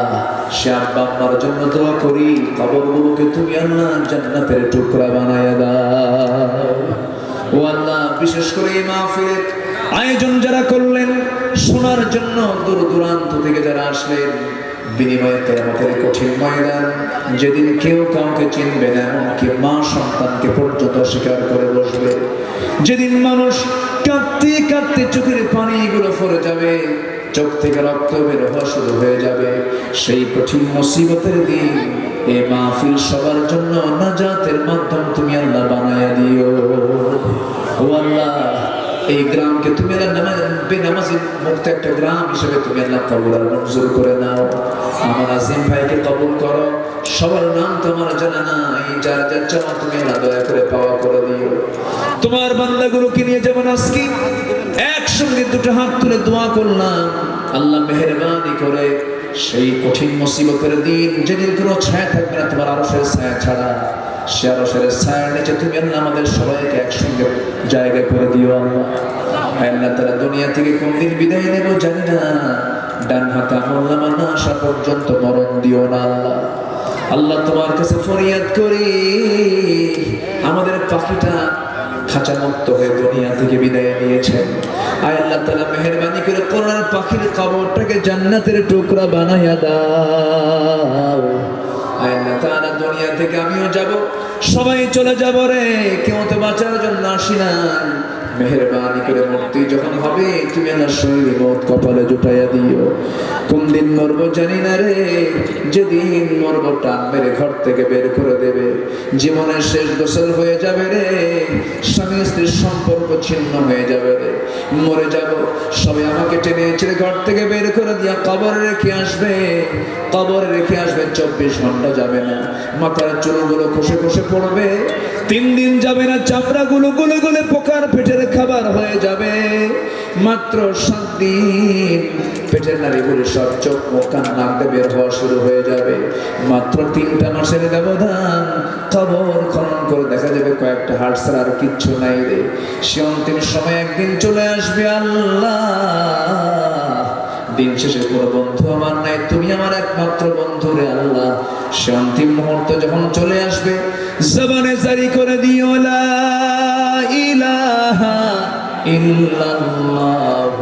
সে আব্বা আম্মার জন্য দোয়া করি, কবরগুলোকে তুমি আল্লাহ জান্নাতের টুকরা বানায়া দাও। ও আল্লাহ বিশেষ করে এই মাহফিলের আয়োজন যারা করলেন, শোনার জন্য দূর দূরান্ত থেকে যারা আসলেন, বিনিময়ে কিয়ামতের কঠিন ময়দান যেদিন কেউ কাউকে চিনবে না, এমনকি মা সন্তানকে পর্যন্ত স্বীকার করে বসবে, যেদিন মানুষ কাঁদতে কাঁদতে চোখের পানিগুলো পড়ে যাবে, চোখ থেকে রক্ত বের হওয়া শুরু হয়ে যাবে, সেই কঠিন মুসিবতের দিন এই মাহফিল সবার জন্য নাজাতের মাধ্যম তুমি আল্লাহ বানায়া দিও। ও আল্লাহ এই গ্রামকে তুমি আল্লাহ বেনামাজি মুক্ত একটা গ্রাম হিসেবে তুমি আল্লাহ কবুল আর মঞ্জুর করে নাও। আমার আজিম ভাইকে কবুল করো, সবার নাম তোমার জানা নাই, যার যার চাওয়া তুমি আল্লাহ দয়া করে পাওয়া করে দিও। তোমার বান্দাগুলোকে নিয়ে যেমন আজকে একসঙ্গে দুটো হাত তুলে দোয়া করলাম, আল্লাহ মেহেরবানি করে সেই কঠিন মুসিবতের দিন যেদিন কোনো ছায়া থাকবে না তোমার আরশের ছায়া ছাড়া, সে আরশের ছায়ার নিচে তুমি আল্লাহ আমাদের সবাইকে একসঙ্গে জায়গা করে দিও। আল্লাহ তাআলা দুনিয়া থেকে কোন দিন বিদায় নেব জানি না, ডান হাতে আমল নামা না আসা পর্যন্ত মরণ দিও না। আল্লাহ আল্লাহ তোমার কাছে ফরিয়াদ করি, আমাদের পাখিটা খাঁচা মুক্ত হয়ে দুনিয়া থেকে বিদায় নিয়েছেন, আয় আল্লাহ তাআলা মেহেরবানি করে কোরআন পাখির কবরটাকে জান্নাতের টুকরা বানায়া দাও। আয় আল্লাহ তাআলা দুনিয়া থেকে আমিও যাব, সবাই চলে যাব রে, কেউ তো বাঁচার জন্য আসি না, মেহেরবানি করে মুক্তি যখন হবে তুমি আমার শরীরে মত কপালে জুটাইয়া দিও। কোন দিন মরবো জানি না রে, যেদিন মরবো টান মেরে ঘর থেকে বের করে দেবে, জীবনের শেষ গোসল হয়ে যাবে রে, স্বামী স্ত্রীর সম্পর্ক ছিন্ন হয়ে যাবে রে, মরে যাব, সবাই আমাকে টেনে ছেড়ে ঘর থেকে বের করে দিয়া কবরে রেখে আসবে, কবরে রেখে আসবে, 24 ঘন্টা যাবে না, মাথার চুলগুলো খসে খসে পড়বে, 3 দিন যাবে না, চামড়াগুলো গলে গলে পোকার পেটের খাবার হয়ে যাবে, মাত্র 7 দিন পেটের নাড়িগুলো সব চোখ মুখ কান নাক দিয়ে বের হওয়া শুরু হয়ে যাবে, মাত্র 3টা মাসের ব্যবধান, কবর খনন করে দেখা যাবে কয়েকটা হাড় ছাড়া আর কিচ্ছু নাই রে। সে অন্তিম সময় একদিন চলে আসবে আল্লাহ, দিন শেষে কোনো বন্ধু আমার নাই, তুমি আমার একমাত্র বন্ধু রে আল্লাহ। সে অন্তিম মুহূর্ত যখন চলে আসবে, জবানে জারি করে দিও লা ইলাহা ইল্লাল্লাহ